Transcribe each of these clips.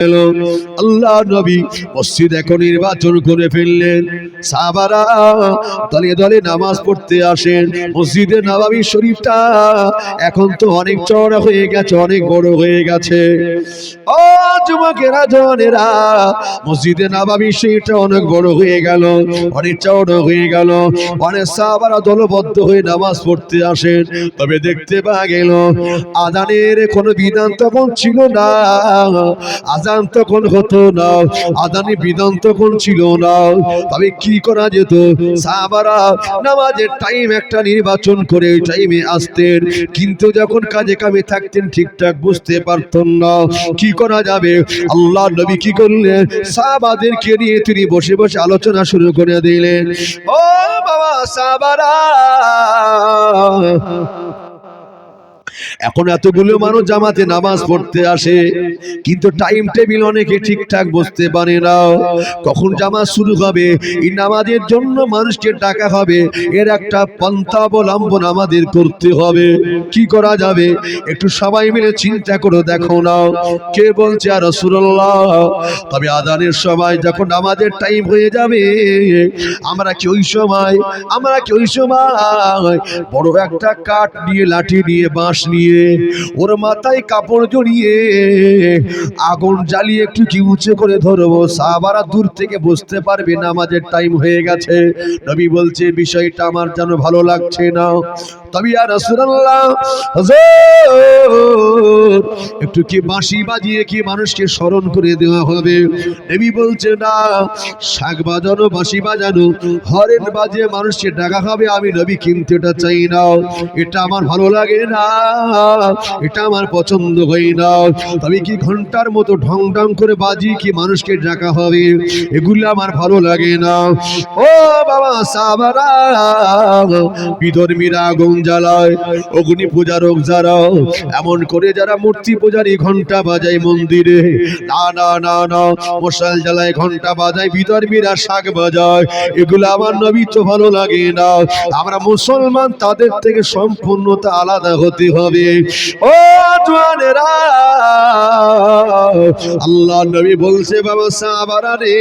আল্লাহ নবী মসজিদ এখন নির্বাচন করে ফেললেন। সাহাবারা দলে দলে নামাজ পড়তে আসেন। মসজিদে নববী শরীফটা এখন তো অনেক চওড়া হয়ে গেছে, অনেক বড় হয়ে গেছে। ও যুবকেরা, জওয়ানেরা, মসজিদে নববী শরীফটা অনেক বড় হয়ে গেল, অনেক চওড়া হয়ে গেল। অনেক সাহাবারা দলবদ্ধ হয়ে নামাজ পড়তে আসেন। তবে দেখতে পাওয়া গেল আযানের কোনো বিধান তখন ছিল না, আযান তখন হতো না, আযানের বিধান তখন ছিল না। তবে কি করা যেত? সাহাবারা নামাজের টাইম একটা নির্বাচন করে ওই টাইমে আসতেন, কিন্তু যখন কাজে কামে থাকতেন ঠিকঠাক বুঝতে পারতেন না। কি করা যাবে? আল্লাহ নবী কি করলেন? সাহাবাদেরকে নিয়ে তিনি বসে বসে আলোচনা শুরু করে দিলেন। ও বাবা সাহাবারা, এখন এতগুলো মানুষ জামাতে নামাজ পড়তে আসে, কিন্তু টাইম টেবিল অনেকে ঠিকঠাক বুঝতে পারে না। কখন জামাত শুরু হবে, এই নামাজের জন্য মানুষকে ডাকা হবে, এর একটা পন্থা অবলম্বন আমাদের করতে হবে। কি করা যাবে? একটু সবাই মিলে চিন্তা করে দেখো না। কে বলছে আর রাসূলুল্লাহ? তবে আযানের সময় যখন নামাজের টাইম হয়ে যাবে, আমরা কি ওই সময় বড় একটা কাঠ নিয়ে, লাঠি নিয়ে, বাঁশ নিয়ে, ওর মাথায় কাপড় জড়িয়ে আগুন জ্বালিয়ে একটু কি উঁচু করে ধরবো? সাহাবারা দূর থেকে বুঝতে পারবে নামাজের টাইম হয়ে গেছে। নবী বলছে বিষয়টা আমার যেন ভালো লাগছে না। তবে ইয়া রাসূলুল্লাহ, হুজুর একটু কি বাঁশি বাজিয়ে কি মানুষকে স্মরণ করে দেওয়া হবে? নবী বলছে না, শাক বাজানো, বাঁশি বাজানো, হরেন বাজিয়ে মানুষকে ডাকা হবে, আমি নবী কিন্তু এটা চাই না, এটা আমার ভালো লাগে না, এটা আমার পছন্দ হয় না। তবে কি ঘন্টার মতো ঢং ঢং করে বাজি কি মানুষকে ডাকা হবে, এগুলো আমার ভালো লাগে না। ও বাবা সাহাবারা, বিধর্মীরা আগুন জ্বালায়, অগ্নি পূজার যারা, এমন করে যারা মূর্তি পূজারী ঘন্টা বাজায় মন্দিরে, না না না না, মশাল জ্বালায়, ঘন্টা বাজায়, বিধর্মীরা শাক বাজায়, এগুলো আমার নবী তো ভালো লাগে না। আমরা মুসলমান, তাদের থেকে সম্পূর্ণতা আলাদা হতে হবে। ও জওয়ানেরা, আল্লাহ নবী বলছে বাবা সাহাবারা রে,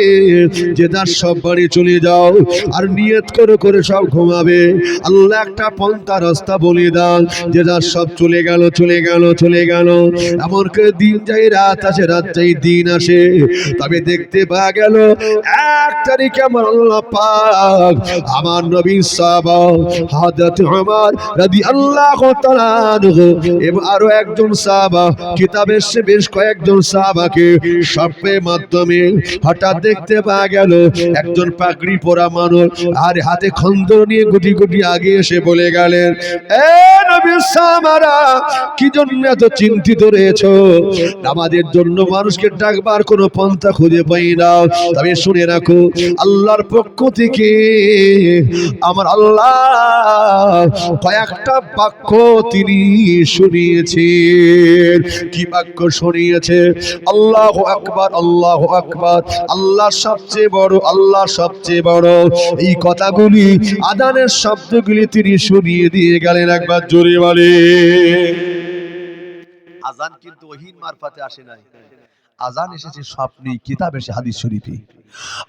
যে যার সব বাড়ি চলে যাও আর নিয়ত করে করে সব ঘুমাবে। আল্লাহ একটা পন্থা রাস্তা বলে দাও, যে যার সব চলে গেল চলে গেল চলে গেল। এমন করে দিন যায় রাত আসে, রাত যাই দিন আসে। তবে দেখতে পাওয়া গেল 1 তারিখে আমার আল্লাহ পাক আমার নবী সাহাবা হযরত ওমর রাদিয়াল্লাহু তাআলা আনহু এবং আরো একজন সাহাবা, কিতাবের সে বেশ কয়েকজন সাহাবাকে স্বপ্নের মাধ্যমে হঠাৎ দেখতে পাওয়া গেল একজন পাগড়ি পরা মানুষ আর হাতে খন্দক নিয়ে গুটি গুটি আগে এসে বলে গেলেন, এ নবীর সাহাবারা, কি জন্য এত চিন্তিত রয়েছো? নামাজের জন্য মানুষকে ডাকবার কোনো পন্থা খুঁজে পাই না। তবে শুনে রাখো, আল্লাহর পক্ষ থেকে আমার আল্লাহ কয়েকটা বাক্য তিনি শুনিয়েছেন। কি বাক্য শুনিয়েছে? আল্লাহু আকবার, আল্লাহু আকবার, আল্লাহ সবচেয়ে বড়, আল্লাহ সবচেয়ে বড়। এই কথাগুলি, আযানের শব্দগুলি তিনি শুনিয়ে দিয়ে গেলেন। একবার জোরে বলে। আযান কিন্তু ওহীর মারফতে আসে নাই, আযান এসেছে স্বপ্নে, কিতাব এসে হাদিস শরীফে।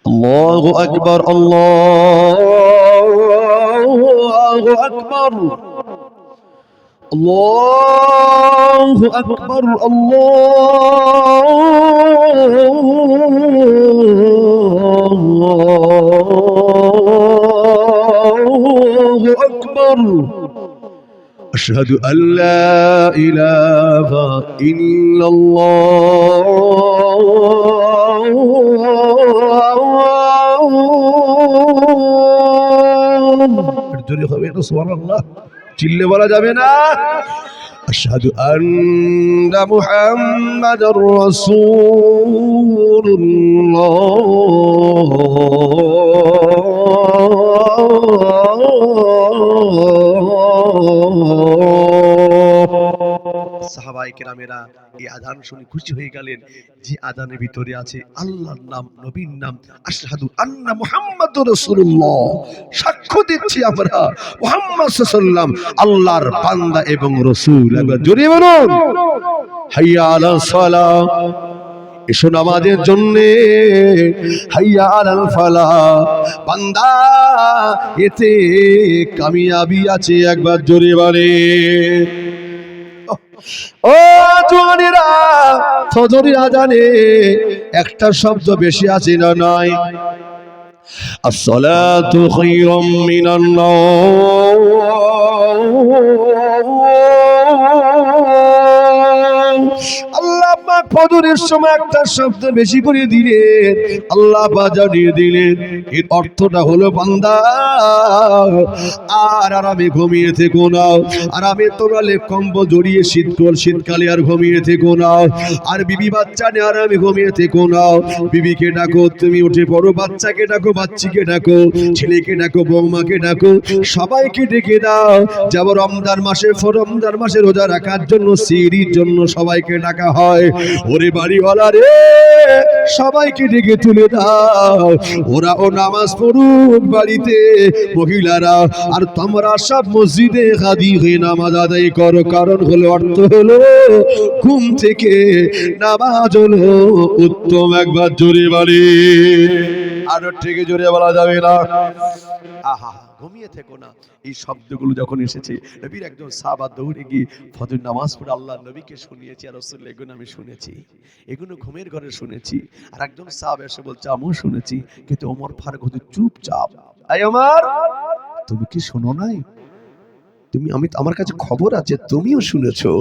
আল্লাহু আকবার, আল্লাহু আকবার, আল্লাহু আকবার, আল্লাহু আকবার, আশহাদু আল্লা ইলাহা ইল্লাল্লাহ। জোরে হবে না সুবহানাল্লাহ? চিল্লে বলা যাবে না? আশহাদু আন্না মুহাম্মাদার রাসূলুল্লাহ। সাহাবায়ে কেরামেরা এই আযান শুনে খুশি হয়ে গেলেন, যে আযানের ভিতরে আছে আল্লাহর নাম, নবীর নাম। আশহাদু আন্না মুহাম্মাদুর রাসূলুল্লাহ, সাক্ষ্য দিচ্ছি আমরা মুহাম্মদ সাল্লাল্লাহু আলাইহি ওয়াসাল্লাম আল্লাহর বান্দা এবং রাসূল। একবার জোরে বলুন, হাইয়া আলাস সালাহ। এসো নামাজের জন্য, হাইয়া আলাল ফালাহ। বান্দা এতে কামিয়াবি আছে, একবার জোরে বলে। ও জওয়ানেরা, ফজরের আজানে একটা শব্দ বেশি আছে না নয়? আসসালাতু খায়রুম মিনান নাওম। আল্লাহ পাক ফজরের সময় একটা শব্দ বেশি করে দিলেন, আল্লাহ পাক জানিয়ে দিলেন এর অর্থটা হলো বান্দা আর আরামে ঘুমিয়ে থেকো না, আরামে তোরালে কম্বল জড়িয়ে শীতকালে আর ঘুমিয়ে থেকো না, আর বিবি বাচ্চা নিয়ে আরামে ঘুমিয়ে থেকো না। বিবিকে ডাকো, তুমি উঠে পড়ো, বাচ্চাকে ডাকো, বাচ্চিকে ডাকো, ছেলেকে ডাকো, বৌমাকে ডাকো, সবাইকে ডেকে দাও। যাব রমজান মাসে রোজা রাখার জন্য, সিহরির জন্য সবাইকে ডাকা হয়। ওরে বাড়িওয়ালা রে, সবাইকে ডেকে তুলে দাও, ওরা ও নামাজ পড়ুক বাড়িতে মহিলারা, আর তোমরা সব মসজিদে হাজির হয়ে নামাজ আদায় করো। কারণ হলো, অর্থ হলো ঘুম থেকে নামাজ হলো উত্তম। একবার জোরে বলি, আর থেকে জোরে বলা যাবে না। আহা, ঘুমিয়ে থেকো না, এই শব্দগুলো যখন এসেছে, নবীর একজন সাহাবা দৌড়ে গিয়ে ফজর নামাজ পড়ে আল্লাহর নবীকে শুনিয়েছি, আর রাসূল এগুলো আমি শুনেছি, এগুলো ঘুমের ঘরে শুনেছি। আর একজন সাহাবা এসে বলছে আমিও শুনেছি, কিন্তু ওমর ফারুক হুজুর চুপচাপ। এই ওমর, তুমি কি শোনো নাই? আমার কাছে খবর আছে তুমিও শুনেছো,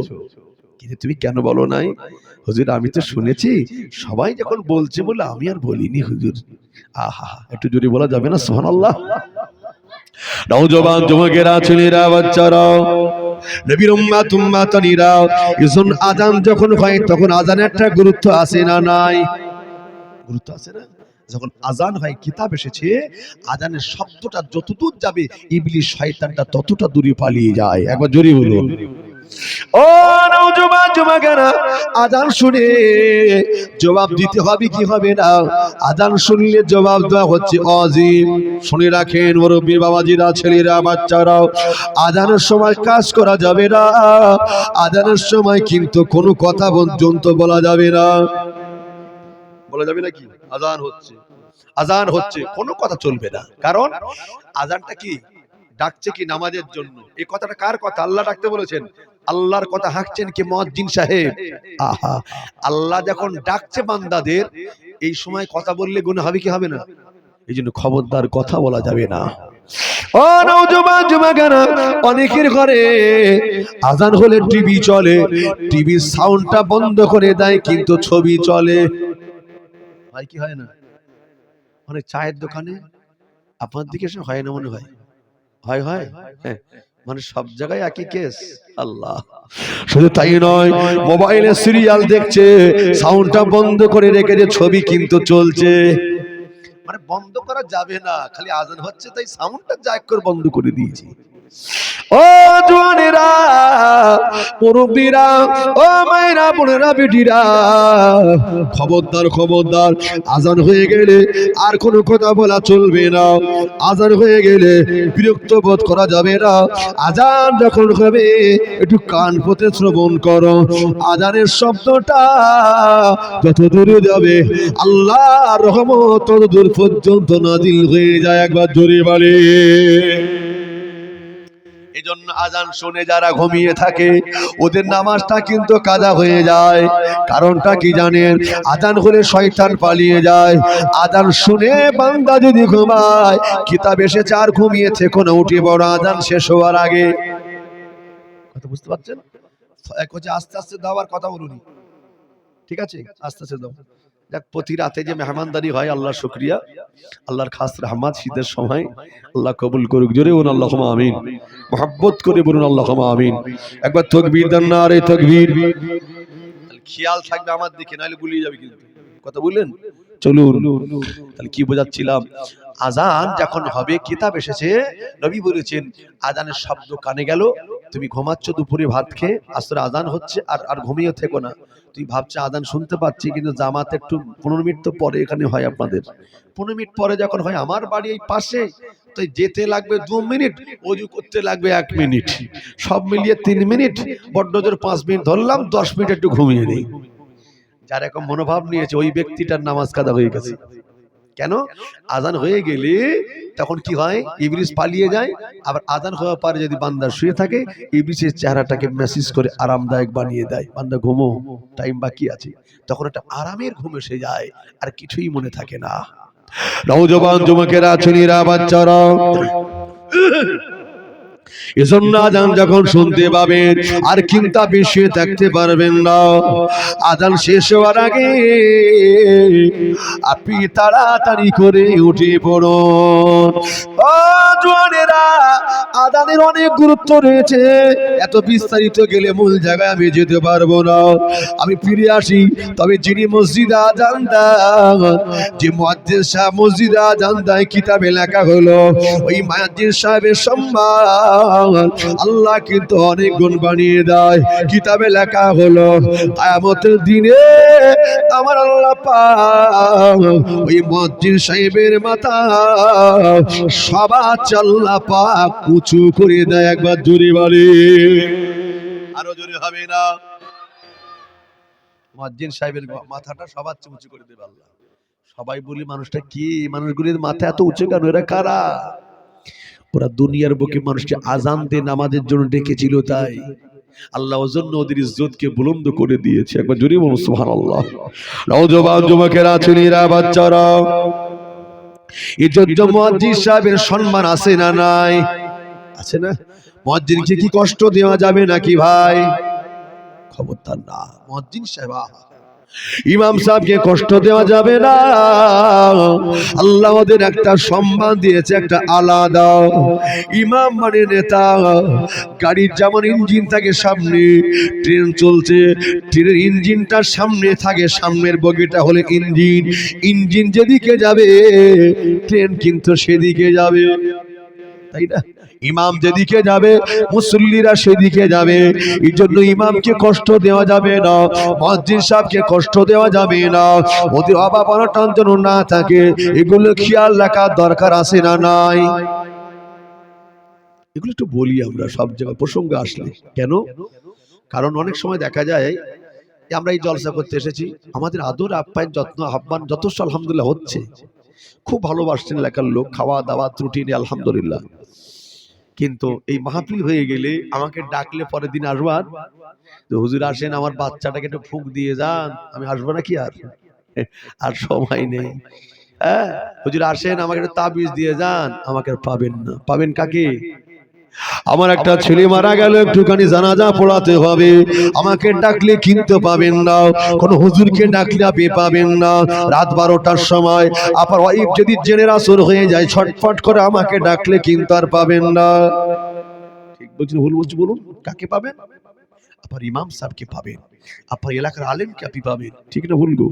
কিন্তু তুমি কেন বলো নাই? হুজুর আমি তো শুনেছি, সবাই যখন বলছে বলে আমি আর বলিনি হুজুর। আহা, একটু জোরে বলা যাবে না সুবহানাল্লাহ? নওজওয়ান যুবকেরা, ছেলেরা, বাচ্চারা, নবীর উম্মাতানিরা, যখন আযান যখন হয় তখন আযানের একটা গুরুত্ব আছে না নাই? গুরুত্ব আছে না? যখন আযান হয়, কিতাব এসেছে আযানের শব্দটা যতদূর যাবে ইবলিস শয়তানটা ততটা দূরে পালিয়ে যায়। একবার জোরে বলুন। ও নওজওয়ান যুবকেরা, আযান শুনে জবাব দিতে হবে কি হবে না? আযান শুনলে জবাব দেওয়া হচ্ছে ওয়াজিব। শুনে রাখেন মুরব্বি বাবাজিরা, ছেলেরা, বাচ্চারাও, আযানের সময় কাজ করা যাবে না। আযানের সময় কিন্তু কোনো কথা পর্যন্ত বলা যাবে না। বলা যাবে না কি? আযান হচ্ছে কোনো কথা চলবে না। কারণ আযানটা কি ডাকছে কি নামাজের জন্য। এই কথাটা কার কথা? আল্লাহ ডাকতে বলেছেন। আল্লাহর কথা হাঁকছেন কি মুয়াজ্জিন সাহেব? আহা, আল্লাহ যখন ডাকছে বান্দাদের, এই সময় কথা বললে গুনাহ হবে কি হবে না? এই জন্য খবরদার কথা বলা যাবে না। ও নওজওয়ান যুবকেরা, অনেকের ঘরে আযান হলে টিভি চলে, টিভির সাউন্ডটা বন্ধ করে দেয়, কিন্তু ছবি চলে। হয় কি হয় না? মানে চায়ের দোকানে আপনার দিকে সে হয় না মনে হয়? হয় হয়, হ্যাঁ, মানে সব জায়গায় একই কেস। আল্লাহ, শুধু তাই নয়, মোবাইলে সিরিয়াল দেখছে, সাউন্ডটা বন্ধ করে রেখেছে, ছবি কিন্তু চলছে। মানে বন্ধ করা যাবে না, খালি আযান হচ্ছে তাই সাউন্ডটা জায়ক করে বন্ধ করে দিয়েছি। ও জওয়ানেরা, মুরব্বিরা, ও মায়েরা, বোনেরা, বেটিরা, খবরদার খবরদার, আযান হয়ে গেলে আর কোনো কথা বলা চলবে না। আযান হয়ে গেলে বিরক্ত বোধ করা যাবে না। আযান যখন হবে একটু কান পতে শ্রবণ করো। আযানের শব্দটা যত দূরে যাবে আল্লাহর রহমত তত দূর পর্যন্ত নাজিল হয়ে যায়। একবার জোরে বলে। এজন্য আযান শুনে যারা ঘুমিয়ে থাকে ওদের নামাজটা কিন্তু কাজা হয়ে যায়। কারণটা কি জানেন? আযান হলে শয়তান পালিয়ে যায়। আযান শুনে বান্দা যদি ঘুমায়, কিতাব এসেছে আর ঘুমিয়ে থেকো না, উঠে বড় আযান শেষ হওয়ার আগে। কথা বুঝতে পারছেন? এক হচ্ছে আস্তে আস্তে দাও, আর কথা বলুন, ঠিক আছে? আস্তে আস্তে দাও। দেখ, প্রতি রাতে যে মেহমানদারি হয়, আল্লাহর শুকরিয়া, আল্লাহর খাস রহমত শীতের সময় আল্লাহ কবুল করুক। জোরে বলুন আল্লাহুম্মা আমিন, মুহাব্বত করে বলুন আল্লাহুম্মা আমিন। একবার তাকবীর দেন না? আরে তাকবীর। খেয়াল থাকবে আমার দিকে, নাহলে গুলিয়ে যাবে কিন্তু। কথা বললেন? চলুন। তাহলে কি বোঝাচ্ছিলাম? আযান যখন হবে, কিতাব এসেছে, নবী বলেছেন আযানের শব্দ কানে গেল, তুমি ঘুমাচ্ছ, দুপুরে ভাত খেয়ে, আসরে আযান হচ্ছে, আর ঘুমিয়ে থেকো না। তুই ভাবছে আযান শুনতে পাচ্ছি, কিন্তু জামাতে একটু 15 মিনিট তো পরে এখানে হয় আপনাদের। 15 মিনিট পরে যখন হয়, আমার বাড়ি এই পাশে, তো যেতে লাগবে 2 মিনিট, ওযু করতে লাগবে 1 মিনিট, সব মিলিয়ে 3 মিনিট, বড় জোর 5 মিনিট ধরলাম, 10 মিনিট একটু ঘুমিয়ে নেই। যার এরকম মনোভাব নিয়েছে ওই ব্যক্তিটার নামাজ কাদা হয়ে গেছে। কেন? আজান হয়ে গেলে তখন কি হয়, ইবলিস পালিয়ে যায়। আবার আজান হওয়ার পরে যদি বান্দা শুয়ে থাকে, ইবলিসের চেহারাটাকে মেসেজ করে আরামদায়ক বানিয়ে দেয়, বান্দা ঘুমো, টাইম বাকি আছে। তখন একটা আরামের ঘুম এসে যায়, আর কিছুই মনে থাকে না। নওজওয়ান যুবকেরা, ছেলেরা, বাচ্চারা, এজন্য আজান যখন শুনতে পাবেন আর চিন্তা বেশি থাকতে পারবেন না। আজান শেষ হওয়ার আগে আপনি তাড়াতাড়ি করে উঠে পড়ুন। ও জওয়ানেরা, আজানের অনেক গুরুত্ব রয়েছে, এত বিস্তারিত গেলে মূল জায়গায় আমি যেতে পারবো না। আমি ফিরে আসি। তবে যিনি মসজিদে আজান দেন, যে মুয়াজ্জিন সাহেব মসজিদে আজান দেয়, কিতাবে লেখা হলো ওই মুয়াজ্জিন সাহেবের সম্মান আল্লাহ কিন্তু অনেক গুণ বানিয়ে দেয়। কিতাবে লেখা হলো কিয়ামতের দিনে আমার আল্লাহ পাক ওই মুয়াজ্জিন সাহেবের মাথা সবার আল্লাহ পাক উঁচু করে দেয়। একবার জোরে বলে, আরো জোরে হবে না? মুয়াজ্জিন সাহেবের মাথাটা সবার চেয়ে উঁচু করে দেবে আল্লাহ। সবাই বলি মানুষটা কি, মানুষগুলির মাথা এত উঁচু কেন? এরা কারা? ওরা দুনিয়ার বুকে মানুষকে আজান দিয়ে নামাজের জন্য ডেকেছিল, তাই আল্লাহ ওজন্য ওদের ইজ্জতকে বুলন্দ করে দিয়েছে। একবার জোরে বলুন সুবহানাল্লাহ। নওজওয়ান যুবকেরা, ছেলেরা, বাচ্চারা, এই জন্য মুয়াজ্জিন সাহেবের সম্মান আছে না নাই? আছে না? মুয়াজ্জিনকে কি কষ্ট দেওয়া যাবে নাকি ভাই? খবরদার না। মুয়াজ্জিন সাহেব, ইমাম সাহেবকে কষ্ট দেওয়া যাবে না। আল্লাহ ওদের একটা সম্মান দিয়েছে, একটা আলাদা। ইমাম মানে নেতা। গাড়ির যেমন ইঞ্জিন থাকে সামনে, ট্রেন চলছে, ট্রেনের ইঞ্জিনটার সামনে থাকে, সামনের বগিটা হলে ইঞ্জিন। ইঞ্জিন যেদিকে যাবে ট্রেন কিন্তু সেদিকে যাবে, তাই না? ইমাম যেদিকে যাবে মুসল্লিরা সেদিকে যাবে। এই জন্য ইমামকে কষ্ট দেওয়া যাবে না, মুয়াজ্জিন সাহেবকে কষ্ট দেওয়া যাবে না। ওদের অভাব অনটন যেন না থাকে, এগুলো খেয়াল রাখার দরকার আছে না নাই? এগুলো একটু বলি আমরা সব জায়গায় প্রসঙ্গ আসলে। কেন? কারণ অনেক সময় দেখা যায় আমরা এই জলসা করতে এসেছি, আমাদের আদর আপ্যায়ন যত্ন আহ্বান যথেষ্ট আলহামদুলিল্লাহ হচ্ছে, খুব ভালোবাসছেন এলাকার লোক, খাওয়া দাওয়া ত্রুটি নেই আলহামদুলিল্লাহ। কিন্তু এই মাহফিল হয়ে গেলে আমাকে ডাকলে পরের দিন আসবার, তো হুজুর আসেন আমার বাচ্চাটাকে একটু ফুঁক দিয়ে যান, আমি আসবো নাকি? আর সময় নেই। হ্যাঁ, হুজুর আসেন আমাকে একটু তাবিজ দিয়ে যান, আমাকে আর পাবেন না। পাবেন কাকে? আমার একটা ছেলে মারা গেল, একটুখানি জানাজা পড়াতে হবে, আমাকে ডাকলে কিন্তু পাবেন না। কোন হুজুরকে ডাকলে আপনি পাবেন না। রাত 12টার সময় আপনার ওয়াইফ যদি জেনারেশন হয়ে যায়, ছটফট করে আমাকে ডাকলে কিন্তু আর পাবেন না। ঠিক বলছি ভুল বলছি? বলুন, কাকে পাবেন? আপনার ইমাম সাহেবকে পাবেন, আপনার এলাকার আলেমকে আপনি পাবেন, ঠিক না ভুল গো?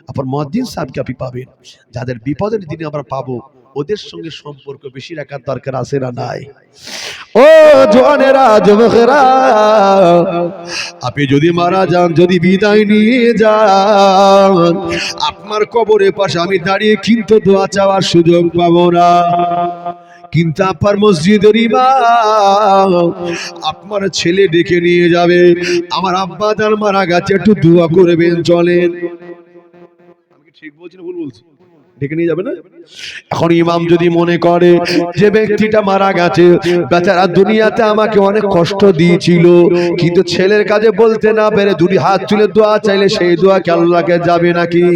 আপনার মুয়াজ্জিন সাহেবকে আপনি পাবেন। যাদের বিপদের দিনে আমরা পাবো, ওদের সঙ্গে সম্পর্ক বেশি রাখার দরকার আছে না নাই? ও জওয়ানেরা, যুবকেরা, আপনি যদি মারা যান, যদি বিদায় নিয়ে যান, আপনার কবরের পাশে আমি দাঁড়িয়ে কিন্তু দোয়া চাওয়ার সুযোগ পাবো না। কিন্তু আপনার মসজিদের ইমাম আপনার ছেলে ডেকে নিয়ে যাবে, আমার আব্বা জান মারা গেছে, একটু দোয়া করবেন, চলেন। আমি কি ঠিক বলছি না ভুল বলছি? ডেকে নিয়ে যাবে না? এখন ইমাম যদি মনে করে যে ব্যক্তিটা মারা গেছে বেচারা দুনিয়াতে আমাকে অনেক কষ্ট দিয়েছিল, কিন্তু ছেলের কাছে বলতে না পেরে দুটি হাত তুলে দোয়া চাইলে সেই দোয়া কি আল্লাহকে যাবে নাকি?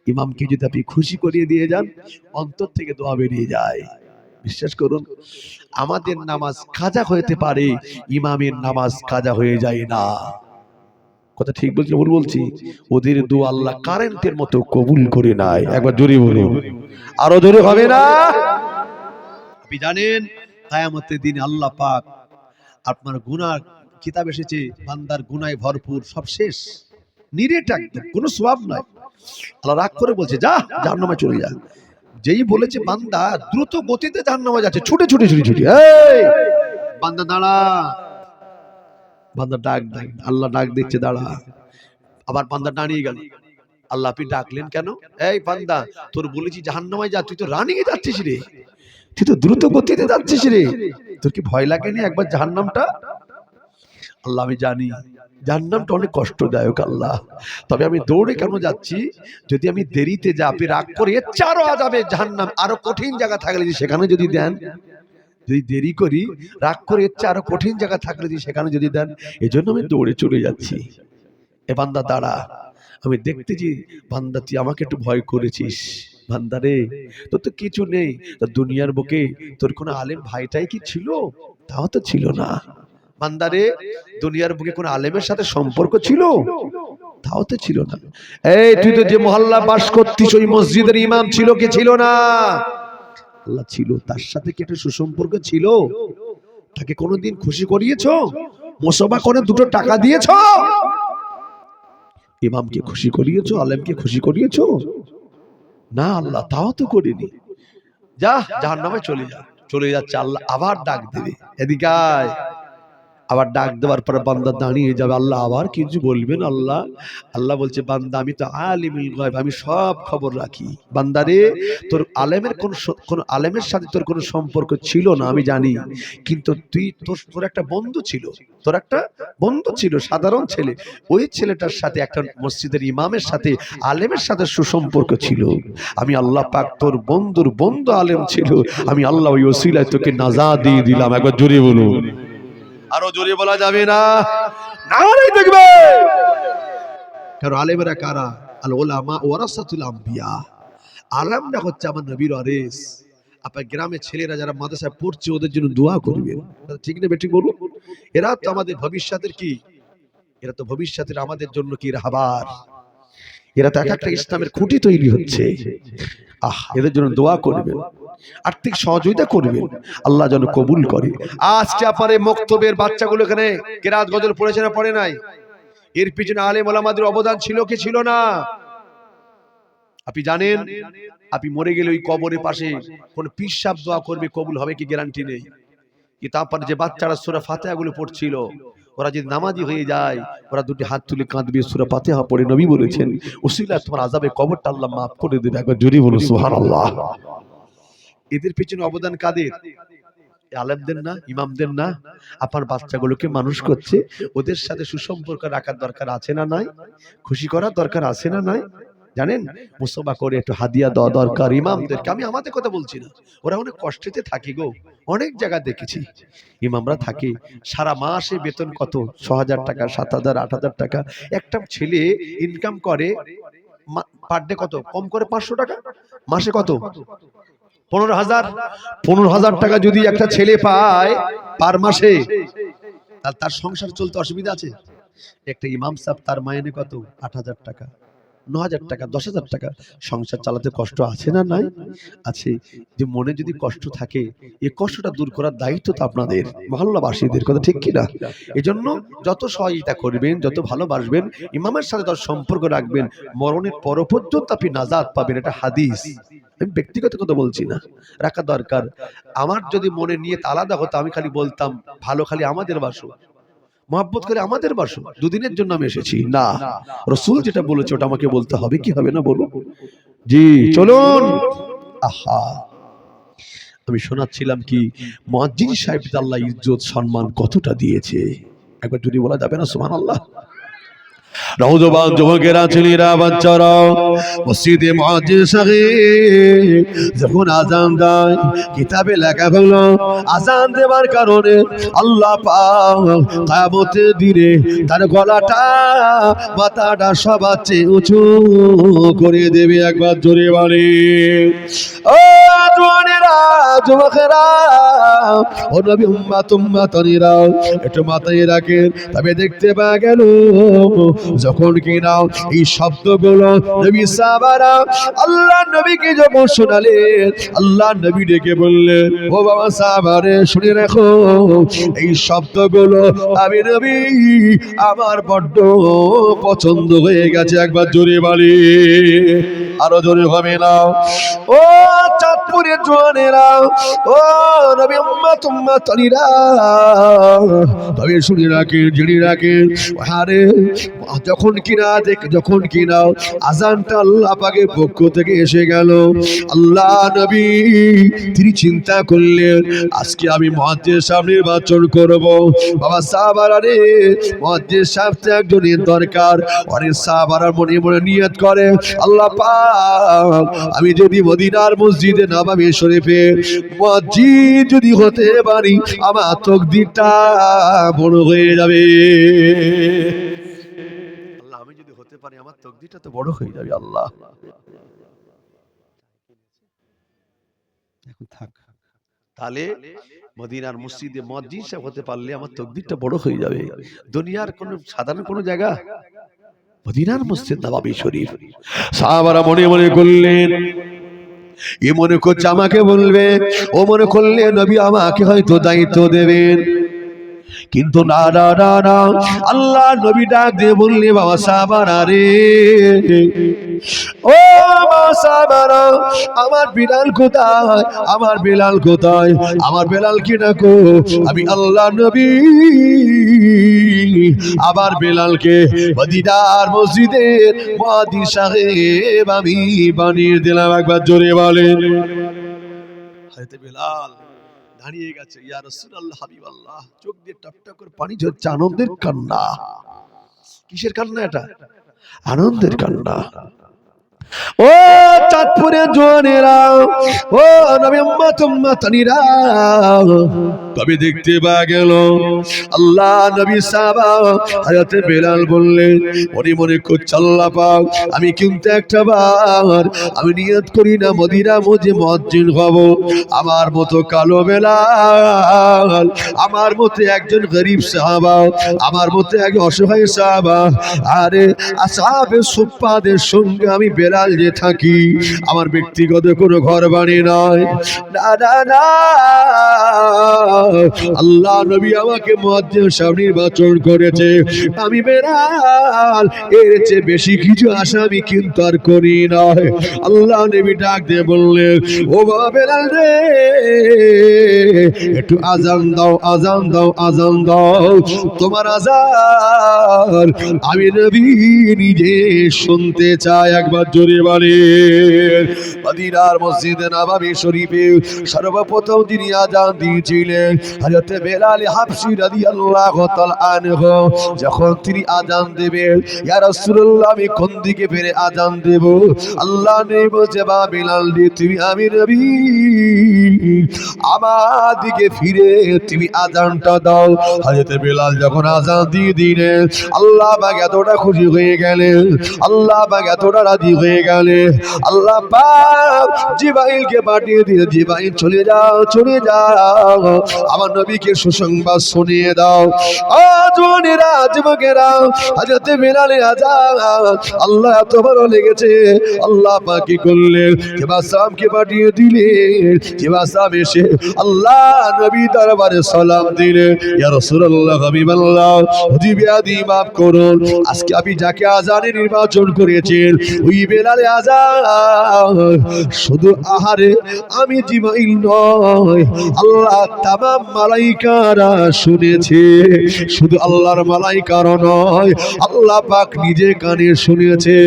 ইমামকে যদি আপনি খুশি করিয়ে দিয়ে যান, অন্তর থেকে দোয়া বেরিয়ে যায়। বিশ্বাস করুন, আমাদের নামাজ কাজা হতে পারে, ইমামের নামাজ কাজা হয়ে যায় না। কথা ঠিক বলছি ভুল বলছি? ওদের দোয়া আল্লাহ কারেন্টের মতো কবুল করে নেয়। একবার জোরে বলুন, আরো জোরে হবে না? আপনি জানেন কিয়ামতের দিন আল্লাহ পাক আপনার গুনাহ কিতাব এসেছে, বান্দার গুনাহে ভরপুর, সব শেষ, নিরেট একদম, কোনো সওয়াব নাই। আল্লাহ রাগ করে বলছে যা জাহান্নামে চলে যা। যেই বলেছে বান্দা দ্রুত গতিতে জাহান্নামে যাচ্ছে, ছুটে ছুটে ছুটে ছুটে, এই বান্দা দাঁড়া। বান্দা ডাক দেয়, আল্লাহ ডাক দিচ্ছে দাঁড়া। আবার বান্দা দাঁড়িয়ে গেল, আল্লাহ আপনি ডাকলেন কেন? এই বান্দা, তোর বলেছি জাহান্নামে যা, তুই তো রানিং এ যাচ্ছিস রে, তুই তো দ্রুত গতিতে যাচ্ছিস রে, তোর কি ভয় লাগেনি একবার জাহান্নামটা? আল্লাহ আমি জানি, জাহান্নামটা অনেক কষ্টদায়ক আল্লাহ। তবে আমি দৌড়ে কেন যাচ্ছি, যদি আমি দেরিতে যাই আপনি রাগ করে এর চারও আযাবে জাহান্নাম আরো কঠিন জায়গা থাকলে যদি সেখানে যদি দেন, যদি দেরি করি রাগ করে এর চেয়ে আরো কঠিন জায়গা থাকলে যদি সেখানে যদি দেন, এজন্য আমি দৌড়ে চলে যাচ্ছি। এ বান্দা দাঁড়া, আমি দেখতেছি বান্দা তুই আমাকে একটু ভয় করেছিস, বান্দারে তোর তো কিছু নেই, তোর দুনিয়ার বুকে তোর কোনো আলেম ভাইটাই কি ছিল? তাও তো ছিল না। বান্দারে দুনিয়ার বুকে কোন আলেমের সাথে সম্পর্ক ছিল? তাও তো ছিল না। এই তুই তো যে মহল্লা বাস করতিস ওই মসজিদের ইমাম ছিল কি ছিল না? আল্লাহ ছিল, তার সাথে কি একটা সুসম্পর্ক ছিল? তাকে কোনোদিন খুশি করিয়েছো? মুসাফা করে দুটো টাকা দিয়েছো? ইমামকে খুশি করিয়েছো, আলেমকে খুশি করিয়েছো? না আল্লাহ, তাও তো করিনি। যা জাহান্নামে চলে যা। চলে যাচ্ছে, আল্লাহ আবার ডাক দেবে, এদিকে আয়। আবার ডাক দেওয়ার পর বান্দা দাঁড়িয়ে যাবে, আল্লাহ আবার কিছু বলবেন। আল্লাহ আল্লাহ বলছে, বান্দা আমি তো আলিমুল গায়ব, আমি সব খবর রাখি। বান্দারে তোর আলেমের কোন আলেমের সাথে তোর কোনো সম্পর্ক ছিল না আমি জানি, কিন্তু তোর একটা বন্ধু ছিল, তোর একটা বন্ধু ছিল, সাধারণ ছেলে। ওই ছেলেটার সাথে একটা মসজিদের ইমামের সাথে আলেমের সাথে সুসম্পর্ক ছিল। আমি আল্লাহ পাক তোর বন্ধুর বন্ধু আলেম ছিল, আমি আল্লাহ ওই ওসিলায় তোকে নাজাত দিয়ে দিলাম। একবার জোরে বলুন। আরো জোরে বলা যাবে না? নারাই দেখবে। কারণ আলেমেরা কারা? আল উলামা ওয়ারাসাতুল আম্বিয়া। আলেমরা হচ্ছে আমার নবীর ওয়ারিস। আপনার গ্রামের ছেলেরা যারা মাদ্রাসায় পড়ছে ওদের জন্য দোয়া করবেন, ঠিক না বেঠিক বলুন? এরা তো আমাদের ভবিষ্যতের কি, এরা তো ভবিষ্যতের আমাদের জন্য কি রাহবার। এরা তো এক একটা ইসলামের খুঁটি তৈরি হচ্ছে। এদের জন্য দোয়া করবেন, আর্থিক সহযোগিতা করবেন, আল্লাহ যেন কবুল করে। আজকে আপনার এই মক্তবের বাচ্চাগুলো এখানে কেরাত গজল পড়েছে না পড়ে নাই? এর পিছনে আলেম ওলামাদের অবদান ছিল কি ছিল না? আপনি জানেন, আপনি মরে গেলে ওই কবরের পাশে কোন পীর সাহেব দোয়া করবে, কবুল হবে কি গ্যারান্টি নেই। কিন্তু আপনার যে বাচ্চারা সূরা ফাতিহা গুলো পড়ছিল, ওরা যদি নামাজি হয়ে যায় ওরা দুটি হাত তুলে কাঁদবে, সূরা ফাতিহা পড়ে। নবী বলেছেন উসিলায় তোমার আযাবে কবরটা আল্লাহ মাফ করে দেবে। একবার জোরে বলুন সুবহানাল্লাহ। এদের পিছনে অবদান কাদের? আলেমদের না, ইমামদের না? আপনার বাচ্চাগুলোকে মানুষ করছে, ওদের সাথে সুসম্পর্ক রাখার দরকার আছে না নাই? খুশি করার দরকার আছে না নাই? জানেন, মুসাফা করে একটু হাদিয়া দেওয়া দরকার ইমামদেরকে। আমি আমাদের কথা বলছি না, ওরা অনেক কষ্টেতে থাকি গো, অনেক জায়গা দেখেছি ইমামরা থাকে সারা মাসে বেতন কত ৬০০০ টাকা, ৭০০০, ৮০০০ টাকা। একটা ছেলে ইনকাম করে পার ডে কত? কম করে ৫০০ টাকা, মাসে কত? ১৫,০০০ টাকা যদি একটা ছেলে পায় পার মাসে, তার সংসার চলতে অসুবিধা আছে? একটা ইমাম সাহেব তার মাইনে কত? ৮০০০ টাকা, ৯০০০ টাকা, ১০,০০০ টাকা। সংসার চালাতে কষ্ট আছে না নাই? আছে। যে মনে যদি কষ্ট থাকে, এই কষ্টটা দূর করার দায়িত্ব তো আপনাদের মহল্লাবাসীদের, কথা ঠিক কিনা? এজন্য যত সহায়তা করবেন, যত ভালোবাসবেন, ইমামের সাথে তার সম্পর্ক রাখবেন, মরণের পর পর্যন্ত আপনি নাজাত পাবেন। এটা হাদিস, আমি ব্যক্তিগত কথা বলছি না, রাখা দরকার। আমার যদি মনে নিয়ত আলাদা হতো, আমি খালি বলতাম ভালো, খালি আমাদের বাসো, মহব্বত করে আমাদের বাসো, দুদিনের জন্য আমি এসেছি না। রাসূল যেটা বলেছে ওটা আমাকে বলতে হবে কি হবে না বলুন? জি চলুন। আমি শোনাচ্ছিলাম কি মুয়াজ্জিন সাহেবকে আল্লাহ ইজ্জত সম্মান কতটা দিয়েছে, একবার যদি বলা যাবে না সুবহানাল্লাহ? নওজোয়ান যুবকেরা, ছেলেরা, বাচ্চারা মসজিদে মুয়াজ্জিন সাহেব যখন আযান দেয়, কিতাবে লেখা হলো আযান দেওয়ার কারণে আল্লাহ পাক কিয়ামতের দিনে তার গলাটা, মাথাটা সবার চেয়ে উঁচু করে দেবে। একবার জোরে বলে ও জওয়ানেরা, যুবকেরা, ও নবী উম্মাতনিরা, একটু মাথায় রাখেন। তবে দেখতে পাওয়া গেল যখন কিনা এই শব্দগুলো নবী সাহাবারা আল্লাহ নবীকে যখন শোনালেন, আল্লাহ নবী ডেকে বললেন, ও বাবা সাহাবারে শুনে রাখো, এই শব্দগুলো আমি নবী আমার বড্ড পছন্দ হয়ে গেছে। একবার জোরে বলি আরো জোরে হবে না। ও চাঁদপুরের জোয়ানেরা, ও নবী উম্মত উম্মতনিরা, তবে শুনে রাখেন, জেনে রাখেন, আরে যখন কিনা আজানটা আল্লাহ পাকের পক্ষ থেকে এসে গেল, আল্লাহ নবী তিনি চিন্তা করলেন আজকে আমি মুয়াজ্জিন সাহেব নির্বাচন করব। বাবা সাহাবারা রে, মুয়াজ্জিন সাহেব তো একজনের দরকার। অনেক সাহাবারা মনে মনে নিয়ত করে, আল্লাহ পাক আমি যদি মদিনার মসজিদে নববী শরীফে মুয়াজ্জিন যদি হতে পারি, আমার তাকদীরটা বড় হয়ে যাবে। আল্লাহ আমি যদি হতে পারি, আমার তাকদীরটা তো বড় হয়ে যাবে। আল্লাহ এখন থাক, তাহলে মদিনার মসজিদে মুয়াজ্জিন সাহেব হতে পারলে আমার তাকদীরটা বড় হয়ে যাবে। দুনিয়ার কোন সাধারণ কোন জায়গা, মদিনার মসজিদ নববী শরীফ। সাহাবারা মনে মনে করলেন, এ মনে করছে আমাকে বলবে, ও মনে করলে নবী আমাকে হয়তো দায়িত্ব দেবেন। কিন্তু না না না না, আল্লাহ নবী ডাক দিয়ে বললে, বাবা সাহাবারা রে, ও বাবা সাহাবারা, আমার বিলাল কোথায়, আমার বেলাল কোথায়, আমার বেলাল কি ডাকো, আমি আল্লাহ নবী আবার বেলালকে মদিনার মসজিদের মুয়াজ্জিন সাহেব আমি বানিয়ে দিলাম। একবার জোরে বলেন। হযরত বেলাল দাঁড়িয়ে গেছে, ইয়া রাসূলুল্লাহ হাবিবাল্লাহ, চোখ দিয়ে টপ টপ করে পানি ঝরছে, আনন্দের কান্না। কিসের কান্না এটা? আনন্দের কান্না। ও চাঁদপুরের জোয়ানেরা, ও নবী উম্মত উম্মতনিরা, তবে দেখতে পাওয়া গেল আল্লাহ নবী সাহাবা হযরত বেলাল বললেন, মনে মনে করছে আল্লাহ পাক আমি কিন্তু একটা বার আমি নিয়ত করি না মদিনা মসজিদে মুয়াজ্জিন হব। আমার মতো কালো বেলাল, আমার মতো একজন গরীব সাহাবা, আমার মতো এক অসহায় সাহাবা, আরে আসহাবে সুফফাদের সঙ্গে আমি বেলাল যে থাকি, আমার ব্যক্তিগত কোনো ঘর বাড়ি নয়, না না না, আল্লাহ নবী আমাকে মুয়াজ্জিন সাহেব নির্বাচন করেছে, আমি বেলাল এর চেয়ে বেশি কিছু আশা আমি কিন্তু আর করি না। আল্লাহ নবী ডাক দিয়ে বললেন, ও বাবা বেলাল রে, একটু আজান দাও, আজান দাও, আজান দাও, তোমার আজান আমি নবী নিজে শুনতে চাই। একবার জোরে বলেন। মদিনার মসজিদে নববী শরীফে সর্বপ্রথম যিনি আজান দিয়েছিলেন হযরত বেলাল হাবশী রাদিয়াল্লাহু তাআলা আনহু। যখন তিনি আজান দেবেন, ইয়া রাসূলুল্লাহ আমি কোন দিকে ফিরে আজান দেব? আল্লাহ নবী বলছে, বা বেলাল রে, তুমি আমি নবী আমার দিকে ফিরে তুমি আজানটা দাও। হযরত বেলাল যখন আজান দিয়ে দিলেন, আল্লাহ পাক এতটা খুশি হয়ে গেলেন, আল্লাহ পাক এতটা রাজি হয়ে গেলেন, আল্লাহ পাক জিবরাইলকে পাঠিয়ে দিয়ে, জিবরাইল চলে যাও, চলে যাও, আমার নবীকে সুসংবাদ শুনিয়ে দাও। আজওয়ানেরা, যুবকেরা, হযরত বেলালের আজান আল্লাহ এত ভালো লেগেছে, আল্লাহ পাক কি করলেন, জিবরাইলকে পাঠিয়ে দিলেন। জিবরাইল এসে আল্লাহ নবী দরবারে সালাম দিলেন, ইয়া রাসূলুল্লাহ হাবিবাল্লাহ, হুজুর আদি মাফ করুন, আজকে আপনি যাকে আজানে নির্বাচন করেছেন ওই বেলালে আজান শুধু আহারে আমি জিবরাইল নয়, আল্লাহ তামাম মালাইকারা শুনেছে, শুধু আল্লাহর মালাইকারা নয়, আল্লাহ পাক নিজে কানে শুনেছে।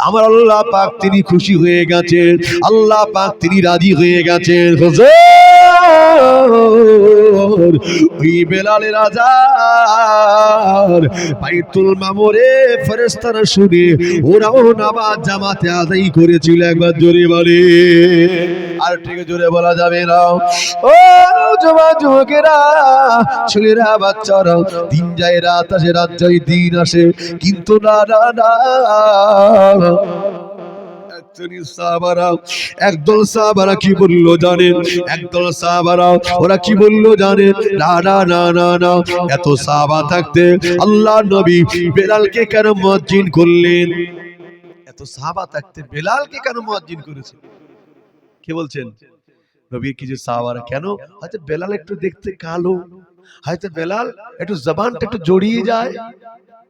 আমার আল্লাহ পাক তিনি খুশি হয়ে গেছেন, আল্লাহ পাক তিনি রাজি হয়ে গেছেন। হুজুর ওই বেলালের আজান বাইতুল মামুরে ফেরেশতারা শুনে ওরাও নামাজ জামাতে আদায় করেছিল। একবার জোরে বলে, আর ঠিক জোরে বলা যাবে না। ও যুবকেরা, ছেলেরা, বাচ্চারা, দিন যায় রাত আসে, রাত যায় দিন আসে, কিন্তু না না না, একদল সাহাবারা কি বললো জানেন? একদল সাহাবারা ওরা কি বললো জানেন? না না না না না, এত সাহাবা থাকতে আল্লাহ নবী বেলালকে কেন মুয়াজ্জিন করলেন? এত সাহাবা থাকতে বেলালকে কেন মুয়াজ্জিন করেছেন? কে বলছেন? নবীর কিছু সাহাবারা কেন, হয়তো বেলাল একটু দেখতে কালো, হয়তো বেলাল একটু জবানটা একটু জড়িয়ে যায়,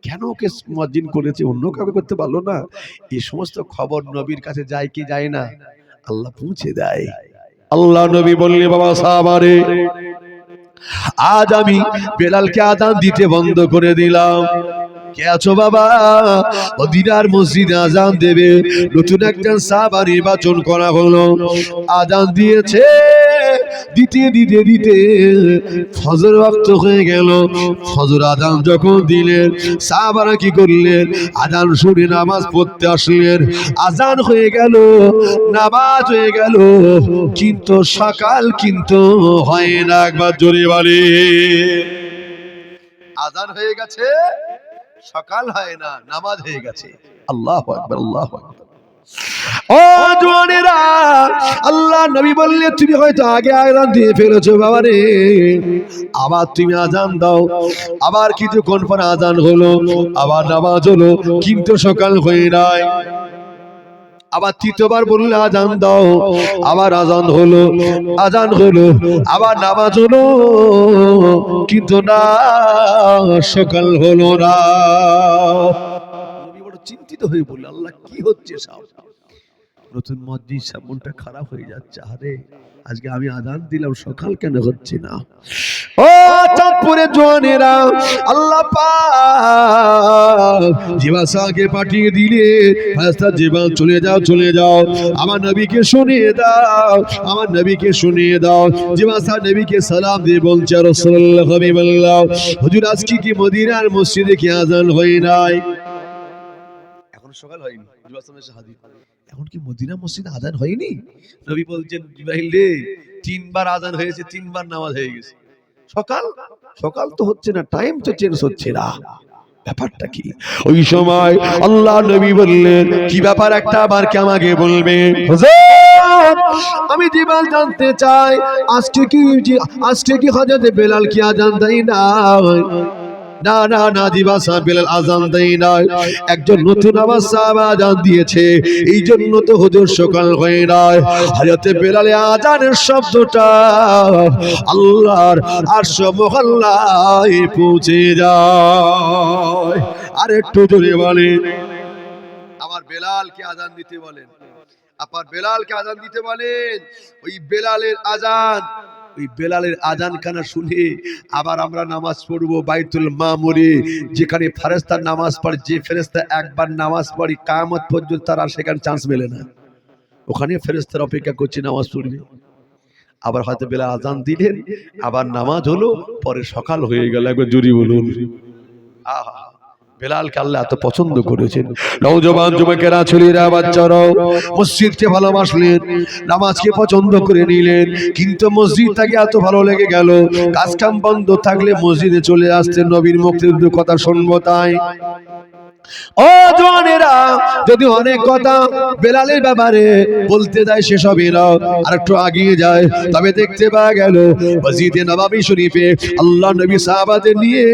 কেন ওকে মুয়াজ্জিন করেছে, অন্য কাউকে করতে পারলো না? এই সমস্ত খবর নবীর কাছে যায় কি যায় না? আল্লাহ পৌঁছে দেয়। আল্লাহ নবী বললে, বাবা সাহাবারে, আজ আমি বেলালকে আযান দিতে বন্ধ করে দিলাম। কে আছো বাবা? মদিনার মসজিদে আযান দেবে, নতুন একজন সাহাবা নির্বাচন করা হলো। আযান দিয়েছে, দিতে দিতে দিতে ফজর ওয়াক্ত হয়ে গেল। ফজর আযান যখন দিলেন, সাহাবারা কি করলেন? আযান শুনে নামাজ পড়তে আসলেন। আযান হয়ে গেল, নামাজ হয়ে গেল, কিন্তু সকাল কিন্তু হয় না। একবার জোরে বলে, আযান হয়ে গেছে, সকাল হয় না, নামাজ হয়ে গেছে। আল্লাহু আকবার, আল্লাহু আকবার। ও জওয়ানেরা, আল্লাহ নবী বললেন, তুমি হয়তো আগে আযান দিয়ে ফেলেছো বাবা রে, আবার তুমি আযান দাও। আবার কিছুক্ষণ পর আযান হলো, আবার নামাজ হলো, কিন্তু সকাল হয়ে নাই। আবার তৃতীয়বার বললে আযান দাও, আবার আযান হলো, আযান হলো, আবার নামাজ হলো, কিন্তু না, সকাল হলো না। নবী বড় চিন্তিত হয়ে বললেন, আল্লাহ কি হচ্ছে সব? নতুন মুয়াজ্জিন সব মনটা খারাপ হয়ে যাচ্ছে, আরে আজকে আমি আযান দিলাম, সকাল কেন হচ্ছে না? ও চাঁদপুরের জওয়ানেরা, আল্লাহ পাক জিবাসাকে পাঠিয়ে দিলে, ফেরেশতা জিবাল চলে যাও, চলে যাও, আমার নবীকে শুনিয়ে দাও, আমার নবীকে শুনিয়ে দাও। জিবাসা নবীকে সালাম দিয়ে বলছে, রাসূলুল্লাহ হাবিবাল্লাহ, হুজুর আজকে কি মদিনার মসজিদে কি আযান হয় নাই? এখন সকাল হয়নি, জিবাসা এসে হাজির, এখন কি মদিনা মসজিদে আযান হয়নি? নবী বলছেন, জিবরাইল রে, তিনবার আযান হয়েছে, তিনবার নামাজ হয়ে গেছে, সকাল সকাল তো হচ্ছে না, টাইম তো চেঞ্জ হচ্ছে না, ব্যাপারটা কি? ওই সময় আল্লাহ নবী বললেন, কি ব্যাপার একটা আবার কে আমাকে বলবে? হুজুর আমি জিবাল জানতে চাই, আজকে কি হযরত বেলাল কি আযান দেয় না? না না না, জিবাসা বেলাল আযান দেয় না, একজন নতুন আবার সাহাবা আযান দিয়েছে, এই জন্য তো হুজুর সকাল হয় না। হযরত বেলালের আযানের শব্দটা আল্লাহর আরশ মহল্লায় পৌঁছে যায়। আর একটু জোরে বলেন, আমার বেলালকে আযান দিতে বলেন, আপনার বেলালকে আযান দিতে বলেন। ওই বেলালের আযান, ওই বেলালের আযান কানা শুনে আবার আমরা নামাজ পড়বো বাইতুল মামুরে, যেখানে ফেরেশতা নামাজ পড়ে। যে ফেরেশতা একবার নামাজ পড়ে কিয়ামত পর্যন্ত তার আর সেখানে চান্স মেলে না, ওখানে ফেরেশতার অপেক্ষা করছে নামাজ পড়বে। আবার হয়তো বেলাল আযান দিলেন, আবার নামাজ হলো, পরে সকাল হয়ে গেল। একবার জোরে বলুন, আহা, বেলালকে আল্লাহ এত পছন্দ করেছেন। নওজওয়ান যুবকেরা, ছেলেরা, বাচ্চারাও মসজিদকে ভালোবাসলেন, নামাজকে পছন্দ করে নিলেন, কিন্তু মসজিদ তাকে এত ভালো লেগে গেল, কাজ কাম বন্ধ থাকলে মসজিদে চলে আসতেন, নবীর মুখের কথা শুনবো তাই। ও জওয়ানেরা, যদি অনেক কথা বেলালের ব্যাপারে বলতে যায় সেসবই না, আর একটু এগিয়ে যায়, তবে দেখতে পাওয়া গেল মসজিদে নববী শরীফে আল্লাহ নবী সাহাবাদের নিয়ে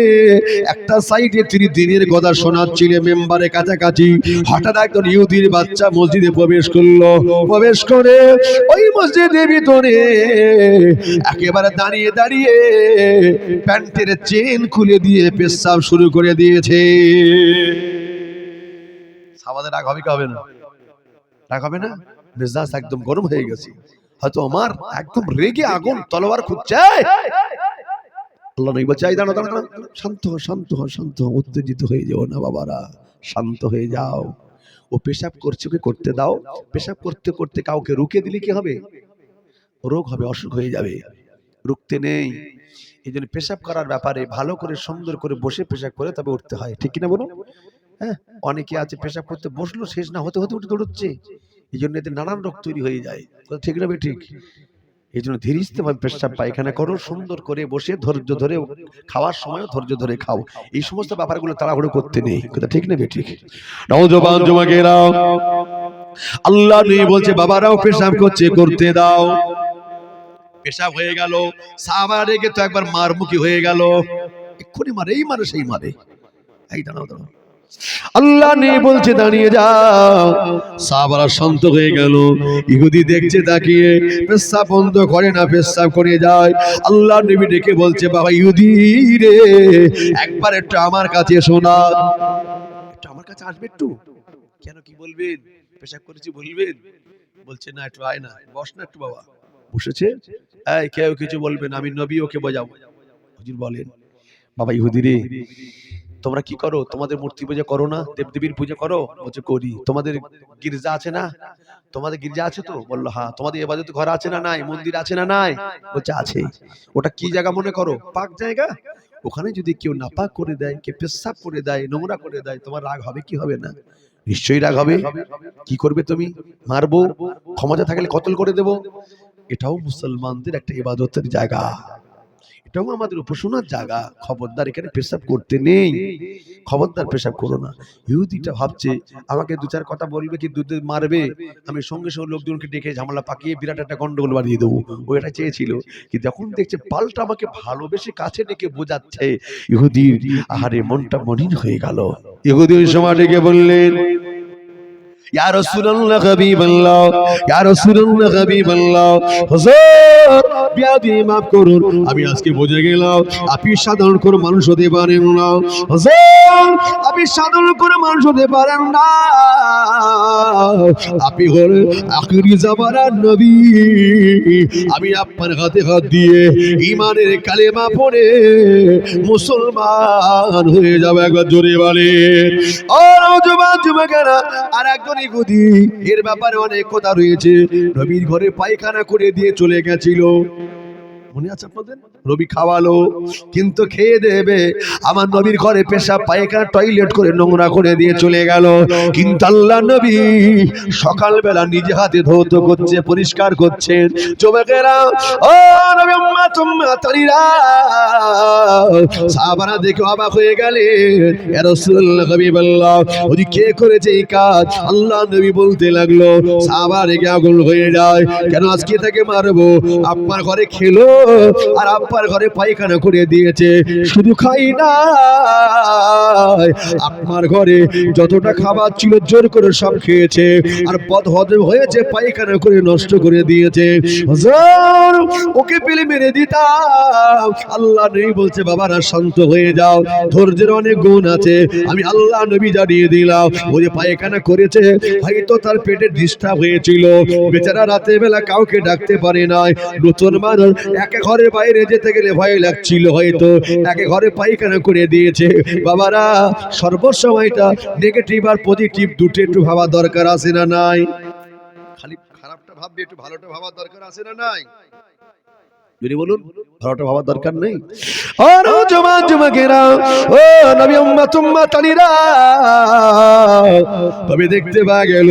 একটা সাইডে তিনি দিনের কথা শোনাচ্ছিলেন মেম্বারের কাছাকাছি। হঠাৎ একজন ইহুদির বাচ্চা মসজিদে প্রবেশ করলো, প্রবেশ করে ওই মসজিদের ভিতরে একেবারে দাঁড়িয়ে দাঁড়িয়ে প্যান্টের চেন খুলে দিয়ে পেশাব শুরু করে দিয়েছে। সাহাবাদের রাগ হবে কি হবে না? রাগ হবে না? মেজাজ একদম গরম হয়ে গেছে, হয়তো আমার একদম রেগে আগুন তলোয়ার খুঁজছে। আল্লাহ নবী বলছে, এই দাঁড়াও দাঁড়াও, শান্ত হও, শান্ত হও, শান্ত হও, উত্তেজিত হয়ে যাও না বাবারা, শান্ত হয়ে যাও। ও পেশাব করছে, ওকে করতে দাও। পেশাব করতে করতে কাউকে রুকে দিলে কি হবে? রোগ হবে, অসুখ হয়ে যাবে, রুখতে নেই। এই জন্য পেশাব করার ব্যাপারে ভালো করে সুন্দর করে বসে পেশাব করে তবে উঠতে হয়, ঠিক কিনা বলুন? হ্যাঁ, অনেকে আছে পেশাব করতে বসলো, শেষ না হতে হতে উঠে দৌড়চ্ছে, এই জন্য এতে নানান রোগ তৈরি হয়ে যায়, ঠিক না? ঠিক। এই জন্য ধীরে ভাবে পেশাব পায়খানা করো, সুন্দর করে বসে ধৈর্য ধরে, খাওয়ার সময় ধৈর্য ধরে খাও। এই সমস্ত ব্যাপারগুলো তাড়াহুড়ো করতে নেই, কথা ঠিক না? ঠিক। নওজওয়ান যুবকেরা, আল্লাহ নবী বলছে, বাবারাও পেশাব করছে, করতে দাও। পেশাব হয়ে গেল, সাহাবারা রেগে তো একবার মারমুখী হয়ে গেল, এক্ষুনি মারে, এই মারে সেই মারে। এই দাঁড়াও দাঁড়াও, আল্লাহ নেই বলছে দাঁড়িয়ে যাও। সাহাবারা শান্ত হয়ে গেল। ইহুদি দেখছে তাকিয়ে, পেশাব বন্ধ করে না, পেশাব করে যায়। আল্লাহ নবী ডেকে বলছে, বাবা ইহুদি রে, একবার একটু আমার কাছে শোনা, একটু আমার কাছে আসবে একটু। কেন, কি বলবেন? পেশাব করেছি বলবেন? বলছে না, একটু আয় না, বস না একটু। বাবা বসেছে, এই কেউ কিছু বলবেন, আমি নবী, ওকে বোঝাবো। হুজুর বলেন। বাবা ইহুদি রে, তোমরা কি করো? তোমাদের মূর্তি পূজা করো না? দেবদেবীর পূজা করো? বলছে করি। তোমাদের গির্জা আছে না? তোমাদের গির্জা আছে তো? বললো হ্যাঁ। তোমাদের ইবাদত ঘর আছে না নাই? মন্দির আছে না নাই? বলছে আছে। ওটা কি জায়গা মনে করো? পাক জায়গা। ওখানে যদি কেউ নাপাক করে দেয়, কে পেশাব করে দেয়, নোংরা করে দেয়, তোমার রাগ হবে কি হবে না? নিশ্চয়ই রাগ হবে। কি করবে তুমি? মারবো, ক্ষমতা থাকলে কতল করে দেব। এটাও মুসলমানদের একটা ইবাদতের জায়গা, এটাও আমাদের উপাসনার জায়গা। খবরদার এখানে পেশাব করতে নেই, খবরদার পেশাব করো না। ইহুদিটা ভাবছে আমাকে দু চার কথা বলবে কি দুধে মারবে, আমি সঙ্গে সঙ্গে লোকজনকে ডেকে ঝামেলা পাকিয়ে বিরাট একটা গন্ডগোল বাড়িয়ে দেবো। ও এটা চেয়েছিল, কিন্তু যখন দেখছে পাল্টা আমাকে ভালোবেসে কাছে ডেকে বোঝাচ্ছে, ইহুদির আহারে মনটা মলিন হয়ে গেল। ইহুদি ওই সময় ডেকে বললেন, ইয়া রাসূলুল্লাহ হাবিবাল্লাহ, ইয়া রাসূলুল্লাহ হাবিবাল্লাহ, হুজুর বিয়াদি মাফ করুন, আমি আজকে বুঝে গেলাম আপনি সাধারণ কোনো মানুষ হতে পারেন না। হুজুর আপনি সাধারণ কোনো মানুষ হতে পারেন না, আপনি হলেন আখিরি জামানার নবী। আমি আপনার হাতে হাত দিয়ে ঈমানের কালেমা পড়ে মুসলমান হয়ে যাব। একবার জোরে বলেন। ও নওজোয়ান যুবকেরা, আর একজন ইহুদি, এর ব্যাপারে অনেক কথা রয়েছে। নবীর ঘরে পায়খানা করে দিয়ে চলে গেছিল, মনে আছে আপনাদের? নবী খাওয়ালো, কিন্তু খেয়ে দেবে আমার নবীর ঘরে পেশাব পায়খানা টয়লেট করে নোংরা করে দিয়ে চলে গেল। কিন্তু আল্লাহ নবী সকালবেলা নিজে হাতে ধৌত করছে, পরিষ্কার করছেন। যুবকেরা, ও নবী উম্মত উম্মতারিরা, সাহাবারা দেখে অবাক হয়ে গেলেন, ইয়া রাসূলুল্লাহ হাবিবাল্লাহ, ওই কে করেছে এই কাজ? আল্লাহ নবী বলতে লাগলো, সাহাবারা রেগে আগুন হয়ে যায়, কেন আজকে থেকে মারবো? আপনার ঘরে খেলো আর আপনার ঘরে পায়খানা করে দিয়েছে, শুধু খাই না, আপনার ঘরে যতটা খাবার ছিল জোর করে সব খেয়েছে, আর বদহজম হয়েছে, পায়খানা করে নষ্ট করে দিয়েছে। হুজুর ওকে পেলে মেরে দিতাম। আল্লাহ নবী বলছে, বাবারা শান্ত হয়ে যাও, ধৈর্যের অনেক গুণ আছে, আমি আল্লাহ নবী জানিয়ে দিলাম। ও যে পায়খানা করেছে, হয়তো তার পেটে ডিস্টার্ব হয়েছিল, বেচারা রাতে বেলা কাউকে ডাকতে পারে না, নতুন মানুষ, একে ঘরের বাইরে যেতে গেলে ভয় লাগছিল, হয়তো একে ঘরে পায়খানা করে দিয়েছে। বাবারা সর্বসময়টা নেগেটিভ আর পজিটিভ দুটো একটু ভাবা দরকার আছে না নাই? খালি খারাপটা ভাববে, একটু ভালোটা ভাবার দরকার আছে না নাই? যদি বলুন, ভালোটা ভাবার দরকার নেই? ও নওজোয়ান যুবকেরা, ও নবী উম্মত উম্মতানিরা, তবে দেখতে পাওয়া গেল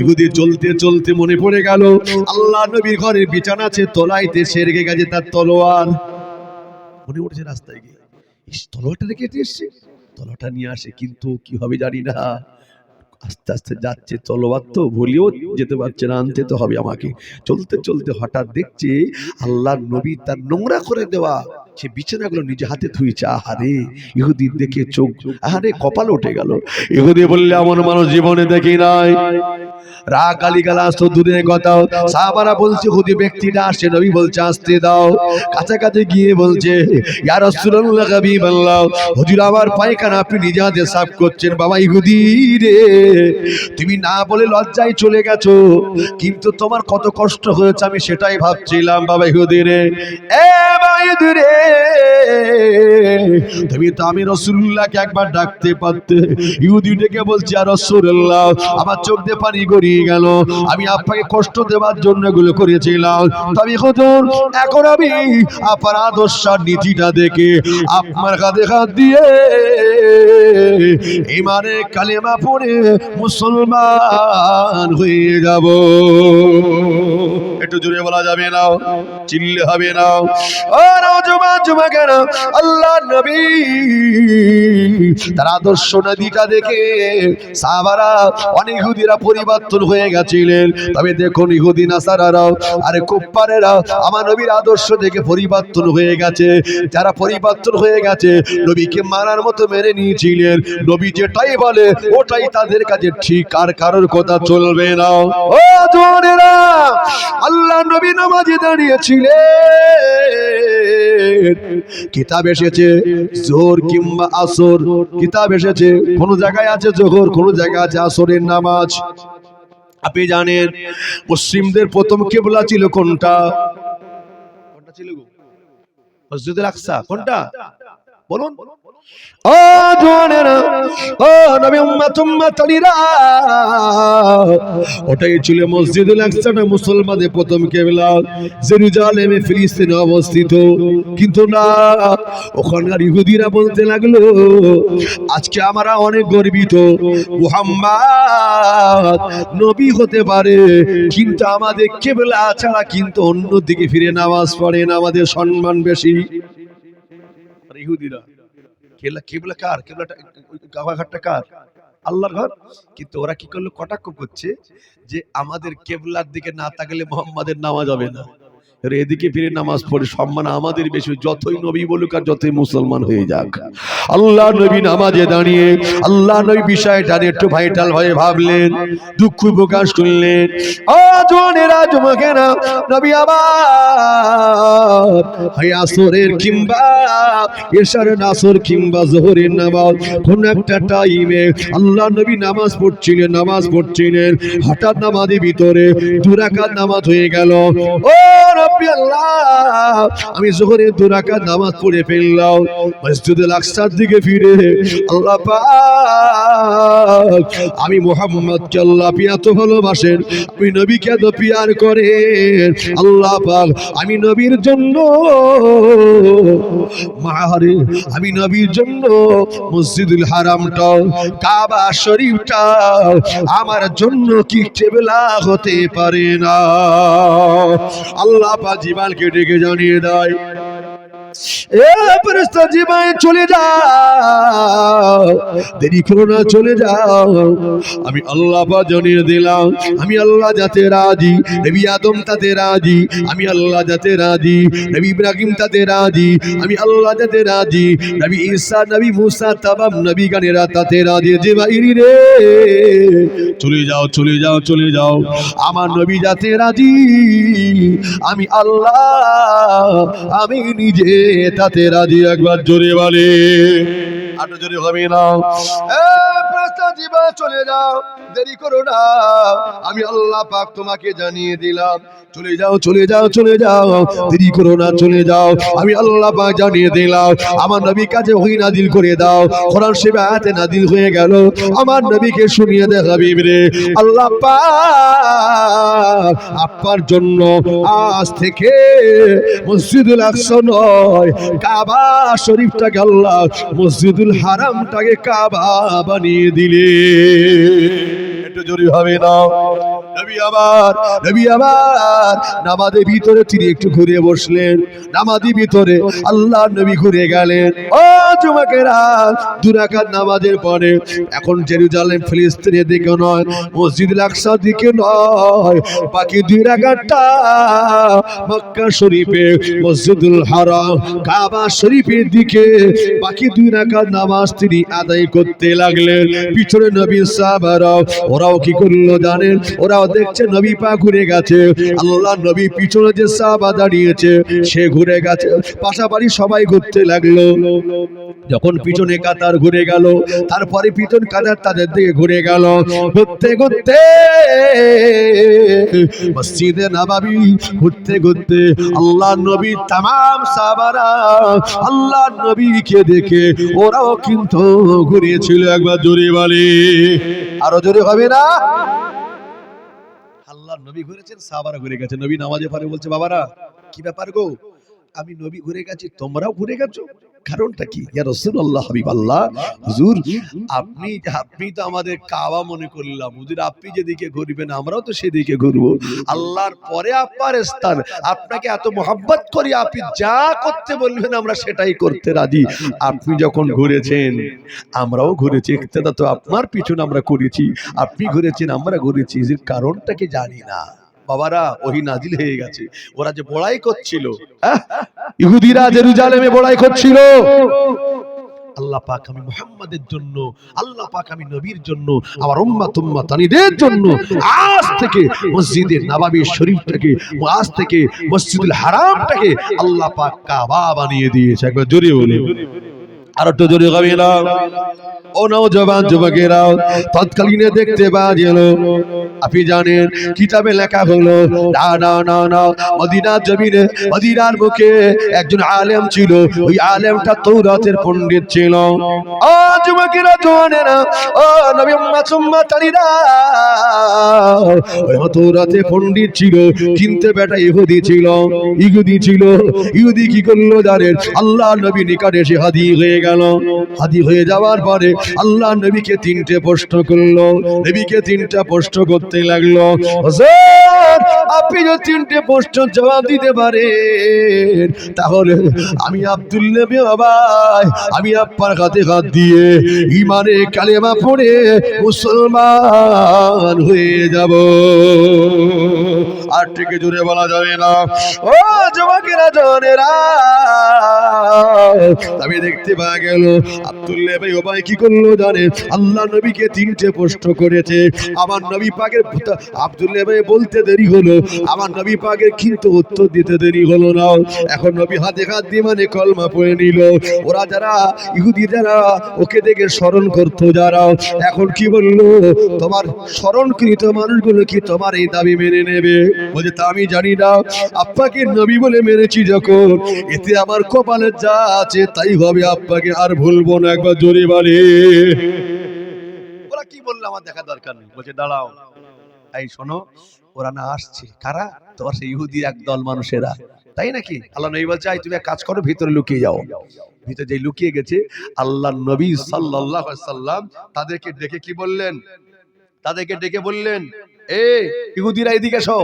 ইহুদি চলতে চলতে মনে পড়ে গেল আল্লাহ নবীর ঘরের বিছানা আছে, তলাইতে সে রেখে গেছে তার তলোয়ার। মনে পড়ছে রাস্তায় গিয়ে, তলোয়ারটা রেখে এসছে, তলোয়ারটা নিয়ে আসে, কিন্তু কি হবে জানি না, আস্তে আস্তে যাচ্ছে, তলোয়ার তো ভুলেও যেতে পারছে না, আনতে তো হবে আমাকে। চলতে চলতে হঠাৎ দেখছে আল্লাহর নবী তার নোংরা করে দেওয়া সে বিছানাগুলো নিজে হাতে ধুইছে। আহারে, ইহুদি দেখে চোখ, আহারে কপাল উঠে গেল। ইহুদি বললে, এমন মানুষ জীবনে দেখি নাই। রাগ গালিগালাজ তো দূরের কথা, সাহাবারা বলছে ইহুদি ব্যক্তিটা আসে, নবী বলছে আসতে দাও। কাছাকাছি গিয়ে বলছে, ইয়া রাসূলুল্লাহ হাবিবাল্লাহ, হুজুর আমার পায়খানা আপনি নিজে হাতে সাফ করছেন। বাবা ইহুদি রে, তুমি না বলে লজ্জায় চলে গেছো, কিন্তু তোমার কত কষ্ট হয়েছে আমি সেটাই ভাবছিলাম। বাবা ইহুদি রে, এ বাবা ইহুদি রে, তুমি তো আমি রাসূলুল্লাহকে একবার ডাকতে পারতে। ইহুদি ডেকে বলছে, ইয়া রাসূলুল্লাহ, আমার চোখ দিয়ে পানি গড়িয়ে গেল, আমি আপনাকে কষ্ট দেওয়ার জন্য এগুলো করেছিলাম, তবে হুজুর এখন আমি আপনার আদর্শ নীতিটা দেখে আপনার কাঁধে হাত দিয়ে ইমানে কালেমা পড়ে মুসলমান হয়ে যাব। একটু জোরে বলা যাবে না, চিল্লে হবে না। ও নওজোয়ান যুবকেরা, আল্লাহর নবী তার আদর্শ নদীটা দেখে সাহাবারা অনেক ইহুদিরা পরিবর্তন হয়ে গেছিলেন। তবে দেখুন ইহুদি নাসারারাও আরে কুফারেরা আমার নবীর আদর্শ দেখে পরিবর্তন হয়ে গেছে। যারা পরিবর্তন হয়ে গেছে নবীকে মারার মতো মেনে নিয়েছিলেন, নবী যেটাই বলে ওটাই তাদের কাছে ঠিক, আর কারোর কথা চলবে না। ও জওয়ানেরা, আল্লাহ নবী নামাজে দাঁড়িয়েছিলেন। কিতাব এসেছে জোহর কিংবা আসর, কিতাব এসেছে কোন জায়গায় আছে জোহর, কোন জায়গায় আছে আসরের নামাজ। আপনি জানেন মুসলিমদের প্রথম কিবলা ছিল কোনটা? কোনটা ছিল গো? মসজিদুল আকসা। কোনটা বলুন? ও জওয়ানেরা, ও নবী উম্মতরা, ওটাই ছিল মসজিদুল আকসাটা মুসলমানদের প্রথম কিবলা। জেরুজালেমে ফিলিস্তিনে অবস্থিত। কিন্তু না, ওখানকার ইহুদিরা বলতে লাগলো আজকে আমরা অনেক গর্বিত, মুহাম্মদ নবী হতে পারে কিন্তু আমাদের কিবলা ছাড়া কিন্তু অন্য দিকে ফিরে নামাজ পড়ে না, আমাদের সম্মান বেশি। ইহুদিরা কিবলা কার? কিবলাটা কাবা ঘরটা কার? আল্লাহর ঘর। কিন্তু ওরা কি করলো, কটাক্ষ করছে যে আমাদের কিবলার দিকে না তাকালে মুহাম্মাদের নামাজ হবে না, এদিকে ফিরে নামাজ পড়ে সম্মান আমাদের বেশি, যতই নবী বলুক আর যতই মুসলমান হয়ে যাক। আল্লাহ নবী নামাজে দাঁড়িয়ে আল্লাহ নবী বিষয়টা একটু ভাইটাল হয়ে ভাবলেন, দুঃখ প্রকাশ করলেন। ও জওয়ানেরা যুবকেরা, নবী আমার আসরের কিংবা এশার নাসর কিংবা যোহরের নামাজ কোন একটা টাইমে আল্লাহ নবী নামাজ পড়ছিলেন, হঠাৎ নামাজের ভিতরে 2 রাকাত নামাজ হয়ে গেল। ও রব্বি আল্লাহ, আমি যোহরের 2 রাকাত নামাজ পড়ে ফেললাম। মসজিদুল আকসার দিকে ফিরে আল্লাহ পাক, আমি মুহাম্মদকে আল্লাহ এত ভালোবাসেন, আমি নবীকে এত পিয়ার করেন আল্লাহ পাক, আমি নবীর জন্য মাহারে, আমি নবীর জন্য মসজিদুল হারামটা কাবা শরীফটা আমার জন্য কি কিবলা হতে পারে না? আল্লাহ পাক জিবরাইলকে ডেকে জানিয়ে দেয়, এ ফেরেশতা জিবরাইল চলে যাও, দেরি করো না, চলে যাও। আমি আল্লাহ পাক জানিয়ে দিলাম আমি আল্লাহ যাতে রাজি, নবী আদম তাতে রাজি, আমি আল্লাহ যাতে রাজি, নবী ইব্রাহিম তাতে রাজি, আমি আল্লাহ যাতে রাজি, নবী ঈসা, নবী মুসা, তামাম নবী গানেরা তাতে রাজি। জিবরাইল রে, চলে যাও, চলে যাও, চলে যাও, আমার নবী যাতে রাজি, আমি আল্লাহ আমি নিজে তাতে রাজি। একবার জোরে বলে, আরো জোরে হবে না? চলে যাও, দেরি করো না, আমি আল্লাহ পাক তোমাকে জানিয়ে দিলাম, চলে যাও, চলে যাও, চলে যাও, দেরি করো না, চলে যাও, আমি আল্লাহ পাক জানিয়ে দিলাম। আমার নবীর কাছে ওহী নাজিল করে দাও। কোরআন শরীফে আয়াতে নাজিল হয়ে গেল, আমার নবীকে শুনিয়ে দে হাবিব রে, আল্লাহ পাক আপনার জন্য আজ থেকে মসজিদুল আকসা নয়, কাবা শরীফটাকে আল্লাহ মসজিদুল হারামটাকে কাবা বানিয়ে দিলে। একটু জোরে হবে না? নবী আবার নামাজের ভিতরে তিনি একটু ঘুরে বসলেন, নামাজের ভিতরে আল্লাহ নবী ঘুরে গেলেন। ও যুবকেরা, 2 রাকাত নামাজের পরে এখন জেরুজালেম ফিলিস্তিনের দিকে নয়, মসজিদুল আকসার দিকে নয়, বাকি 2 রাকাতটা মক্কা শরীফে মসজিদুল হারাম কাবা শরীফের দিকে বাকি 2 রাকাত নামাজ তিনি আদায় করতে লাগলেন। পিছনে নবীর সাহাবারা ওরাও কি করলো জানেন? ওরাও দেখছে নবী পাক ঘুরে গেছে, আল্লাহ নবী পিছনে যে সাহাবা দাঁড়িয়েছে সে ঘুরে গেছে, পাশাপাশি সবাই ঘুরতে লাগলো। যখন পিছনে কাতার ঘুরে গেল, তারপরে পিছন কাতার তাদের দিকে ঘুরে গেল, ঘুরতে ঘুরতে মসজিদে নববী ঘুরতে ঘুরতে আল্লাহ নবী तमाम সাহাবারা আল্লাহ নবীকে দেখে ওরাও কিন্তু ঘুরেছিল। একবার জোরে বলে, আরো জোরে হবে না? আল্লাহ নবী ঘুরেছেন, সাহাবারা ঘুরে গেছে। নবী নামাজে পড়ে বলছে, বাবারা কি ব্যাপার গো, আমি নবী ঘুরে গেছি তোমরাও ঘুরে গেছো? কারণটা কি? ইয়া রাসূলুল্লাহ, হাবিবাল্লাহ, হুজুর আপনি তো আমাদের কাবা মনে করলাম, হুজুর আপনি যেদিকে ঘুরবেন আমরাও তো সেদিকে ঘুরবো। আল্লাহর পরে আপনার স্থান, আপনাকে এত মহব্বত করি, আপনি যা করতে বলবেন আমরা সেটাই করতে রাজি। আপনি যখন ঘুরেছেন আমরাও ঘুরেছি, ইক্তেদা তো আপনার পিছনে আমরা করেছি, আপনি ঘুরেছেন আমরা ঘুরেছি, এর কারণটা কি জানি না। বাবারা, ওহী নাজিল হয়ে গেছে। ওরা যে বড়াই করছিল, ইহুদিরা জেরুজালেমে বড়াই করছিল, আল্লাহ পাক আমি মুহাম্মাদের জন্য, আল্লাহ পাক আমি নবীর জন্য, আমার উম্মতানিদের জন্য আজ থেকে মসজিদে নববী শরীফটাকে, আজ থেকে মসজিদুল হারামটাকে আল্লাহ পাক কাবা বানিয়ে দিয়েছে। একবার জোরে বলে, আর একটু জোরে গাবি না। ও নওজওয়ান যুবকেরা, তৎকালীনে দেখতে পাওয়া গেল, আপনি জানেন কিতাবে লেখা হলো, না না না না, মদিনার জমিনে, মদিনার বুকে একজন আলেম ছিল, ওই আলেমটা তাওরাতের পণ্ডিত ছিল। ও যুবকেরা, জওয়ানেরা, ও নবী উম্মতানিরা, ওই তাওরাতের পণ্ডিত ছিল, কিন্তু বেটা ইহুদি ছিল। ইহুদি কি করলো জানেন? আল্লাহ নবী নিকটে এসে হাদি হয়ে গেল। হাদি হয়ে যাওয়ার পরে আল্লাহ নবীকে তিনটে প্রশ্ন করলো। নবীকে তিনটা প্রশ্ন করতে লাগলো। হুজুর, আপনি যদি তিনটে প্রশ্ন জবাব দিতে পারেন তাহলে আমি আব্দুল্লাহ বিন উবাই, আমি আপনার হাতে হাত দিয়ে ঈমানে কালেমা পড়ে মুসলমান হয়ে যাব। আর থেকে জোরে বলা যাবে না। ও যুবকেরা, জনেরা, আমি দেখতে পাওয়া গেল আব্দুল্লাহ বিন উবাই কি করলো জানেন? আল্লাহ নবীকে তিনটে প্রশ্ন করেছে। আমার নবী পাকের, আব্দুল্লাহ ভাই বলতে দেরি হলো, আমার নবী পাকের কিন্তু উত্তর দিতে দেরি হলো না। এখন নবী হাতে হাত দিয়ে মানে কলমা পড়ে নিল। ওরা যারা ইহুদি, যারা ওকে দেখে স্মরণ করতো, যারা এখন কি বললো? তোমার স্মরণকৃত মানুষগুলো কি তোমার এই দাবি মেনে নেবে? বলছে তা আমি জানি না, আপনাকে নবী বলে মেনেছি যখন, এতে আমার কপালে যা আছে তাই হবে, আপনাকে আর ভুলবো না। একবার জোরে বলে। ওরা কি বললো আমার দেখা দরকার নেই। বলছে দাঁড়াও, এই শোনো, ওরা না আসছে কারা? তোমার সেই ইহুদি একদল মানুষেরা, তাই নাকি? আল্লাহ নবী বলছে তুমি এক কাজ করো, ভিতরে লুকিয়ে যাও। ভিতরে যে লুকিয়ে গেছে, আল্লাহ নবী সাল্লাল্লাহু আলাইহি সাল্লাম তাদেরকে ডেকে কি বললেন? তাদেরকে ডেকে বললেন, এ ইহুদিরা এদিকে এসো,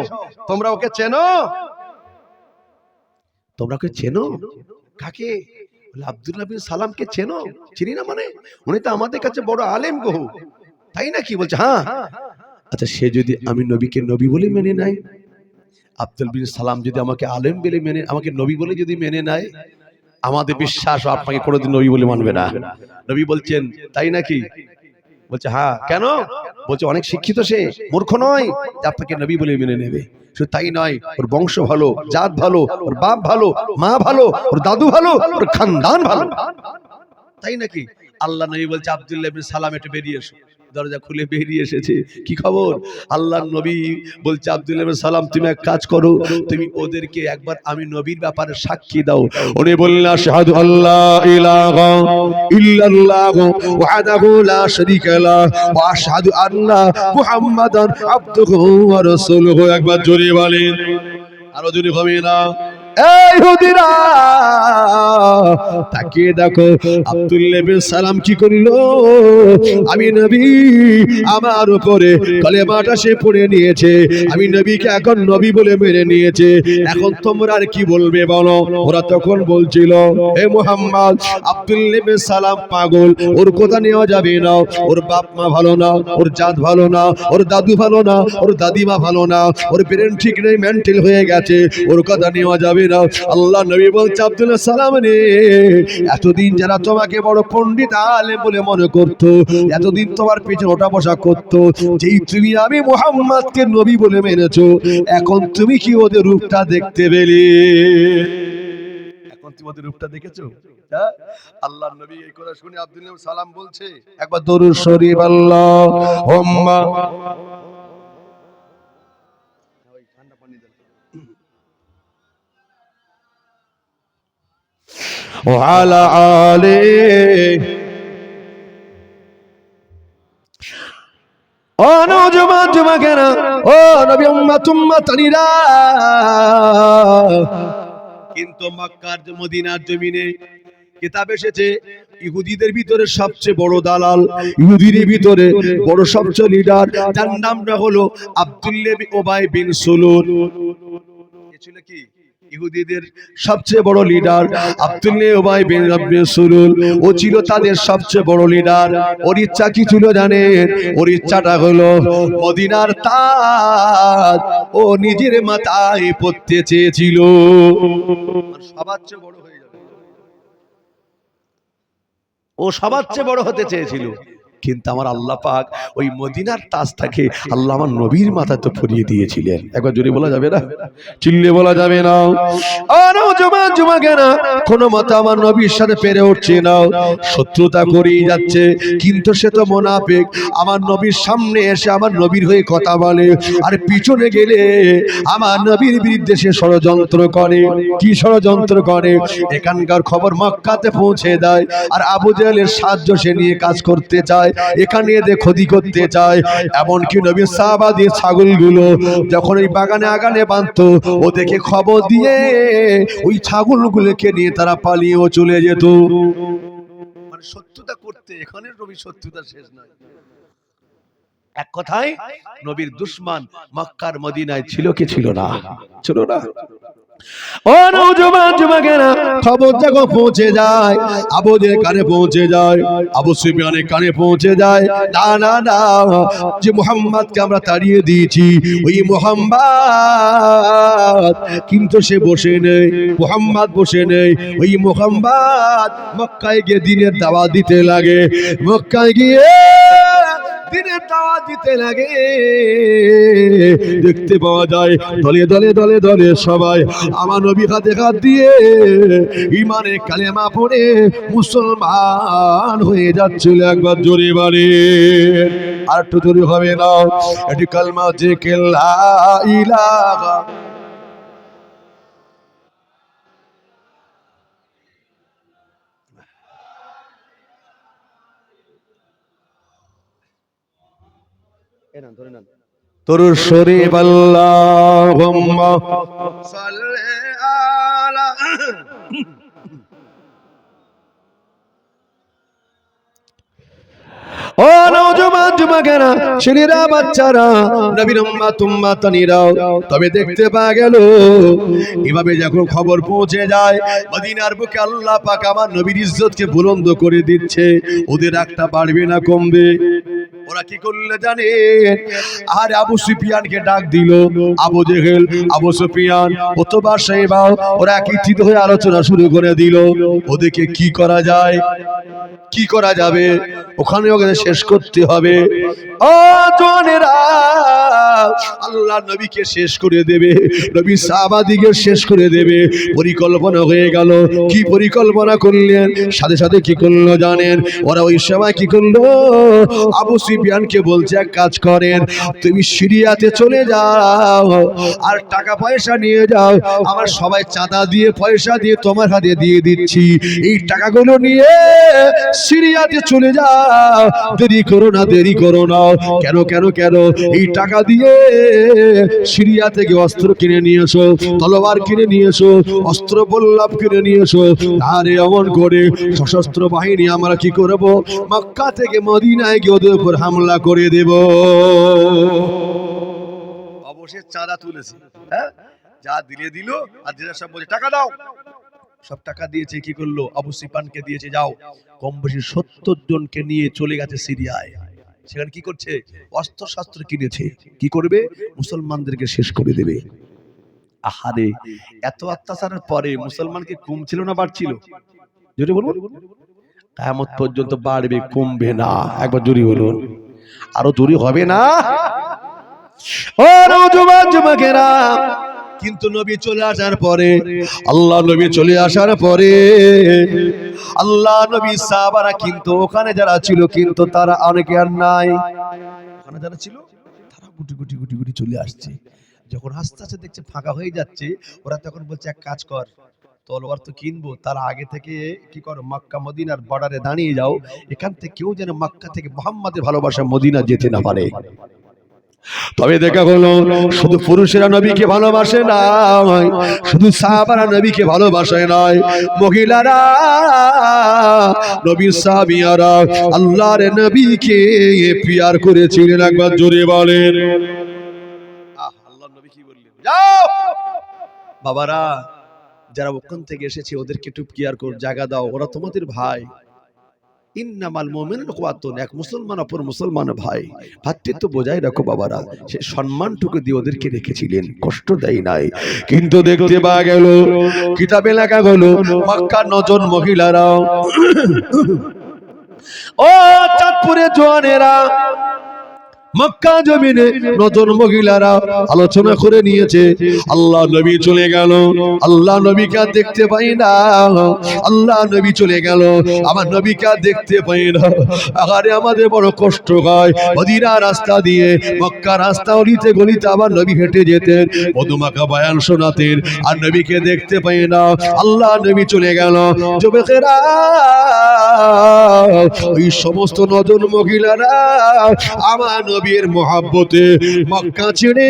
তোমরা ওকে চেনো? তোমরা ওকে চেনো? কাকে? আব্দুল্লাহ বিন সালামকে চেনো? চিনি না মানে? উনি তো আমাদের কাছে বড় আলেম গো, তাই নাকি? বলছে হ্যাঁ। আচ্ছা, সে যদি আমি নবীকে নবী বলে মেনে নেয়, আব্দুল বিন সালাম যদি আমাকে আলেম বলে মেনে, আমাকে নবী বলে যদি মেনে নেয়, আমাদের বিশ্বাস আপনাকে কোনোদিন নবী বলে মানবে না। নবী বলছেন তাই নাকি? বলছে হ্যাঁ। কেন? বলছে অনেক শিক্ষিত, সে মূর্খ নয় যে আপনাকে নবী বলে মেনে নেবে। শুধু তাই নয়, ওর বংশ ভালো, জাত ভালো, ওর বাপ ভালো, মা ভালো, ওর দাদু ভালো, ওর খানদান ভালো, তাই নাকি? আল্লাহ নবী বলছে আব্দুল্লাহ ইবনে সালাম একটু বেরিয়ে এসো। দরজা খুলে বেরিয়ে এসেছে। কি খবর? আল্লাহ নবী বলছে আব্দুল্লাহ ইবনে সালাম, তুমি এক কাজ করো, তুমি ওদেরকে একবার আমি নবীর ব্যাপারে সাক্ষী দাও। উনি বললেন আশহাদু আল্লা ইলাহা ইল্লাল্লাহু ওয়াহদাহু লা শারীকা লাহু ওয়া আশহাদু আন্না মুহাম্মাদান আবদুহু ওয়া রাসূলুহু। একবার জোরে বলেন, আরো জোরে হবে না? এই ইহুদিরা, তাকিয়ে দেখো আব্দুল্লাহ বিন সালাম কি করলো। আমি নবী, আমার উপরে কলেমাটা সে পড়ে নিয়েছে, আমি নবীকে এখন নবী বলে মেনে নিয়েছে। এখন তোমরা আর কি বলবে বলো? ওরা তখন বলছিল, হে মুহাম্মদ, আব্দুল্লাহ বিন সালাম পাগল, ওর কথা নেওয়া যাবে না। ওর বাপ মা ভালো না, ওর জাত ভালো না, ওর দাদু ভালো না, ওর দাদিমা ভালো না, ওর ব্রেন ঠিক নেই, মেন্টাল হয়ে গেছে, ওর কথা নেওয়া যাবে না। আল্লাহ নবী বলছে আব্দুল্লাহ সালাম রে, এতদিন যারা তোমাকে বড় পণ্ডিত আলেম বলে মনে করতো, এতদিন তোমার পেছনে ওঠা বসা করতো, যেই তুমি আমি মুহাম্মদকে নবী বলে মেনেছো, এখন তুমি কি ওদের রূপটা দেখতে পেলে? এখন তুমি ওদের রূপটা দেখেছো? আল্লাহ নবী এই কথা শুনে আব্দুল্লাহ সালাম বলছে, একবার দরুদ শরীফ আল্লাহুম্মা وعلى آله। ও নওজওয়ান যুবকেরা, ও নবী উম্মতানিরা, কিন্তু মক্কার মদিনার জমিনে কিতাব এসেছে ইহুদিদের ভিতরে সবচেয়ে বড় দালাল, ইহুদির ভিতরে বড় সবচেয়ে লিডার, তার নামটা হলো আব্দুল্লাহ বিন উবাই বিন সুলুল। এ ছিল কি ইহুদিদের সবচেয়ে বড় লিডার আব্দুল্লাহ উবাই বিন সুলুল। ও ছিল তাদের সবচেয়ে বড় লিডার। ওর ইচ্ছা কি ছিল জানেন? ওর ইচ্ছাটা হলো মদিনার তাজ ও নিজের মাথায় পড়তে চেয়েছিল। সবার চেয়ে বড় হয়ে যাবে, ও সবার চেয়ে বড় হতে চেয়েছিল। কিন্তু আমার আল্লাহ পাক ওই মদিনার তাজটাকে আল্লাহ আমার নবীর মাথায় তো পরিয়ে দিয়েছিলেন। একবার জোরে বলা যাবে না? চিল্লে বলা যাবে না? আর জমা কেন কোন মতে আমার নবীর সাথে পেরে উঠছে না, শত্রুতা করেই যাচ্ছে। কিন্তু সে তো মুনাফিক, আমার নবীর সামনে এসে আমার নবীর হয়ে কথা বলে, আর পিছনে গেলে আমার নবীর বিরুদ্ধে সে ষড়যন্ত্র করে। কি ষড়যন্ত্র করে? এখানকার খবর মক্কাতে পৌঁছে দেয়, আর আবু জেহেলের সাহায্য সে নিয়ে কাজ করতে চায়, এখানে এদের ক্ষতি করতে চায়। এমনকি নবীর সাহাবাদের ছাগলগুলো যখন ওই বাগানে আগানে বাঁধতো, ও দেখে খবর দিয়ে ওই ছাগলগুলোকে নিয়ে তারা পালিয়েও চলে যেত। মানে শত্রুতা করতে এখানে নবীর শত্রুতা শেষ নয়। এক কথায় নবীর দুশমন মক্কার মদিনায় ছিল কি ছিল না? ছিল না। ও নওজোয়ান যুবকেরা, খবর যখন পৌঁছে যায়, আবুদের কানে পৌঁছে যায়, আবু সুফিয়ানের কানে পৌঁছে যায়, না না না, যে মুহাম্মদকে আমরা তাড়িয়ে দিয়েছি, ওই মুহাম্মদ কিন্তু সে বসে নেই, মুহাম্মদ বসে নেই। ওই মুহাম্মদ মক্কায় গিয়ে দিনের দাওয়াত দিতে লাগে, মক্কায় গিয়ে দিনের দাওয়াত দিতে লাগে। দেখতে পাওয়া যায় দলে দলে দলে দলে সবাই আমার নবী হাতে হাত দিয়ে ইমানে কালেমা পড়ে মুসলমান হয়ে যাচ্ছিল। একবার জোরে বাড়ি, আর একটু জোরে হবে না? এটি কালমা যে লা ইলাহা তোর শরীফ আল্লাহুম্মা সাল্লি আলা। ও নওজোয়ান যুবকেরা, ছেলেরা, বাচ্চারা, নবীর উম্মত উম্মতানিরাও, তবে দেখতে পাওয়া গেল এভাবে যখন খবর পৌঁছে যায় মদিনার বুকে, আল্লাহ পাক আমার নবীর ইজ্জতকে বুলন্দ করে দিচ্ছে। ওদের একটা বাড়বে না কমবে। ওরা কি করলে জানেন? আর আবু সুফিয়ানকে ডাক দিল, আবু জেহেল, আবু সুফিয়ান, ওতবা সাহেবা, ওরা একত্রিত হয়ে আলোচনা শুরু করে দিল ওদেরকে কি করা যায়, কি করা যাবে, ওখানে ওকে শেষ করতে হবে। ও জওয়ানেরা, আল্লাহ নবীকে শেষ করে দেবে, নবী সাহাবাদিকে শেষ করে দেবে। পরিকল্পনা হয়ে গেল। কি পরিকল্পনা করলেন? সাথে সাথে কি করলো জানেন? ওরা ওই সময় কি করলো? আবু সুফিয়ানকে বলছে, এক কাজ করেন, তুমি সিরিয়াতে চলে যাও আর টাকা পয়সা নিয়ে যাও, আমার সবাই চাঁদা দিয়ে পয়সা দিয়ে তোমার হাতে দিয়ে দিচ্ছি, এই টাকাগুলো নিয়ে সিরিয়াতে চলে যাও, দেরি করো না, দেরি করো না। কেন কেন কেন? এই টাকা দিয়ে সিরিয়া থেকে অস্ত্র কিনে নিয়ে এসো, তলোয়ার কিনে নিয়ে এসো, অস্ত্র বল্লভ কিনে নিয়ে এসো। আরে এমন করে সশস্ত্র বাহিনী আমরা কি করব? মক্কা থেকে মদিনায় গিয়ে ওদের উপর হামলা করে দেব। অবশ্যই চাঁদা তুলেছে, হ্যাঁ, যা দিলে দিল, আর যেটা সব বলছে টাকা দাও, সব টাকা দিয়েছে। কি করলো? আবু সুফিয়ানকে দিয়েছে, যাও কম বেশি 70 জনকে নিয়ে চলে গেছে সিরিয়ায়। সেখানে কি করছে? অস্ত্র শাস্ত্র কিনেছে। কি করবে? মুসলমানদেরকে শেষ করে দেবে। আহারে, এত অত্যাচারের পরে মুসলমান কি কমছিল না বাড়ছিল? জোরে বলুন। কিয়ামত পর্যন্ত বাড়বে, কমবে না। একবার জোরে বলুন। আরো জোরে হবে না? ও নওজোয়ান যুবকেরা, কিন্তু নবী চলে আসার পরে, আল্লাহ নবী চলে আসার পরে আল্লাহ নবী সাহাবারা কিন্তু ওখানে যারা ছিল, কিন্তু তারা অনেকে আর নাই। ওখানে যারা ছিল তারা গুটি গুটি গুটি গুটি চলে আসছে। যখন আস্তে আস্তে দেখছে ফাঁকা হয়ে যাচ্ছে, ওরা তখন বলছে, এক কাজ কর, তলোয়ার তো কিনবো, তার আগে থেকে কি করো, মক্কা মদিনার বর্ডারে দাঁড়িয়ে যাও, এখান থেকে কেউ যেন মক্কা থেকে মুহাম্মাদের ভালোবাসা মদিনা যেতে না পারে। তবে দেখা হলো শুধু পুরুষেরা নবীকে ভালোবাসে না, শুধু সাহাবারা নবীকে ভালোবাসে নয়, মহিলারা নবীর সাহাবিয়ারা আল্লাহর নবীকে পিয়ার করেছিলেন। একবার জোরে বলেন আল্লাহর নবী কি বললেন? যাও বাবারা, যারা ওখান থেকে এসেছে ওদেরকে একটু কেয়ার কর, জায়গা দাও, ওরা তোমাদের ভাই। ইন্নামাল মুমিনুনা ইখওয়াতুন, এক মুসলমান অপর মুসলমান ভাই, ভাতৃত্ব বজায় রাখো বাবারা। সে সম্মানটুকু দিয়ে ওদেরকে রেখেছিলেন, কষ্ট দেয় নাই। কিন্তু দেখতে পাওয়া গেল কিতাবে লেখা হলো মক্কার 9 জন মহিলারা, ও চাঁদপুরের জওয়ানেরা, মক্কা জমিনে 9 জন মহিলারা আলোচনা করে নিয়েছে আল্লাহ নবী চলে গেল, আল্লাহ নবীকে দেখতে পাই না, আল্লাহ নবী চলে গেল, আমার নবীকে দেখতে পাই না। আরে আমাদের বড় কষ্ট হয়, মদিনা রাস্তা দিয়ে মক্কা রাস্তা অলিতে গলিতে আবার নবী হেঁটে যেতেন, মধুমাখা বয়ান শোনাতেন, আর নবীকে দেখতে পাই না, আল্লাহ নবী চলে গেল। যুবকেরা, ওই সমস্ত 9 জন মহিলারা আমার নবীর মহব্বতে মক্কা ছেড়ে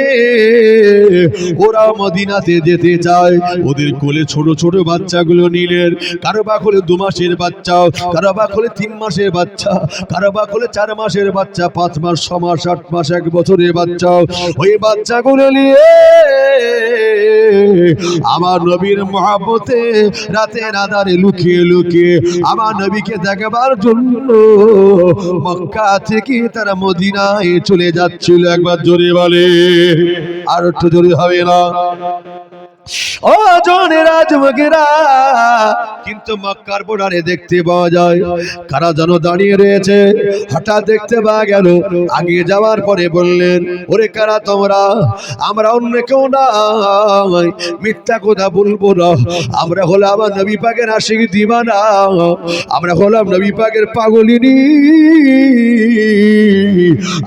ওরা মদিনাতে যেতে চায়। ওদের কোলে ছোট ছোট বাচ্চাগুলো নিলেন, কারো বা কোলে 2 মাসের বাচ্চা, কারো বা কোলে 3 মাসের বাচ্চা, কারো বা কোলে 4 মাসের বাচ্চা, 5 মাস, 6 মাস, 8 মাস, 1 বছরের বাচ্চা। ওই বাচ্চাগুলো নিয়ে আমার নবীর মহব্বতে রাতের আঁধারে লুকিয়ে লুকিয়ে আমার নবীকে দেখাবার জন্য মক্কা থেকে তারা মদিনায় চলে যাচ্ছিল। একবার জোরে বলে, আর একটু জোরে হবে না? ও জনেরা যুবকেরা, কিন্তু মক্কার বর্ডারে দেখতে পাওয়া যায় কারা যেন দাঁড়িয়ে রয়েছে। হঠাৎ দেখতে পাওয়া গেল, আগে যাওয়ার পরে বললেন, ওরে কারা তোমরা? আমরা অন্য কেউ না, মিথ্যা কথা বলবো না, আমরা হলাম আমার নবী পাকের আশিক দিওয়ানা, আমরা হলাম নবী পাকের পাগলিনী,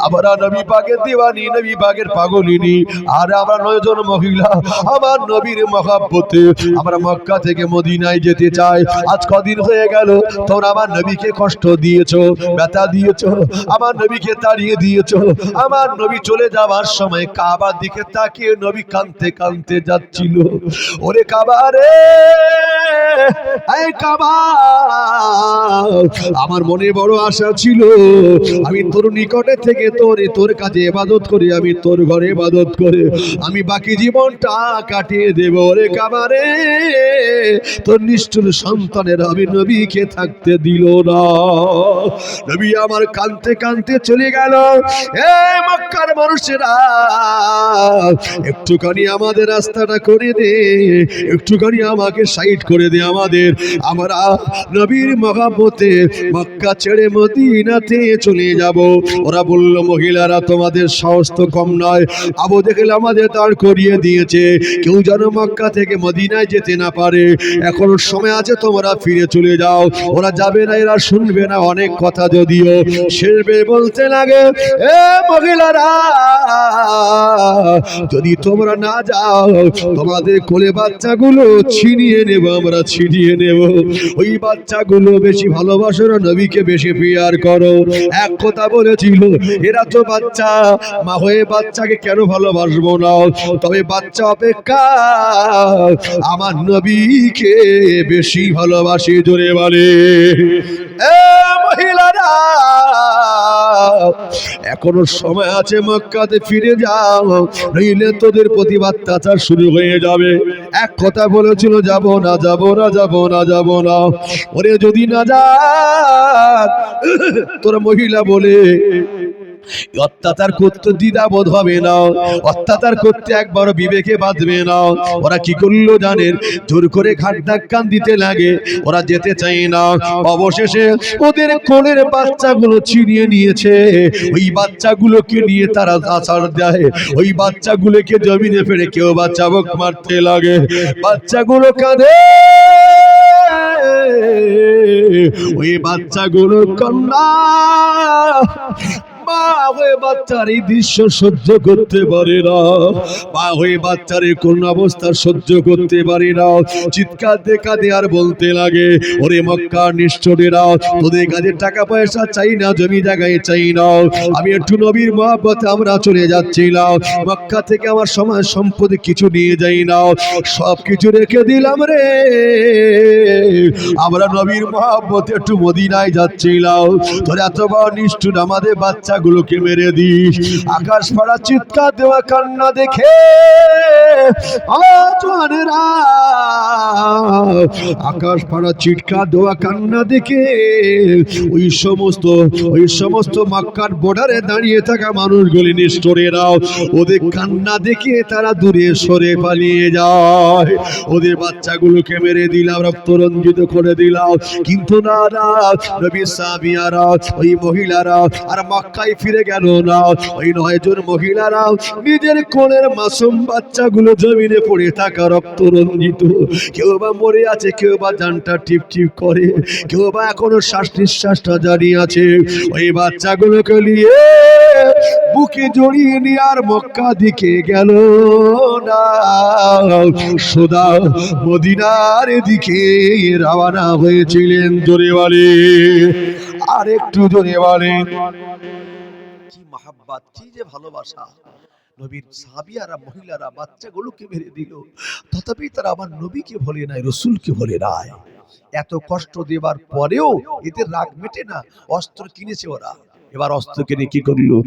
আমরা নবী পাকের দিওয়ানি, নবী পাকের পাগলিনী। আর আমরা 9 জন মহিলা আমার নবীর মহব্বতে আমরা মক্কা থেকে মদিনায় যেতে চাই। আজ কদিন হয়ে গেল তোমরা আমার নবীকে কষ্ট দিয়েছো, ব্যথা দিয়েছো, আমার নবীকে তাড়িয়ে দিয়েছো। আমার নবী চলে যাওয়ার সময় কাবার দিকে তাকিয়ে নবী কাঁদতে কাঁদতে যাচ্ছিল। ওরে কাবা রে, এই কাবা, আমার মনে বড় আশা ছিল আমি তোর নিকটে থেকে তোর কাছে ইবাদত করি, আমি তোর ঘরে ইবাদত করে আমি বাকি জীবনটা কাটিয়ে দেব। ওরে কাবা রে, তোর নিষ্ঠুর সন্তানের আমি নবীকে থাকতে দিল না। নবী আমার কাঁদতে কাঁদতে চলে গেল। এ মক্কার মানুষেরা, একটুখানি আমাদের রাস্তাটা করে দে, একটুখানি আমাকে সাইড করে দে, আমরা নবীর মহব্বতে মক্কা ছেড়ে মদিনাতে চলে যাব। ওরা বলল, মহিলারা তোমাদের সাহস তো কম নয়, আবু জেহেল আমাদের দাঁড় করিয়ে দিয়েছে, কেউ যেন মক্কা থেকে মদিনায় যেতে না পারে, এখনো সময় আছে, তোমরা ফিরে চলে যাও। ওরা যাবে না, এরা শুনবে না, অনেক কথা যদিও শেরবে বলতে লাগে, এ মহিলারা, যদি তোমরা না যাও তোমাদের কোলে বাচ্চাগুলো ছিনিয়ে নেব, আমরা ছিনিয়ে নেব। ওই বাচ্চাগুলো বেশি ভালোবাসো না, নবীকে বেশি পিয়ার করো। এক কথা বলেছিল, এরা তো বাচ্চা, মা হয়ে বাচ্চাকে কেন ভালোবাসবো না? তবে বাচ্চা অপেক্ষা আমার নবীকে বেশি ভালোবাসি। জোরে বলে, এ মহিলারা, এখনো সময় আছে, মক্কাতে ফিরে যাও, নইলে তোদের প্রতি অত্যাচার শুরু হয়ে যাবে। এক কথা বলেছিল, যাব না, যাব না, যাব না, যাব না। ওরে যদি না যাক, তোরা মহিলা বলে অত্যাচার করতে দ্বিধাবোধ হবে না, অত্যাচার করতে একবারও বিবেকে বাঁধবে না। ওরা কি করলো জানেন? জোর করে ঘাট ধাক্কান দিতে লাগে, ওরা যেতে চায় না। অবশেষে ওদের কোলের বাচ্চাগুলো ছিনিয়ে নিয়েছে, ওই বাচ্চাগুলোকে নিয়ে তারা আছাড় দেয়, ওই বাচ্চাগুলোকে জমিনে ফেলে কেউ বা চাবুক মারতে লাগে, বাচ্চাগুলো কাঁদে। ওই বাচ্চাগুলো কন্যা মা হয়ে বাচ্চার এই দৃশ্য সহ্য করতে পারে না, মা হয়ে বাচ্চার এই কোন অবস্থা সহ্য করতে পারে না। চিৎকার দেখা দিয়ে আর বলতে লাগে, ওরে মক্কার নিষ্ঠুরেরা, তোদের কাছে টাকা পয়সা চাই না, জমি জায়গায় চাই না, আমি একটু নবীর মহব্বতে আমরা চলে যাচ্ছিলাম, মক্কা থেকে আমার সমাজ সম্পত্তি কিছু নিয়ে যাই না, সব কিছু রেখে দিলাম রে, আমরা নবীর মহব্বতে একটু মদিনায় যাচ্ছিলাম, তোর এত বড় নিষ্ঠুর আমাদের বাচ্চাগুলোকে মেরে দিস। আকাশ ফাড়া চিৎকার দেওয়া কান্না দেখে আকাশ ফাড়া চিৎকার দেওয়া কান্না দেখে ওই সমস্ত মক্কার বর্ডারে দাঁড়িয়ে থাকা মানুষগুলি নিষ্ঠুরেরা ওদের কান্না দেখে তারা দূরে সরে পালিয়ে যায়। ওদের বাচ্চাগুলোকে মেরে দিলাম, রক্ত রঞ্জিত করে দিলাম, কিন্তু না না, নবী সাহাবীরা ওই মহিলারা আর মক্কায় ফিরে গেল না। ওই 9 জন মহিলারা নিজের কোলের মাসুম বাচ্চাগুলো জমিনে পড়ে থাকা রক্ত রঞ্জিত, কেউ বা মরে আছে, কেউ বা জানটা টিপ টিপ করে, কেউ বা এখনো শ্বাস নিঃশ্বাসটা জারি আছে, ওই বাচ্চাগুলোকে নিয়ে বুকে জড়িয়ে নিয়ে আর মক্কা দিকে গেল না, সোদা মদিনার দিকে রওনা হয়েছিলেন। জোরে বলে, আর একটু জোরে বলেন। কি মহব্বত, কি যে ভালোবাসা! নবীর সাহাবীরা মহিলারা বাচ্চাগুলোকে মেরে দিল, তথাপি তারা আমার নবীকে ভোলে নাই, রাসূলকে ভোলে নাই। এত কষ্ট দেবার পরেও এদের রাগ মেটে না, অস্ত্র কিনেছে ওরা। এবার অস্ত্র কিনে কি করলো,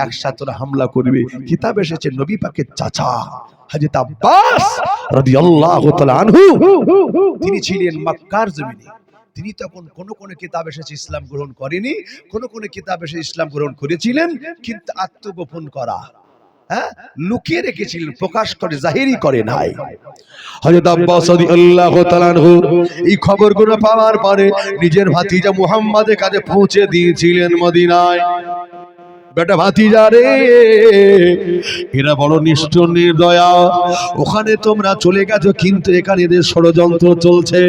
একসাথে হামলা করবে। কিতাব এসেছে নবী পাকের চাচা হযরত আব্বাস রাদিয়াল্লাহু তাআলা আনহু, তিনি ছিলেন মক্কার জমিনে। তিনি তখন কোন কোন কিতাব এসেছে ইসলাম গ্রহণ করেনি, কোন কোন কিতাব এসে ইসলাম গ্রহণ করেছিলেন, কিন্তু আত্মগোপন করা, লুকিয়ে রেখেছিলেন, প্রকাশ করে জাহিরি করে নাই। হযরত আব্বাস রাদিয়াল্লাহু তাআলা আনহু এই খবরগুলো পাওয়ার পরে নিজের ভাতিজা মুহাম্মাদের কাছে পৌঁছে দিয়েছিলেন মদিনায়। বেটা ভাতিজা রে, এরা বড় নিষ্ঠুর নির্দয়া, ওখানে তোমরা চলে গেছো, কিন্তু এখানে এদের ষড়যন্ত্র চলছে।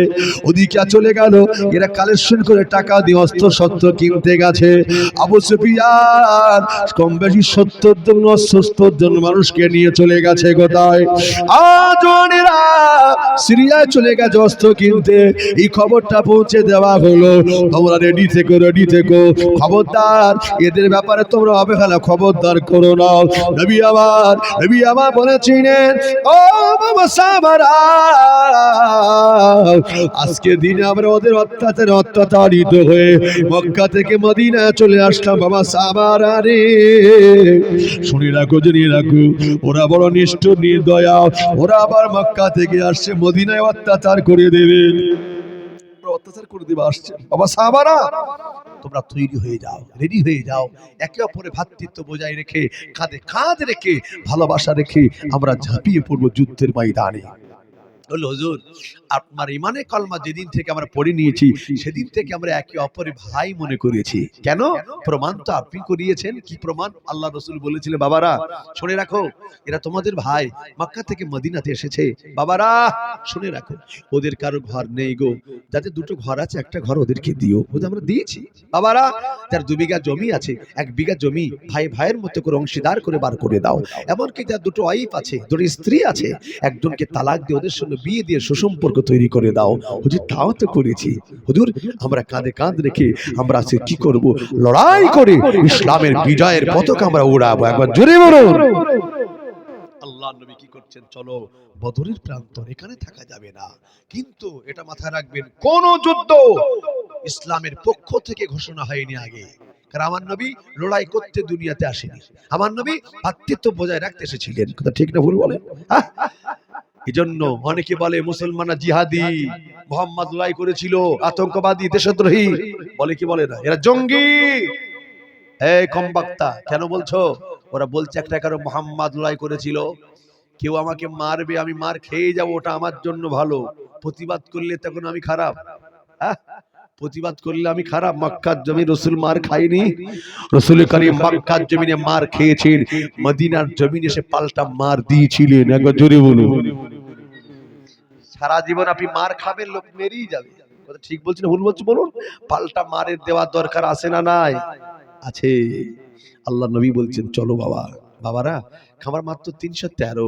ওদিকে চলে গেল, এরা কালেকশন করে টাকা দিয়ে অস্ত্র শস্ত্র কিনতে গেছে। আবু সুফিয়ান কম বেশি 70 জন 70 জন মানুষকে নিয়ে চলে গেছে কোথায়, আজনেরা সিরিয়ায় চলে গেছে অস্ত্র কিনতে। এই খবরটা পৌঁছে দেওয়া হলো, তোমরা রেডি থেকো, রেডি থেকো, খবরদার এদের ব্যাপারে তোমরা অবহেলা খবরদার করো না। নবী আমার বলেছিলেন, ও বাবা সাহাবারা, আজকে দিনে আমরা ওদের অত্যাচারিত হয়ে মক্কা থেকে মদিনা চলে আসলাম। বাবা সাহাবারা রে, শুনে রাখো, জেনে রাখো, ওরা বড় নিষ্ঠুর নির্দয়া, ওরা আবার মক্কা থেকে আসছে মদিনায় অত্যাচার করে দেবে, অত্যাচার করে দেবে আসছে। বাবা সাহাবারা, তোমরা তৈরি হয়ে যাও, রেডি হয়ে যাও, একে অপরের ভ্রাতৃত্ব বজায় রেখে, কাঁধে কাঁধ রেখে, ভালোবাসা রেখে আমরা ঝাঁপিয়ে পড়বো যুদ্ধের ময়দানে। বললো, হুজুর আপনার ইমানে কলমা যেদিন থেকে আমরা পড়ে নিয়েছি, সেদিন থেকে আমরা একে অপরের ভাই মনে করেছি। কেন? প্রমাণ তো আপনি করিয়েছেন। কি প্রমাণ? আল্লাহ রাসূল বলেছিলেন, বাবারা শুনে রাখো, এরা তোমাদের ভাই, মক্কা থেকে মদিনাতে এসেছে। বাবারা শুনে রাখো, ওদের কারো ঘর নেই গো, যাদের 2টো ঘর আছে, একটা ঘর ওদেরকে দিও। ওদের আমরা দিয়েছি। বাবারা যার 2 বিঘা জমি আছে, 1 বিঘা জমি ভাই ভাইয়ের মতো করে অংশীদার করে বার করে দাও। এমনকি যার 2টো ওয়াইফ আছে, 2টো স্ত্রী আছে, একজনকে তালাক দিয়ে ওদের সঙ্গে বিয়ে দিয়ে সুসম্পর্ক তৈরি করে দাও। হুজুর তাও তো করেছি। হুজুর আমরা কাঁধে কাঁধ রেখে আমরা আজকে কি করব, লড়াই করে ইসলামের বিজয়ের পতাকা আমরা উড়াবো। একবার জোরে বলুন। আল্লাহ নবী কি করছেন, চলো বদরের প্রান্তর, এখানে থাকা যাবে না, কিন্তু এটা মাথায় রাখবেন, কোন যুদ্ধ ইসলামের পক্ষ থেকে ঘোষণা হয়নি আগে। কারণ আমার নবী লড়াই করতে দুনিয়াতে আসেনি, আমার নবী ভ্রাতৃত্ব বজায় রাখতে এসেছিলেন। কথা ঠিক না ভুল বলেন? এজন্য অনেকে বলে মুসলমানরা জিহাদি, মুহাম্মদ লড়াই করেছিল, আতঙ্কবাদী, দেশদ্রোহী, বলে কি বলে না, এরা জঙ্গি। এই কমবক্তা, কেন বলছো? ওরা বলছে একটা কারণ মুহাম্মদ লড়াই করেছিল, কেউ আমাকে মারবে, আমি মার খেয়ে যাব, ওটা আমার জন্য ভালো। প্রতিবাদ করলে তখন আমি খারাপ। প্রতিবাদ করলে আমি খারাপ? মক্কার জমি রাসূল মার খায়নি, রাসূল করিম মক্কার জমিনে মার খেয়েছেন, মদিনার জমিনে এসে পাল্টা মার দিয়েছিলেন। একবার জোরে বলুন। সারা জীবন আপনি মার খাবেন, লোক মেরেই যাবে। কথা ঠিক বলছি না ভুল বলছি বলুন? পাল্টা মারের দেওয়ার দরকার আছে না নাই? আছে। আল্লাহ নবী বলছেন চলো বাবা, বাবারা খাবার মাত্র 313,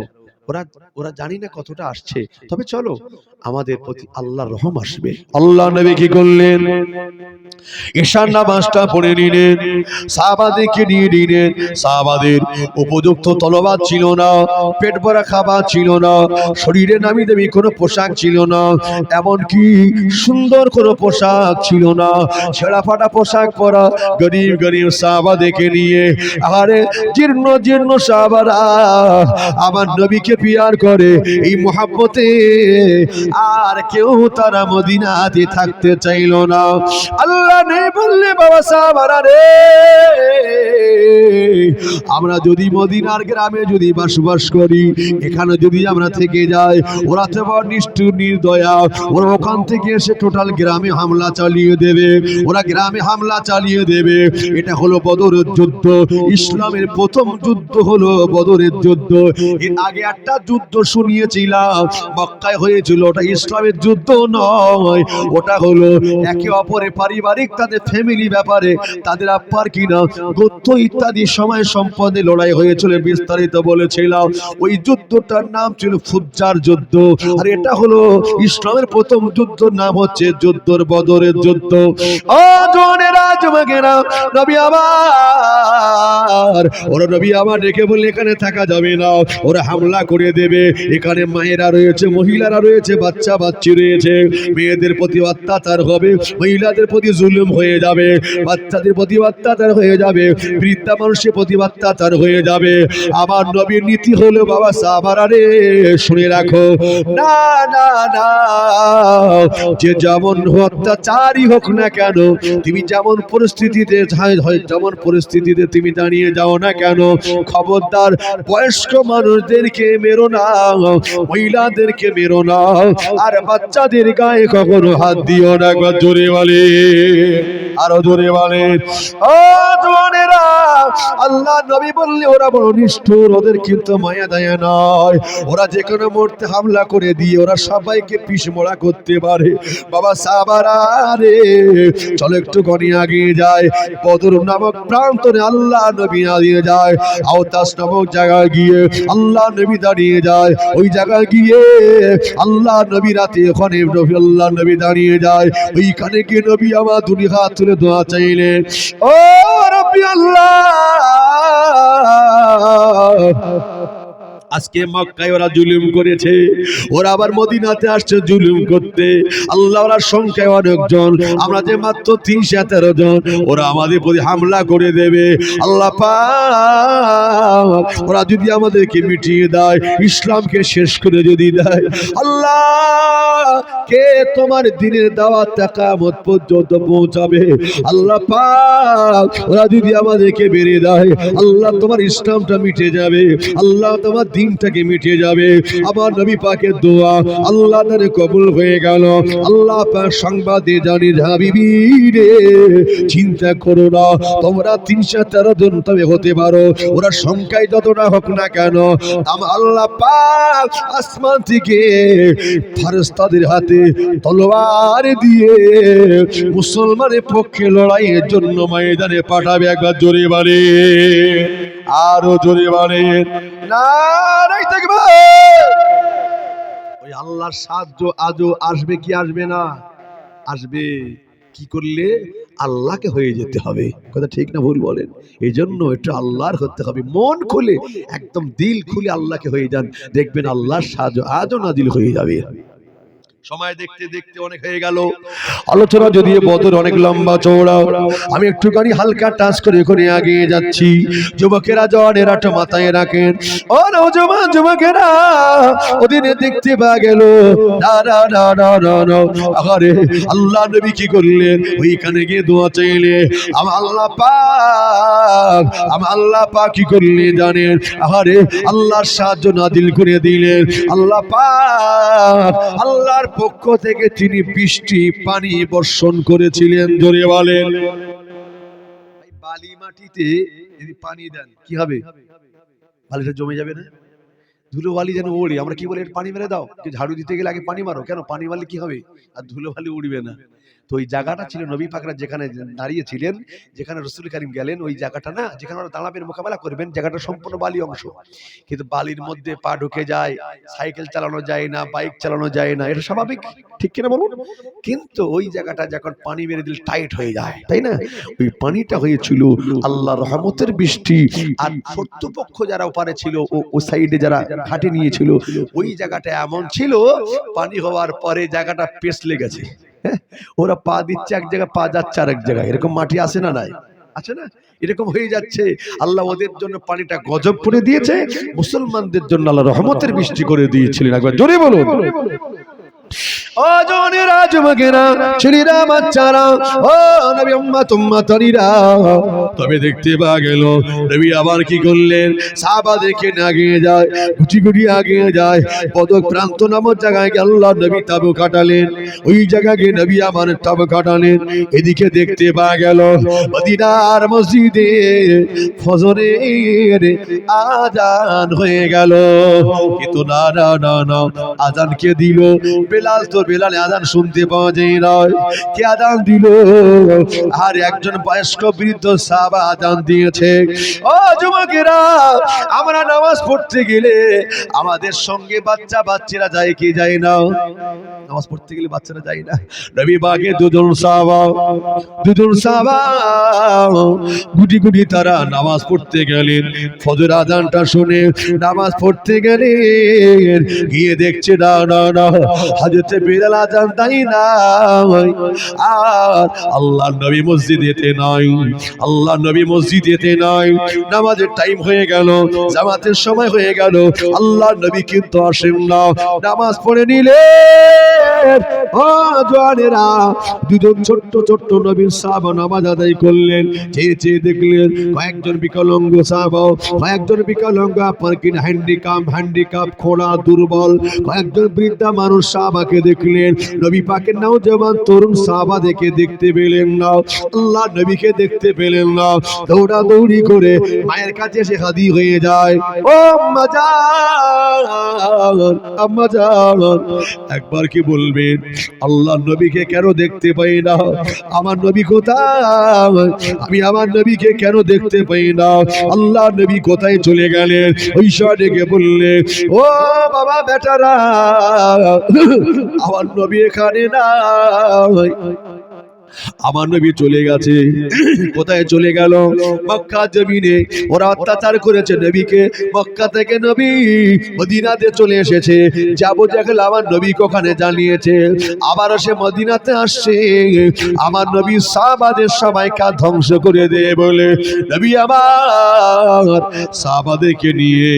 ওরা ওরা জানি না কতটা আসছে, তবে চলো আমাদের প্রতি আল্লাহর রহম আসবে। আল্লাহ নবী কি করলেন, ঈশান নামাজটা পড়ে নিলেন, সাহাবাদেরকে নিয়ে নিলেন। সাহাবাদের উপযুক্ত তলোয়ার ছিল না, পেট ভরা খাবার ছিল না, শরীরে নামি দামি কোনো পোশাক ছিল না, এমনকি সুন্দর কোনো পোশাক ছিল না, ছেঁড়া ফাটা পোশাক পরা গরিব গরিব সাহাবাদেরকে নিয়ে, আরে জীর্ণ জীর্ণ সাহাবারা আমার নবীকে পিয়ার করে এই মুহাব্বতে আর কেউ তারা মদিনাতে থাকতে চাইল না। আল্লাহ নেই বললে বাবা সাহাবারা রে, আমরা যদি মদিনার গ্রামে যদি বসবাস করি, এখানে যদি আমরা থেকে যাই, ওরা তো বড় নিষ্ঠুর নির্দয়া, ওরা ওখান থেকে এসে টোটাল গ্রামে হামলা চালিয়ে দেবে, ওরা গ্রামে হামলা চালিয়ে দেবে। এটা হলো বদরের যুদ্ধ, ইসলামের প্রথম যুদ্ধ হলো বদরের যুদ্ধ। এর আগে একটা যুদ্ধ শুনিয়েছিলাম মক্কায় হয়েছিল, ওটা ইসলামের যুদ্ধ নয়, ওটা হলো একে অপরের পারিবারিক তাদের ফ্যামিলি ব্যাপারে, তাদের আব্বার কিনা গোত্র ইত্যাদি সময় সম্পদে লড়াই হয়েছিল, বিস্তারিত বলেছিলাম। ওই যুদ্ধটার নাম ছিল ফুজ্জার যুদ্ধ। আর এটা হলো ইসলামের প্রথম যুদ্ধর নাম হচ্ছে যুদ্ধর বদরের যুদ্ধ। ও জোনেরা যুবকেরা, নবী আমার, ওরা নবী আমার ডেকে বললে এখানে থাকা যাবে না, ওরা হামলা করে দেবে, এখানে মায়েরা রয়েছে, মহিলারা রয়েছে, বাচ্চা বাচ্চি রয়েছে, মেয়েদের প্রতি অত্যাচার হবে, মহিলাদের প্রতি জুলুম হয়ে যাবে, বাচ্চাদের প্রতি অত্যাচার হয়ে যাবে, বৃদ্ধা মানুষের প্রতি অত্যাচার হয়ে যাবে। আমার নবীর নীতি হলো বাবা সাহাবারা রে, শুনে রাখো, না না না, যে যেমন অত্যাচারই হোক না কেন, তুমি যেমন পরিস্থিতিতে যেমন পরিস্থিতিতে তুমি দাঁড়িয়ে যাও না কেন, খবরদার বয়স্ক মানুষদেরকে মেরো না, মহিলাদেরকে মেরো না, আর বাচ্চাদের গায়ে কখনো হাত দিও না। একবার জোরে বলে, আরো জোরে বলে। ও জওয়ানেরা, আল্লাহ নবী বললে ওরা বড় নিষ্ঠুর, ওদের কিন্তু মায়া দয়া নয়, ওরা যে কোনো মুহূর্তে হামলা করে দিয়ে ওরা সবাইকে পিছমোড়া করতে পারে। বাবা সাহাবারা রে, চলো একটু গনি আগিয়ে যায়, বদর নামক প্রান্তরে আল্লাহ নবী দাঁড়িয়ে যায়, আওতাস নামক জায়গায় গিয়ে আল্লাহ নবী দাঁড়িয়ে যায়, ওই জায়গায় গিয়ে আল্লাহ নবী রাতে ওখানে আল্লাহ নবী দাঁড়িয়ে যায়, ওইখানে গিয়ে নবী আমার দুই হাত তুলে দোয়া চাইলেন, ও রব্বি আল্লাহ, আজকে মক্কায় ওরা জুলুম করেছে, ওরা আবার মদিনাতে আসছে জুলুম করতে। আল্লাহ, ওরা সংখ্যায় অনেকজন, আমরা যে মাত্র 313 জন, ওরা আমাদের প্রতি হামলা করে দেবে। আল্লাহ পাক, ওরা যদি আমাদেরকে মিটিয়ে দেয়, ইসলামকে শেষ করে যদি দেয়, আল্লাহ কে তোমার দিনের দাওয়াত কিয়ামত পর্যন্ত পৌঁছাবে? আল্লাহ পাক, ওরা যদি আমাদেরকে বেরে দেয়, আল্লাহ তোমার ইসলামটা মিটে যাবে, আল্লাহ তোমার দিনটাকে মিটে যাবে। আমার নবী পাকের দোয়া আল্লাহ তারে কবুল হয়ে গেল। আল্লাহ পাক সংবাদ দিয়ে জানি, হাবিবি রে, চিন্তা করো না, তোমরা 313 জন তবে হতে পারো, ওরা সংখ্যায় যতটা হোক না কেন, আল্লাহ পাক আসমান থেকে ফেরেশতাদের হাতে তলোয়ার দিয়ে মুসলমানের পক্ষে লড়াইয়ের জন্য ময়দানে পাঠাবে। একবার জোরে বলে, আরো জোরে বলে, নারায়ে তাকবীর। ওই আল্লাহর সাহায্য আজও আসবে কি আসবে না? আসবে। কি করলে? আল্লাহকে হয়ে যেতে হবে। কথা ঠিক না ভুল বলেন? এই জন্য একটু আল্লাহর হতে হবে, মন খুলে একদম দিল খুলে আল্লাহকে হয়ে যান, দেখবেন আল্লাহর সাহায্য আজও নাজিল হয়ে যাবে। সময় দেখতে দেখতে অনেক হয়ে গেল, আলোচনা যদিও বদর অনেক লম্বা চওড়া, আমি একটুখানি হালকা টাচ করে করে এগিয়ে যাচ্ছি। যুবকেরা, জওয়ানেরা তো মাথায় রাখেন, ও নওজওয়ান যুবকেরা, ওদিনে দেখতে পাওয়া গেল না না না না না না, আরে আল্লাহ নবী কি করলেন? ওইখানে গিয়ে দোয়া চাইলে আমার আল্লাহ পাক কি করলেন জানেন? আরে আল্লাহর সাহায্য নাজিল করে দিলেন। আল্লাহ পাক আল্লাহর পক্ষ থেকে তিনি বৃষ্টি পানি বর্ষণ করেছিলেন। জোরে বলেন। বালি মাটিতে যদি পানি দেন কি হবে? বালিটা জমে যাবে না? ধুলো বালি যেন ওড়ে। আমরা কি বলি? পানি মেরে দাও। ঝাড়ু দিতে গেলে আগে পানি মারো। কেন? পানি মারলে কি হবে? আর ধুলো বালি উড়বে না। তো ওই জায়গাটা ছিল নবী পাকরা যেখানে দাঁড়িয়েছিলেন, যেখানে রাসূল কারীম গেলেন, ওই জায়গাটা না, যেখানে ওরা দাঁড়াবেন মোকাবেলা করবেন, জায়গাটা সম্পূর্ণ বালি অংশ। কিন্তু বালির মধ্যে পা ঢুকে যায়, সাইকেল চালানো যায় না, বাইক চালানো যায় না, এটা স্বাভাবিক, ঠিক কিনা বলুন? কিন্তু ওই জায়গাটা যখন পানি মেরে দিলে টাইট হয়ে যায়, তাই না? ওই পানিটা হয়েছিল আল্লাহর রহমতের বৃষ্টি। আর শত্রুপক্ষ যারা ওপারে ছিল, ও সাইডে যারা ঘাটে নিয়েছিল, ওই জায়গাটা এমন ছিল, পানি হওয়ার পরে জায়গাটা পেছলে গেছে। ওরা পা দিচ্ছে এক জায়গায়, পা যাচ্ছে আরেক জায়গায়, এরকম মাটি আসে না? নাই আছে না? এরকম হয়ে যাচ্ছে। আল্লাহ ওদের জন্য পানিটা গজব করে দিয়েছে, মুসলমানদের জন্য আল্লাহ রহমতের বৃষ্টি করে দিয়েছিলেন। একবার জোরে বলুন। ও জনেরা, যুবকেরা, ছেলেরা, বাচ্চারা, ও নবী উম্মত উম্মতরিরা, তবে দেখতে পাওয়া গেল নবী আবার কি করলেন? সাহাবাদেরকে আগিয়ে যায়, গুটি গুটি আগিয়ে যায়, পদক প্রান্ত নামক জায়গায় গিয়ে আল্লাহ নবী তাবু কাটালেন। ওই জায়গায় গিয়ে নবী আমার তাবু কাটালেন। এদিকে দেখতে পাওয়া গেল মদিনার মসজিদে ফজরের আজান হয়ে গেল। কিন্তু না না না না, আজান কে দিল? বেলাল। তো বেলাল আজান শুনতে পাওয়া যায় না, কে আজান দিল? আর একজন বয়স্ক বৃদ্ধ সাহাবা আজান দিয়েছে। ও যুবকেরা, আমরা নামাজ পড়তে গেলে আমাদের সঙ্গে বাচ্চা বাচ্চারা যায় কি যায় না? নামাজ পড়তে গেলে বাচ্চারা যায় না। নবী পাকের দুজন সাহাবা গুটি গুটি তারা নামাজ পড়তে গেলেন। ফজর আজানটা শুনে নামাজ পড়তে গেলেন, গিয়ে দেখছে না না না, হযরত বেলাল আজান দেয় না, আর আল্লাহর নবী মসজিদেতে নাই, আল্লাহর নবী মসজিদেতে নাই। নামাজের টাইম হয়ে গেল, জামাতের সময় হয়ে গেল, আল্লাহর নবী কিন্তু আসেন না। নামাজ পড়ে নিলেন। ও জওয়ানেরা, দুজন ছোট্ট ছোট্ট নবীর সাহাবা নামাজ আদায় করলেন। চেয়ে চেয়ে দেখলেন কয়েকজন বিকলাঙ্গ সাহাবা, কয়েকজন বিকলাঙ্গ, আপনার কি হ্যান্ডিক্যাপ, খোড়া, দুর্বল কয়েকজন বৃদ্ধা মানুষ সাহাবাকে দেখলেন। নবী পাকের নওজওয়ান তরুণ সাহাবা দেখতে পেলেন না, আল্লাহ নবীকে দেখতে পেলেন না। দৌড়াদৌড়ি করে মায়ের কাছে এসে হাজির হয়ে যায়। ও আম্মা জান, আম্মা জান, একবার কি বলবেন আল্লাহ নবীকে কেন দেখতে পাই না? আমার নবী কোথায়? আমি আমার নবীকে কেন দেখতে পাই না? আল্লাহ নবী কোথায় চলে গেলেন? ওই ডেকে বললে, ও বাবা বেটারা, আমার নবী এখানে নাই, আমার নবী চলে গেছে। কোথায় চলে গেল? মক্কা জমিনে ওরা অত্যাচার করেছে নবীকে। মক্কা থেকে নবী মদিনাতে চলে এসেছে। যাবো দেখলে আমার নবীকে ওখানে জানিয়েছে, আবারও সে মদিনাতে আসছে। আমার নবী সাহাবাদের সবাইকে ধ্বংস করে দেয় বলে নবী আমার সাহাবাদেরকে নিয়ে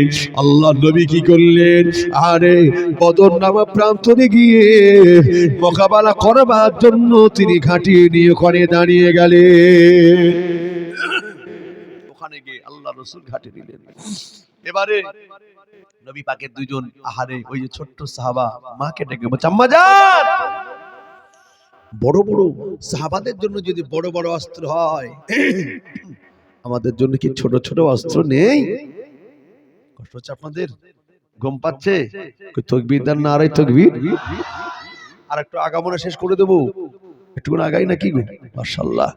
আল্লাহ নবী কি করলেন? আরে বদর নামক প্রান্তরে গিয়ে মোকাবেলা করবার জন্য তিনি ঘাঁটি নিয়ে ওখানে দাঁড়িয়ে গেলেন। ওখানে গিয়ে আল্লাহ রাসূল ঘাটে দিলেন। এবারে নবী পাকের দুইজন আহারে, ওই যে ছোট্ট সাহাবা মাকে ডেকে বলছে, আম্মা জান, বড় বড় সাহাবাদের জন্য যদি বড় বড় অস্ত্র হয়, আমাদের জন্য কি ছোট ছোট অস্ত্র নেই? কষ্ট হচ্ছে আপনাদের? ঘুম পাচ্ছে? তাকবীর দেন না? আড়াই তাকবীর। আর একটু আগামনে শেষ করে দেবো, একটু আগাই নাকি? মাশাআল্লাহ।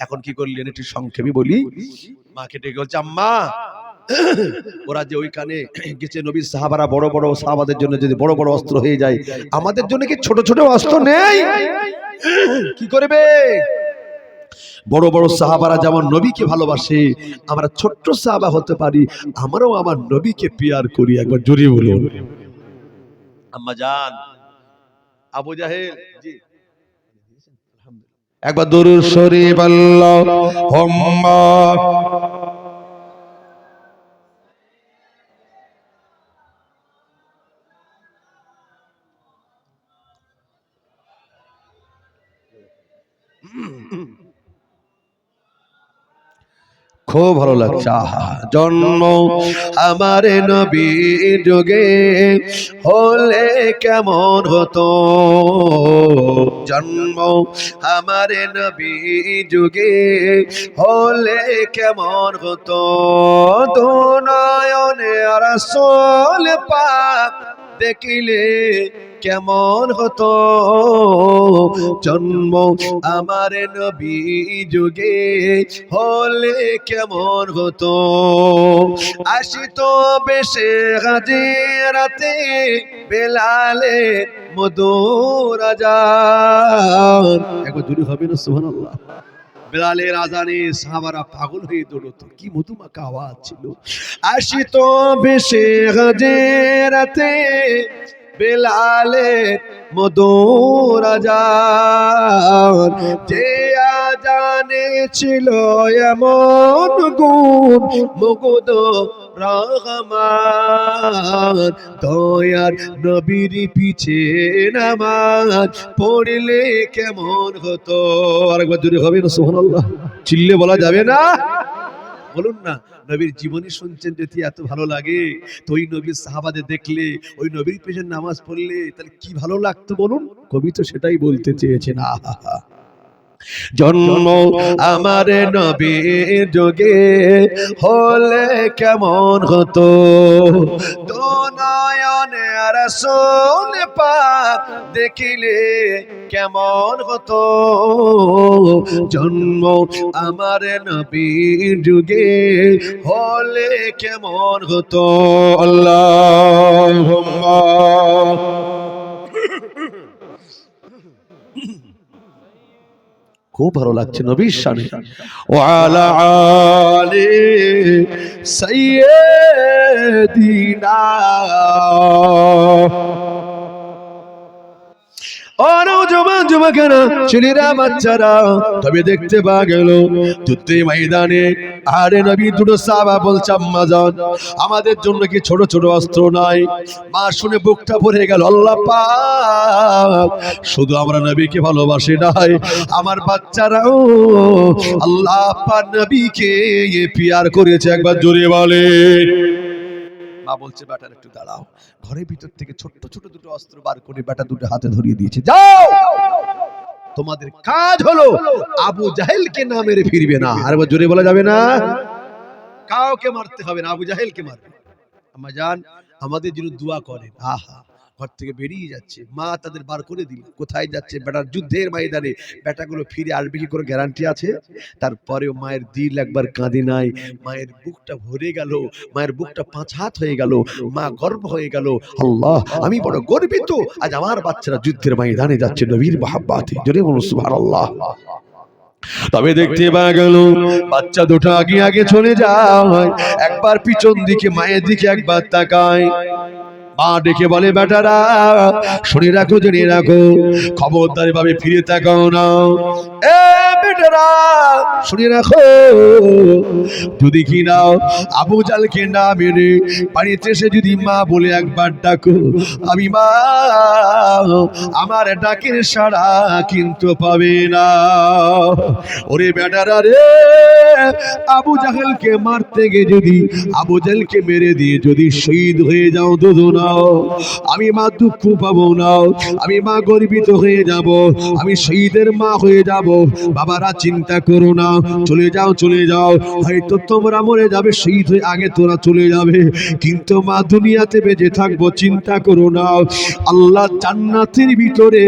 এখন কি করলেন একটু সংক্ষেপে বলি। মাকে ডেকে বলছে, আম্মা, ওরা যে ওইখানে গেছে নবীর সাহাবারা, বড় বড় সাহাবাদের জন্য যদি বড় বড় অস্ত্র হয়ে যায়, আমাদের জন্য কি ছোট ছোট অস্ত্র নেই? কি করবে? বড় বড় সাহাবারা যেমন নবীকে ভালোবাসে, আমরা ছোট্ট সাহাবা হতে পারি, আমরাও আমার নবীকে পিয়ার করি। একবার জোরে বলুন। আম্মা জান, আবু জাহেল, জি একবার দুরূদ শরীফ আল্লাহুম্মা খুব ভালো লাগছে। আহা, জন্ম আমার নবী যুগে হলে কেমন হতো, জন্ম আমার নবী যুগে হলে কেমন হতো, দুনয়নে রাসূল পাক দেখিলে কেমন হতো জন্ম আমার নবী যুগে হলে কেমন হতো আসিতো বেশে হাজিরাতে বেলালে মধুর আজান একবার জোরে হবে না সুবহানাল্লাহ বেলালের আজানে সাহাবারা পাগল হয়ে দৌড়তো কি মধুমাখা আওয়াজ ছিল আসিতো বেশে হাজিরাতে বেলালের মধুর আজান যে আজানে ছিল এমন গুণ মুগ্ধ রহমান দয়ার নবীর পিছে নামাজ পড়লে কেমন হতো আরেকবার জোরে হবে না সুবহানাল্লাহ চিল্লে বলা যাবে না বলুন না নবীর জীবনী শুনছেন যদি এত ভালো লাগে তো ওই নবীর সাহাবাদের দেখলে ওই নবীর পেছনে নামাজ পড়লে তাহলে কি ভালো লাগতো বলুন কবি তো সেটাই বলতে চেয়েছেন আহা জন্ম আমার নবীর যুগে হলে কেমন হতো তো নয়নে রাসূল পাক দেখিলে কেমন হতো জন্ম আমার নবীর যুগে হলে কেমন হতো আল্লাহুম্মা খুব ভালো লাগছে নবীর শানে ওয়ালা আলি সাইয়্যিদিনা জবান যুবকেরা ছেলেরা বাচ্চারা তবে দেখতে পাওয়া গেল যুদ্ধে ময়দানে আরে নবী দুটো সাহাবা বলছে আম্মা জান আমাদের জন্য কি ছোট ছোট অস্ত্র নাই মা শুনে বুকটা ভরে গেল আল্লাহ পাক শুধু আমরা নবীকে ভালোবাসি নাই আমার বাচ্চারাও আল্লাহ পাক নবীকে পিয়ার করেছে একবার জোরে বলে মা বলছে বেটার একটু দাঁড়াও ঘরের ভিতর থেকে ছোট ছোট দুটো অস্ত্র বার করে বেটা দুটো হাতে ধরিয়ে দিয়েছে যাও তোমাদের কাজ হলো আবু জাহেলকে না মেরে ফিরবে না আর জোরে বলা যাবে না কাউকে মারতে হবে না আবু জাহেলকে মারবে আম্মা জান আমাদের জন্য দোয়া করেন আহা ঘর থেকে বেরিয়ে যাচ্ছে মা তাদের বার করে দিল কোথায় যাচ্ছে বেটার যুদ্ধের ময়দানে বেটাগুলো ফিরে আসবে কি কোনো গ্যারান্টি আছে তারপরেও মায়ের দিল একবার কাঁদে নাই মায়ের বুকটা ভরে গেল মায়ের বুকটা 5 হাত হয়ে গেল মা গর্ব হয়ে গেল আল্লাহ আমি বড় গর্বিত আজ আমার বাচ্চারা যুদ্ধের ময়দানে যাচ্ছে নবীর মহব্বতে জোরে বলুন সুবহানাল্লাহ তবে দেখতে পাওয়া গেল বাচ্চা দুটো আগে আগে চলে যায় একবার পিছন দিকে মায়ের দিকে একবার তাকায় মা ডেকে বলে বেটারা শুনে রাখো জেনে রাখো খবরদার ভাবে ফিরে তাকাও না এ বেটারা শুনে রাখো যদি কি নাও আবু জালকে না মেরে বাড়িতে এসে যদি মা বলে একবার ডাকো আমি মা আমার ডাকের সাড়া কিন্তু পাবে না ওরে বেটারা রে আবু জাহেলকে মারতে গিয়ে যদি আবু জাহেলকে মেরে দিয়ে যদি শহীদ হয়ে যাও দুদুনা আমি মা দুঃখ পাবো না আমি মা গর্বিত হয়ে যাব আমি শহীদের মা হয়ে যাব বাবারা চিন্তা করো না চলে যাও হয়তো তোমরা মরে যাবে শহীদ হয়ে আগে তোরা চলে যাবে কিন্তু মা দুনিয়াতে বেঁচে থাকবো চিন্তা করো না আল্লাহ জান্নাতের ভিতরে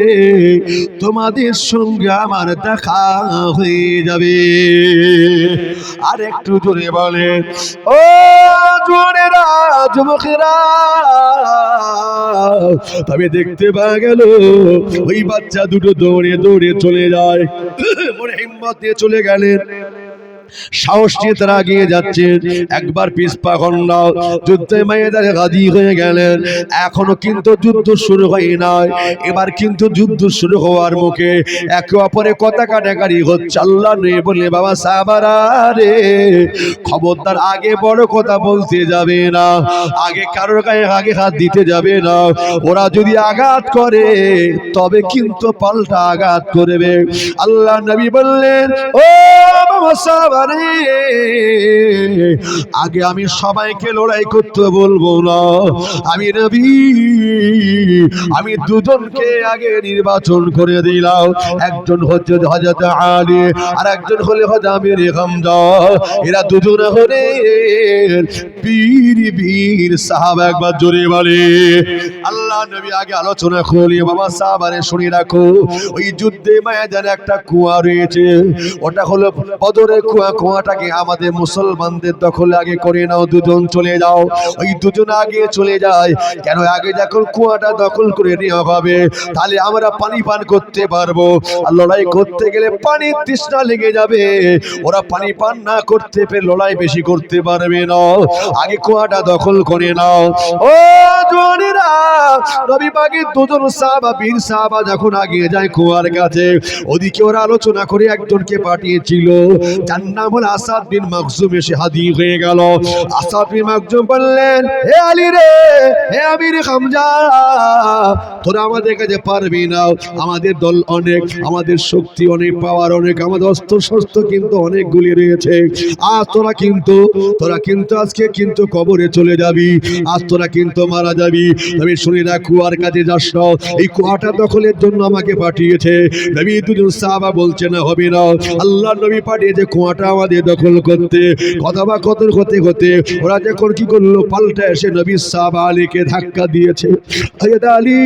তোমাদের সঙ্গে আমার দেখা হয়ে যাবে আর একটু জোরে বলে ও জোরে যুবকেরা তবে দেখতে পাওয়া গেল ওই বাচ্চা দুটো দৌড়ে দৌড়ে চলে যায় মনে হিম্মত দিয়ে চলে গেলেন সাহস নিয়ে তারা এগিয়ে যাচ্ছে একবার পিছপা খন্ডা যুদ্ধে ময়দানে গাজী হয়ে গেলেন এখনো কিন্তু যুদ্ধ শুরু হয় নাই এবার কিন্তু যুদ্ধ শুরু হওয়ার মুখে একে অপরে কথা কাটাকাটি হচ্ছে আল্লাহ নেই বলে বাবা সাহাবারা রে খবরদার আগে বড় কথা বলতে যাবে না আগে কারোর গায়ে আগে হাত দিতে যাবে না ওরা যদি আঘাত করে তবে কিন্তু পাল্টা আঘাত করবে আল্লাহ নবী বললেন ও বাবা সাহাবা সাহাবারে, আগে আমি সবাইকে লড়াই করতে বলবো না, আমি নবী আমি দুজনকে আগে নির্বাচন করে দিলাম। একজন হচ্ছে হযরত আলী আর একজন হলে হযরত আমির হামজা। এরা দুজন হলে বীর সাহাবা। একবার জোরে বলে আল্লাহ নবী আগে আলোচনা করলি বাবা সাহাবারে শুনে রাখো। ওই যুদ্ধে ময়দানে একটা কুয়া রয়েছে, ওটা হলো বদরের কুয়া। কুয়াটাকে আমাদের মুসলমানদের দখলে আগে করে নাও, দুজন চলে যাও। ওই দুজন আগে চলে যায় কেন? আগে যখন কুয়াটা দখল করে নেওয়া হবে তাহলে আমরা পানি পান করতে পারবো, আর লড়াই করতে গেলে পানির তৃষ্ণা লেগে যাবে, ওরা পানি পান না করতে পেরে লড়াই বেশি করতে পারবে না। আগে কুয়াটা দখল করে নাও। ও জওয়ানেরা, নবী পাকের দুজন সাহাবা বীর সাহাবা যখন আগে যায় কুয়ার কাছে, ওদিকে ওরা আলোচনা করে একজনকে পাঠিয়েছিল, যার নাম হল আসাদ বিন মাখজুম। এসে হাজির হয়ে গেল। আসাদ বিন মাখজুম বললেন, হে আলী রে, হে আমির হামজা, তোরা আমাদের কাছে পারবি না, আমাদের দল অনেক, আমাদের শক্তি অনেক, পাওয়ার অনেক, আমাদের অস্ত্র শস্ত্র কিন্তু অনেকগুলি রয়েছে। আজ তোরা কিন্তু আজকে কিন্তু কবরে চলে যাবি, আজ তোরা কিন্তু মারা যাবি। তবে শুনে না, কুয়ার কাছে যাস না, এই কুয়াটা দখলের জন্য আমাকে পাঠিয়েছে। নবী দুজন সাহাবা বলছে না, হবে না, আল্লাহ নবী পাঠিয়েছে কুয়াটা আমাদের দখল করতে। কথা বা কতর হতে হতে ওরা যখন কি করলো, পাল্টা এসে নবী সাহাবা আলীকে ধাক্কা দিয়েছে। হযরত আলী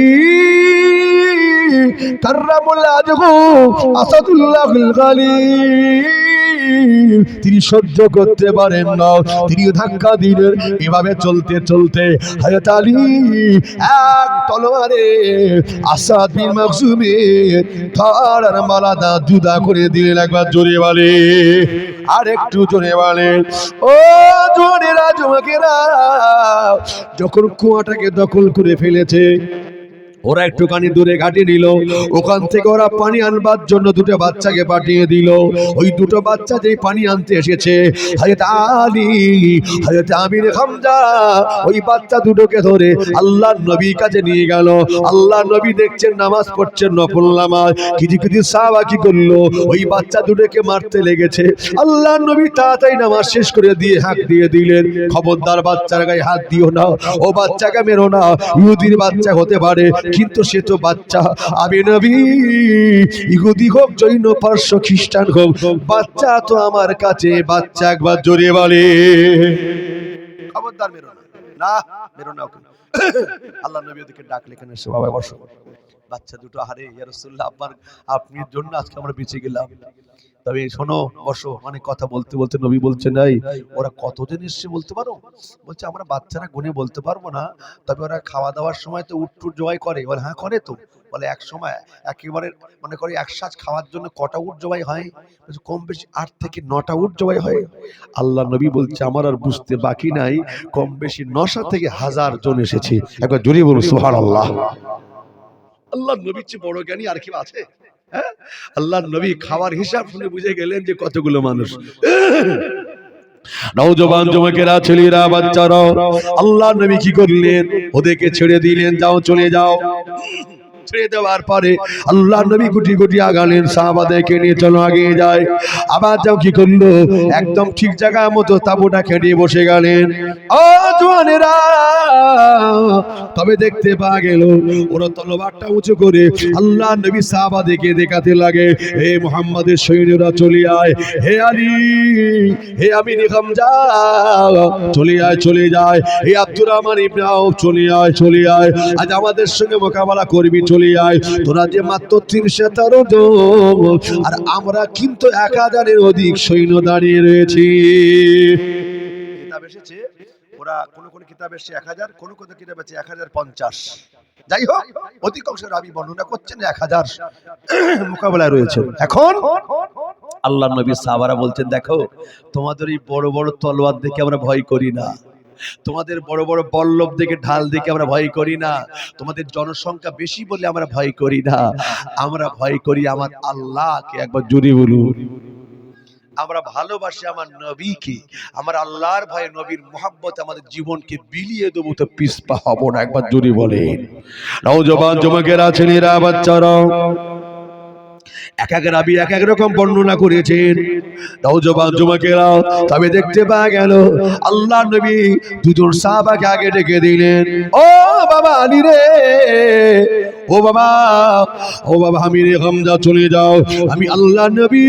কাররামুল্লাহ ওয়াজহু আসাদুল্লাহুল গালিব, তিনি সহ্য করতে পারেন না, তিনি ধাক্কা দিলেন। এভাবে চলতে চলতে হযরত আলী এক তলোয়ারে আসাদ বিন মাখজুমের ধড় আর মালাদা জুদা করে দিলেন। একবার জোরে বলে, আর একটু জোরে বলে। ও জোরেরা যুবকেরা, যখন কুয়াটাকে দখল করে ফেলেছে, ওরা একটুখানি দূরে ঘাটি নিল। ওখান থেকে ওরা পানি আনবার জন্য দুটো বাচ্চাকে পাঠিয়ে দিল। ওই দুটো বাচ্চা যেই পানি আনতে এসেছে, হযরত আলী, হযরত আমির হামজা ওই বাচ্চা দুটোকে ধরে আল্লাহর নবীর কাছে নিয়ে গেল। আল্লাহর নবী দেখছেন নামাজ পড়ছেন, নফল নামাজ। কিছু কিছু সাহাবা কি করলো, ওই বাচ্চা দুটোকে মারতে লেগেছে। আল্লাহর নবী তাড়াতাড়ি নামাজ শেষ করে দিয়ে হাঁক দিয়ে দিলেন, খবরদার বাচ্চার গায়ে হাত দিও না, ও বাচ্চাকে মেরো না, ইহুদির বাচ্চা হতে পারে, কিন্তু সে তো বাচ্চা। আমি নবী, ইহুদি হোক, জৈন, পারস্য, খ্রিস্টান হোক, বাচ্চা তো আমার কাছে বাচ্চা। একবার জোরে বলে, খবরদার মেরো না, না মেরো না ওকে। আল্লাহ নবী ওদিকে ডাকলে, কেন এসো বাবা বসো। বাচ্চা দুটো, আরে ইয়া রাসূলুল্লাহ, আপনার জন্য আজকে আমরা বেঁচে গেলাম। তবে শোনো, বসো। মানে কথা বলতে বলতে নবী বলছেন, এই ওরা কতদিন এসছে বলতে পারো? বলছে আমরা বাচ্চারা গুনে বলতে পারবো না, তবে ওরা খাওয়া দাওয়ার সময় তো উট টুট জবাই করে। বলে হ্যাঁ করে তো। বলে এক সময় একেবারে মনে করে এক সাজ খাওয়ার জন্য কটা উট জবাই হয়? কম বেশি 8 থেকে 9টা উট জবাই হয়। আল্লাহ নবী বলছে, আমার আর বুঝতে বাকি নাই, কম বেশি 900 থেকে 1000 জন এসেছে। একবার জোরে বলুন সুবহানাল্লাহ। আল্লাহ নবীর চেয়ে বড় জ্ঞানী আর কি আছে? আল্লাহর নবী খাওয়ার হিসাব শুনে বুঝে গেলেন যে কতগুলো মানুষ। নওজোয়ান যুবকেরা, ছেলেরা, বাচ্চারা, আল্লাহর নবী কি করলেন? ওদেরকে ছেড়ে দিলেন, যাও চলে যাও। ছেড়ে দেওয়ার পরে আল্লাহর নবী গুটি গুটি আগালেন, সাহাবাদেরকে নিয়ে চলো আগে যায়। আবার যাও কি করলো, একদম ঠিক জায়গার মতো তাঁবুটা খেটিয়ে বসে গেলেন। ও জওয়ানেরা, তবে দেখতে পাওয়া গেল ওরা তলোয়ারটা উঁচু করে আল্লাহর নবী সাহাবাদেরকে দেখাতে লাগে, হে মুহাম্মাদের সৈন্যরা চলে আয়, হে আলী, হে আমির হামজা চলে আয়, চলে যায়, হে আব্দুর রহমান ইবনে আউফ চলে আয়, চলে আয়, আজ আমাদের সঙ্গে মোকাবেলা করবি, চলে আয়। তোরা যে মাত্র 313 জন, আর আমরা কিন্তু 1000-এর অধিক সৈন্য দাঁড়িয়ে রয়েছি। কিতাব এসেছে, ওরা কোন কোন কিতাব এসেছে 1000, কোন কোন কিতাব আছে 1050। যাই হোক, অধিকাংশ রাবী বর্ণনা করছেন 1000 মোকাবেলায় রয়েছে। এখন আল্লাহর নবী সাহাবারা বলছেন, দেখো তোমাদের এই বড় বড় তলোয়ার দেখে আমরা ভয় করি না, তোমাদের বড় বড় বল্লভ দেখে, ঢাল দেখে আমরা ভয় করি না, তোমাদের জনসংখ্যা বেশি বলে আমরা ভয় করি না, আমরা ভয় করি আমার আল্লাহকে। একবার জোরে বলুন, আমরা ভালোবাসি আমার নবীকে, আমার আল্লাহর ভয়ে, নবীর মহব্বতে আমাদের জীবনকে বিলিয়ে দেবো, তো পিছপা হব না। একবার জোরে বলেন। নওজোয়ান যুবকেরা, ছেলেরা, বাচ্চারা, এক এক রাবি এক এক রকম বর্ণনা করেছেন। নওজোয়ান যুবকেরা, তবে দেখতে পাওয়া গেল আল্লাহ নবী দুজন সাহাবাকে আগে ডেকে দিলেন। ও বাবা আলী রে, ও বাবা, ও বাবা আমিরে হামজা চলে যাও, আমি আল্লাহ নবী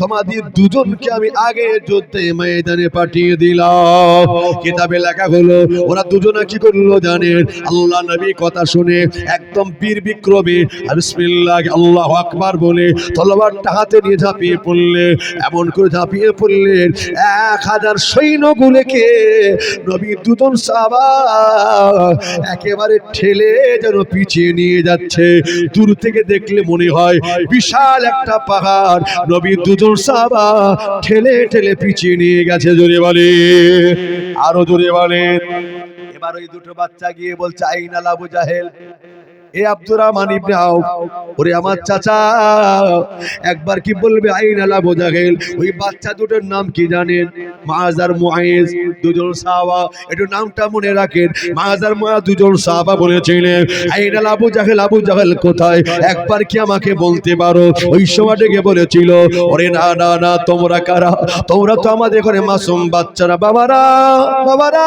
তোমাদের দুজনকে আমি আগে যুদ্ধে ময়দানে পাঠিয়ে দিলাম। কিতাবে লেখা হলো ওরা দুজনে কি করলো জানেন? আল্লাহ নবী কথা শুনে একদম বীর বিক্রমে বিসমিল্লাহ আল্লাহু আকবার বলে তলোয়ারটা হাতে নিয়ে ঝাঁপিয়ে পড়লেন। এমন করে ঝাঁপিয়ে পড়লেন 1000 সৈন্যগুলোকে নবী দুজন সাহাবা একেবারে ঠেলে যেন পিছিয়ে নিয়ে যাচ্ছে। দূর থেকে দেখলে মনে হয় বিশাল একটা পাহাড় নবী দুজন সাহাবা ঠেলে ঠেলে পিছিয়ে নিয়ে গেছে। জোরে বলে, আরো জোরে বলেন। এবার ওই দুটো বাচ্চা গিয়ে বলছে আইনাল আবু জাহেল, এ আব্দুর রহমান ইবনে আউফ, ওরে আমার চাচা একবার কি বলবে আইনাল আবু জাহেল? ওই বাচ্চা দুটোর নাম কি জানেন? মুআজ আর মুআইজ, দুজন সাহাবা। একটু নামটা মনে রাখেন, মুআজ আর মুআইজ দুজন সাহাবা বলেছিলেন আইনাল আবু জাহেল, আবু জাহেল কোথায় একবার কি আমাকে বলতে পারো? ওই সময় ডেকে বলেছিল ওরে না না না, তোমরা কারা? তোমরা তো আমাদের ঘরে মাসুম বাচ্চারা। বাবারা বাবারা,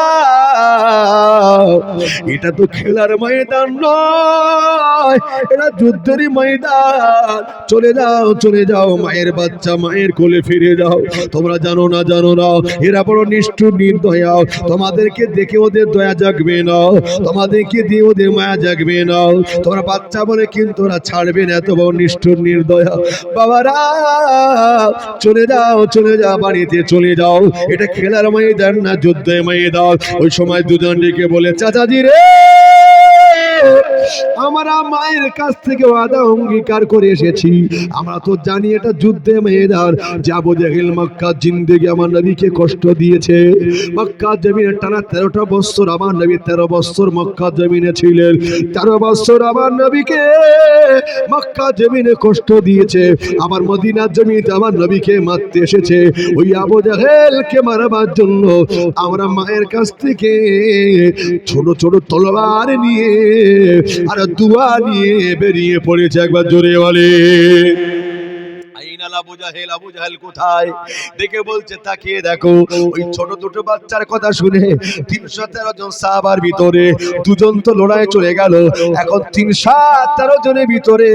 এটা তো খেলার ময়দান নয়, এটা যুদ্ধেরই ময়দান। চলে যাও চলে যাও, মায়ের বাচ্চা মায়ের কোলে ফিরে যাও। তোমরা জানো না জানো না, এরা বড় নিষ্ঠুর নির্দয়া। তোমাদেরকে দেখে ওদের দয়া জাগবে না, তোমাদেরকে দিয়ে ওদের মায়া জাগবে না। তোমরা বাচ্চা বলে কিন্তু ওরা ছাড়বে না, এত বড় নিষ্ঠুর নির্দয়া। বাবারা চলে যাও চলে যাও, বাড়িতে চলে যাও। এটা খেলার ময়দান না, যুদ্ধের ময়দান। ওই সময় দুজন ডেকে বলে চাচাজি রে, আমরা মায়ের কাছ থেকে ওয়াদা অঙ্গীকার করে এসেছি, আমরা তো জানি এটা যুদ্ধে ময়দান। আবু জাহেল মক্কা জিন্দেগি আমার নবীকে কষ্ট দিয়েছে। মক্কা জমিনে টানা 13টা বছর আমার নবী 13 বছর মক্কা জমিনে ছিলেন। 13 বছর আমার নবীকে মক্কা জমিনে কষ্ট দিয়েছে। আমার মদিনার জমিতে আমার নবীকে মারতে এসেছে। ওই আবু জাহেলকে মারবার জন্য আমরা মায়ের কাছ থেকে ছোট ছোট তলোয়ার নিয়ে আর দুয়া নিয়ে বেরিয়ে পড়েছে। একবার জোরে বলে আইনাল আবু জাহেল, আবু জাহেল কোথায়? দেখে বলছে তাকিয়ে দেখো। ওই ছোট দুটো বাচ্চার কথা শুনে 313 জন সাহাবার ভিতরে দুজন তো লড়াই চলে গেল। এখন 313 জনের ভিতরে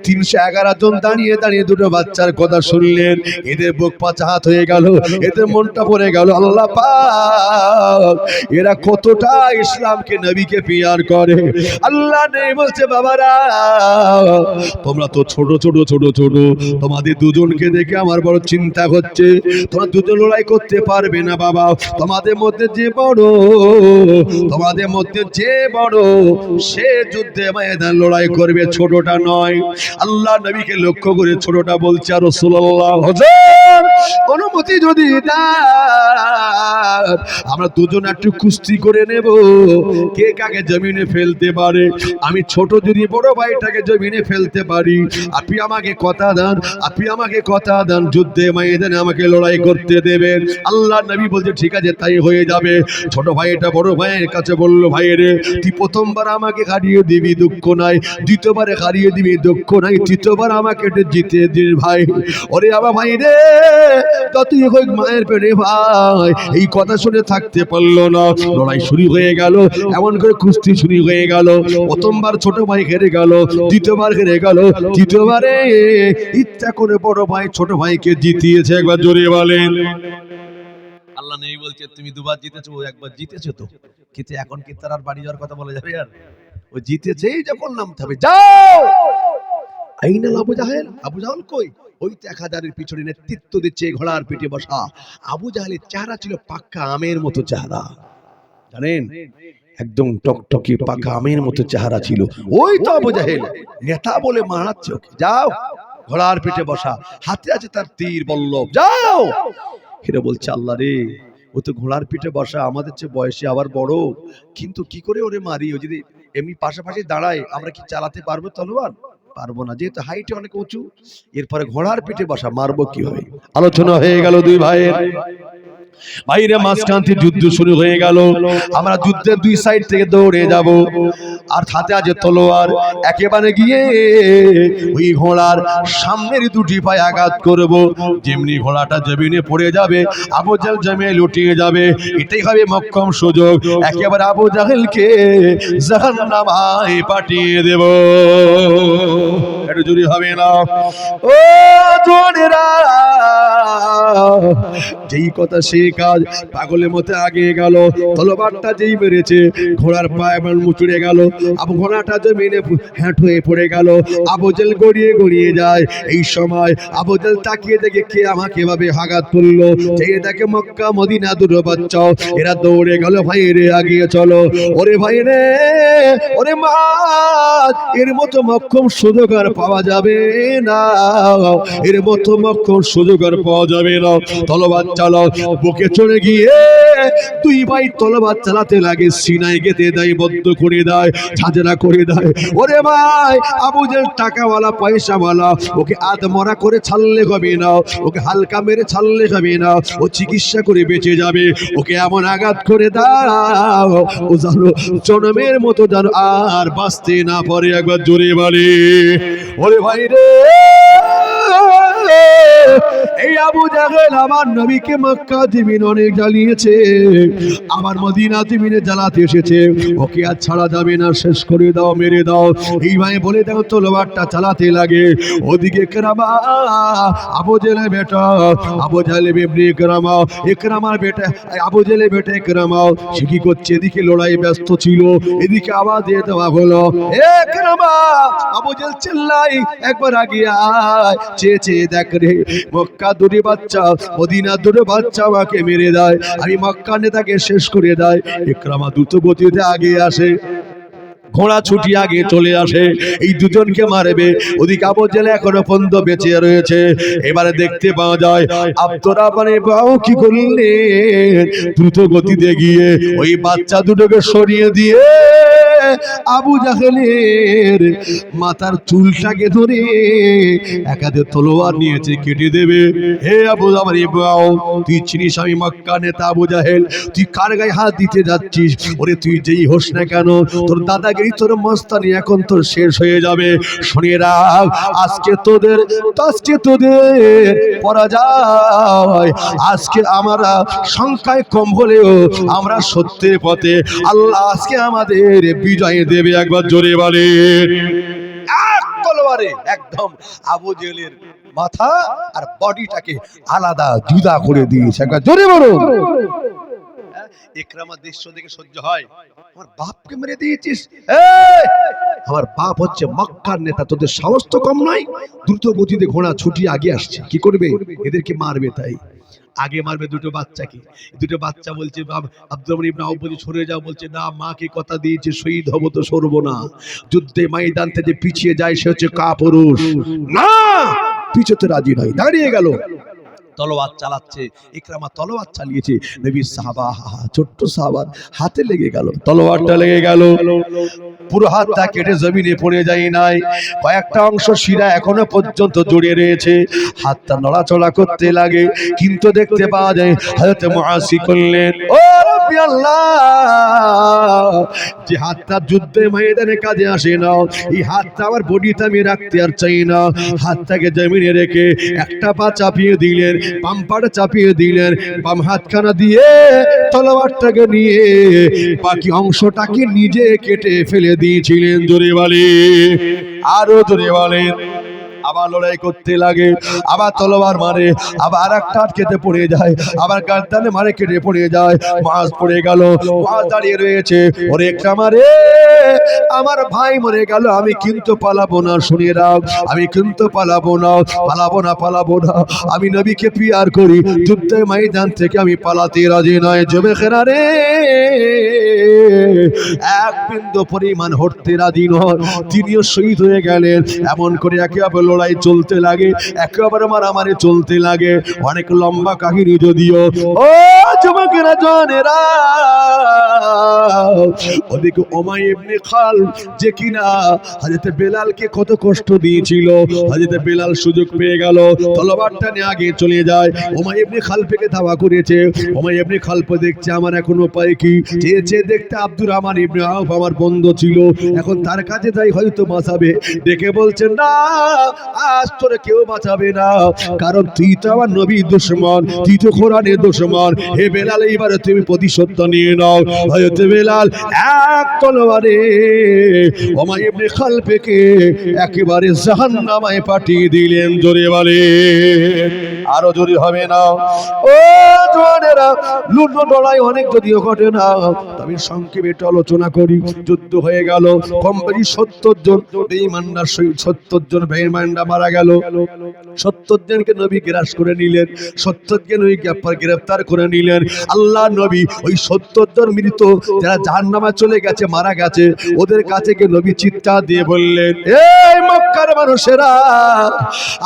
311 জন দাঁড়িয়ে দাঁড়িয়ে দুটো বাচ্চার কথা শুনলেন। এদের বুক পাঁচা হাত হয়ে গেল, এদের মনটা পড়ে গেল আল্লাহ পাক এরা কতটা ইসলামকে নবীকে পিয়ার করে। আল্লাহ নেই বলছে বাবারা, তোমরা তো ছোট ছোট ছোট ছোট, তোমাদের দুজনকে দেখে আমার বড় চিন্তা হচ্ছে। তোমরা দুজন লড়াই করতে পারবে না বাবা। তোমাদের মধ্যে যে বড়, তোমাদের মধ্যে যে বড় সে যুদ্ধে ময়দান লড়াই করবে, ছোটটা নয়। আল্লাহ নবীকে লক্ষ্য করে ছোটটা বলছে আর রাসূলুল্লাহ হুজুর অনুমতি যদি দেন আমরা দুজন একটু কুস্তি করে নেব, কে কাকে জমিনে ফেলতে পারে। আমি ছোট যদি বড় ভাইটাকে জমিনে ফেলতে পারি, আপনি আমাকে কথা দেন, আপনি আমাকে কথা দেন যুদ্ধে ময়দানে আমাকে লড়াই করতে দেবেন। আল্লাহ নবী বলছে ঠিক আছে তাই হয়ে যাবে। ছোট ভাইটা বড় ভাইয়ের কাছে বলল ভাই রে, তুই প্রথমবার আমাকে হারিয়ে দিবি দুঃখ নাই, দ্বিতীয়বারে হারিয়ে দিবি দুঃখ নাই, তৃতীয়বার আমাকে জিতে দিস ভাই। ওরে আমার ভাই রে, তুই হোক মায়ের পেটে ভাই। এই কথা শুনে থাকতে পারলো না, লড়াই শুরু হয়ে গেল। এমন করে কুস্তি শুরু হয়ে গেল। প্রথমবার ছোট ভাই হেরে গেল, দ্বিতীয়বার হেরে গেল, তৃতীয়বারে ইচ্ছা করে বড় ভাই ছোট ভাইকে জিতিয়েছে। একবার জোরে বলেন। আল্লাহ নেই বলছে তুমি দুবার জিতেছো, ও একবার জিতেছো তো, কিন্তু এখন কি তার আর বাড়ি যাওয়ার কথা বলা যাবে? আর ও জিতেছেই যখন নামতে হবে। যাও আইনাল আবু জাহেল, আবু জাহেল কই? ওই তো 1000-এর পিছনে নেতৃত্ব দিচ্ছে ঘোড়ার পিঠে বসা। আবু জাহেলের চেহারা ছিল পাক্কা আমের মতো চেহারা, জানেন, একদম টকটকে পাকা আমের মতো চেহারা ছিল। ওই তো আবু জাহেল নেতা বলে মারাচ্ছে। যাও ঘোড়ার পিঠে বসা, হাতে আছে তার তীর বল্লভ, যাও। হেরে বলছে আল্লাহ রে, ও তো ঘোড়ার পিঠে বসা, আমাদের চেয়ে বয়সে আবার বড়, কিন্তু কি করে ওরে মারি? ও যদি এমনি পাশাপাশি দাঁড়ায় আমরা কি চালাতে পারবো তলোয়ার? পারবো না, যেহেতু হাইটে অনেক উঁচু। এরপরে ঘোড়ার পিঠে বসা, মারবো কি হয়? আলোচনা হয়ে গেল দুই ভাইয়ের। বাইরে মাঝখানে যুদ্ধ শুরু হয়ে গেল। আমরা যুদ্ধের দুই সাইড থেকে দৌড়ে যাব, আর হাতে আছে তলোয়ার। একেবারে গিয়ে ওই ঘোড়ার সামনের দুটি পায়ে আঘাত করব, যেমনি ঘোড়াটা জমিনে পড়ে যাবে আবু জাহেল জমে লুটিয়ে যাবে। এটাই হবে মক্কম সুযোগ, একেবারে আবু জাহেলকে জাহান্নামে পাঠিয়ে দেব। একটু জোরে হবে না ও জোরেরা? যেই কথা সেই কাজ, পাগলের মতো আগে গেল। তলোয়ারটা যেই মেরেছে ঘোড়ার পায়ে মুচড়ে গেল, আবু ঘোড়াটা জমিনে হ্যাট হয়ে পড়ে গেল। আবু জাহেল গড়িয়ে গড়িয়ে যায়। এই সময় আবু জাহেল তাকিয়ে দেখে কে আমাকে এভাবে আঘাত করলো। যে দেখে মক্কা মদিনা দুটো বাচ্চা, এরা দৌড়ে গেল। ভাই রে আগিয়ে চলো। ওরে ভাই রে, ওরে মা, এর মতো মক্কম সুযোগ আর পাওয়া যাবে না, এর মতো মক্কম সুযোগ আর পাওয়া যাবে না। তলোয়ার চালাও। বুকে চড়ে গিয়ে দুই ভাই তলোয়ার চালাতে লাগে। সিনায় গেঁথে দেয়, বদ্ধ করে দেয়, ঝাঁঝরা করে দেয়। ওরে ভাই, আবু জাহেল টাকাওয়ালা পয়সাওয়ালা, ওকে আধমরা করে ছাড়লে হবে না, ওকে হালকা মেরে ছাড়লে হবে না, ও চিকিৎসা করে বেঁচে যাবে। ওকে এমন আঘাত করে দাও ও জানো জনমের মতো জানো আর বাঁচতে না পারে। একবার জোরে বলে ওরে ভাই রে, এই আবু জাহেল আমার নবীকে মক্কা জমিন অনেক জ্বালিয়েছে, আমার মদিনা জমিনে জ্বালাতে এসেছে। ওকে আর ছাড়া যাবে না, শেষ করে দাও, মেরে দাও। এই ভাই বলে দাও তলোয়ারটা চালাতে লাগে। ওদিকে ইকরামা, আবু জাহেলের বেটা, আবু জাহেল ইবনে ইকরামা, ইকরামার বেটা আবু জাহেলের বেটা ইকরামা, সে কি করছে? এদিকে লড়াই ব্যস্ত ছিল, এদিকে আওয়াজ দিয়ে দেওয়া হলো ইকরামা। আবু জাহেল চিল্লাই, একবার আগিয়ে আয়, চেয়ে চেয়ে দেখ রে, মক্কা দুটি বাচ্চা মদিনা দুটো বাচ্চা আমাকে মেরে দেয়, আমি মক্কা নেতাকে শেষ করে দেয়। ইকরামা দ্রুত গতিতে আগে আসে, ঘোড়া ছুটি আগে চলে আসে, এই দুজনকে মারবে। ওদিকে আবু জাহেল এখনো পর্যন্ত বেঁচে রয়েছে। এবারে দেখতে পাওয়া যায় আব্দুর বাউ কি করলেন, দ্রুত গতিতে গিয়ে ওই বাচ্চা দুটোকে সরিয়ে দিয়ে আবু জাহেলের মাথার চুলটাকে ধরে একাদে তলোয়ার নিয়েছে, কেটে দেবে। হে আবু বাউ, তুই চিনিস আমি মক্কা নেতা আবু জাহেল, তুই কার গায়ে হাত দিতে যাচ্ছিস? ওরে তুই যেই হোস না কেন, তোর দাদাগিরি তোর মস্তানি এখন তোর শেষ হয়ে যাবে। শুনে রাখ, আজকে তোদের পরাজয়, আজকে আমরা সংখ্যায় কম হলেও আমরা সত্যের পথে, আল্লাহ আজকে আমাদের বিজয় দেবে। একবার জোরে বলে। এক তলোয়ারে একদম আবু জাহেলের মাথা আর বডিটাকে আলাদা জুদা করে দিয়েছে। একবার জোরে বলো। ইকরামা দৃশ্য দেখে সহ্য হয়? আমার বাপকে মেরে দিয়েছিস, আমার বাপ হচ্ছে মক্কার নেতা, তোদের সাহস তো কম নয়। দ্রুত গতিতে ঘোড়া ছুটি আগে আসছে, কি করবে? এদেরকে মারবে। তাই আগে মারবে দুটো বাচ্চাকে। দুটো বাচ্চা বলছে আব্দুর ইবনে আউফ বলছে সরে যাও, বলছে না, মাকে কথা দিয়েছে শহীদ হব তো সরবো না। যুদ্ধে ময়দান থেকে পিছিয়ে যায় সে হচ্ছে কাপুরুষ, না পিছোতে রাজি নয়, দাঁড়িয়ে গেল। তলোয়ার চালাচ্ছে, ইকরামা তলোয়ার চালিয়েছে, নবীর সাহাবা ছোট্ট সাহাবার হাতে লেগে গেল, তলোয়ারটা লেগে গেল, পুরো হাতটা কেটে জমিনে পড়ে যায় নাই, কয়েকটা অংশ শিরা এখনো পর্যন্ত জড়িয়ে রয়েছে। হাতটা নড়াচড়া করতে লাগে, কিন্তু দেখতে পাওয়া যায় হযরত মুআসি করলেন, ও রাব্বি আল্লাহ, যে হাতটা যুদ্ধে ময়দানে কাজে আসে না, এই হাতটা আমার বডিতে আমি রাখতে আর চাই না। হাতটাকে জমিনে রেখে একটা পা চাপিয়ে দিলেন, বাম পাটা চাপিয়ে দিলেন, বাম হাতখানা দিয়ে তলোয়ারটাকে নিয়ে বাকি অংশটাকে নিজে কেটে ফেলে দিয়েছিলেন। জোরে বলে, আরো জোরে বলেন। আবার লড়াই করতে লাগে, আবার তলোয়ার মারে, আবার একটা কেটে পড়ে যায়, আবার গার্দানে মারে, কেটে পড়ে যায়। মাছ পড়ে গেল, মাছ দাঁড়িয়ে রয়েছে। ওরে ইকরামা রে, আমার ভাই মরে গেল, আমি কিন্তু পালাবো না। শুনে রাখ, আমি কিন্তু পালাবো না, পালাবো না। আমি নবীকে পিয়ার করি, যুদ্ধের ময়দান থেকে আমি পালাতে রাজি নয়। জবে খেরা রে, এক বিন্দু পরিমাণ হটতে রাজি নয়। তিনিও শহীদ হয়ে গেলেন। এমন করে একেবারে লড়াই চলতে লাগে, একেবারে মারামারি চলতে লাগে। অনেক লম্বা কাহিনী যদিও। ও যুবকেরা জনেরা, ওদিকে উমাইয়া ইবনে খালদ যে কিনা হযরত বেলালকে কত কষ্ট দিয়েছিল, হযরত বেলাল সুযোগ পেয়ে গেল, তলোয়ারটা নিয়ে আগে চলে যায়। উমাইয়া ইবনে খালদকে ধাওয়া করেছে। উমাইয়া ইবনে খালদ দেখছে আমার এখন উপায় কি, চেয়েছে দেখতে আব্দুর রহমান ইবনে আউফ আমার বন্ধু ছিল, এখন তার কাছে যাই হয়তো বাঁচাবে। দেখে বলছেন না, আজ তোরে কেউ বাঁচাবে না, কারণ তুই তো আমার নবী দুশমন, তুই তো কোরআনের দুশমন। হে বেলাল, এইবারে তুমি প্রতিশোধ নিয়ে নাও। হযরত বেলাল এক তলোয়ারে উমাইয়া ইবনে খালদকে একেবারে জাহান্নামে পাঠিয়ে দিলেন। জোরে বলে, আরো জোরে হবে না? ও জওয়ানেরা, লুটো লড়াই অনেক যদিও ঘটে না, তবে সংক্ষেপে একটু আলোচনা করি। যুদ্ধ হয়ে গেল, কম বেশি 70 জন বেঈমানরা, 70 জন বেঈমানরা মারা গেল। 70 জনকে নবী গ্রাস করে নিলেন, 70 কে নবী গ্রেফতার করে নিলেন। আল্লাহ নবী ওই 70 জন মৃত যারা জাহান্নামে চলে গেছে, মারা গেছে, ওদের কাছে গিয়ে নবী চিৎকার দিয়ে বললেন, এই মক্কার মানুষেরা,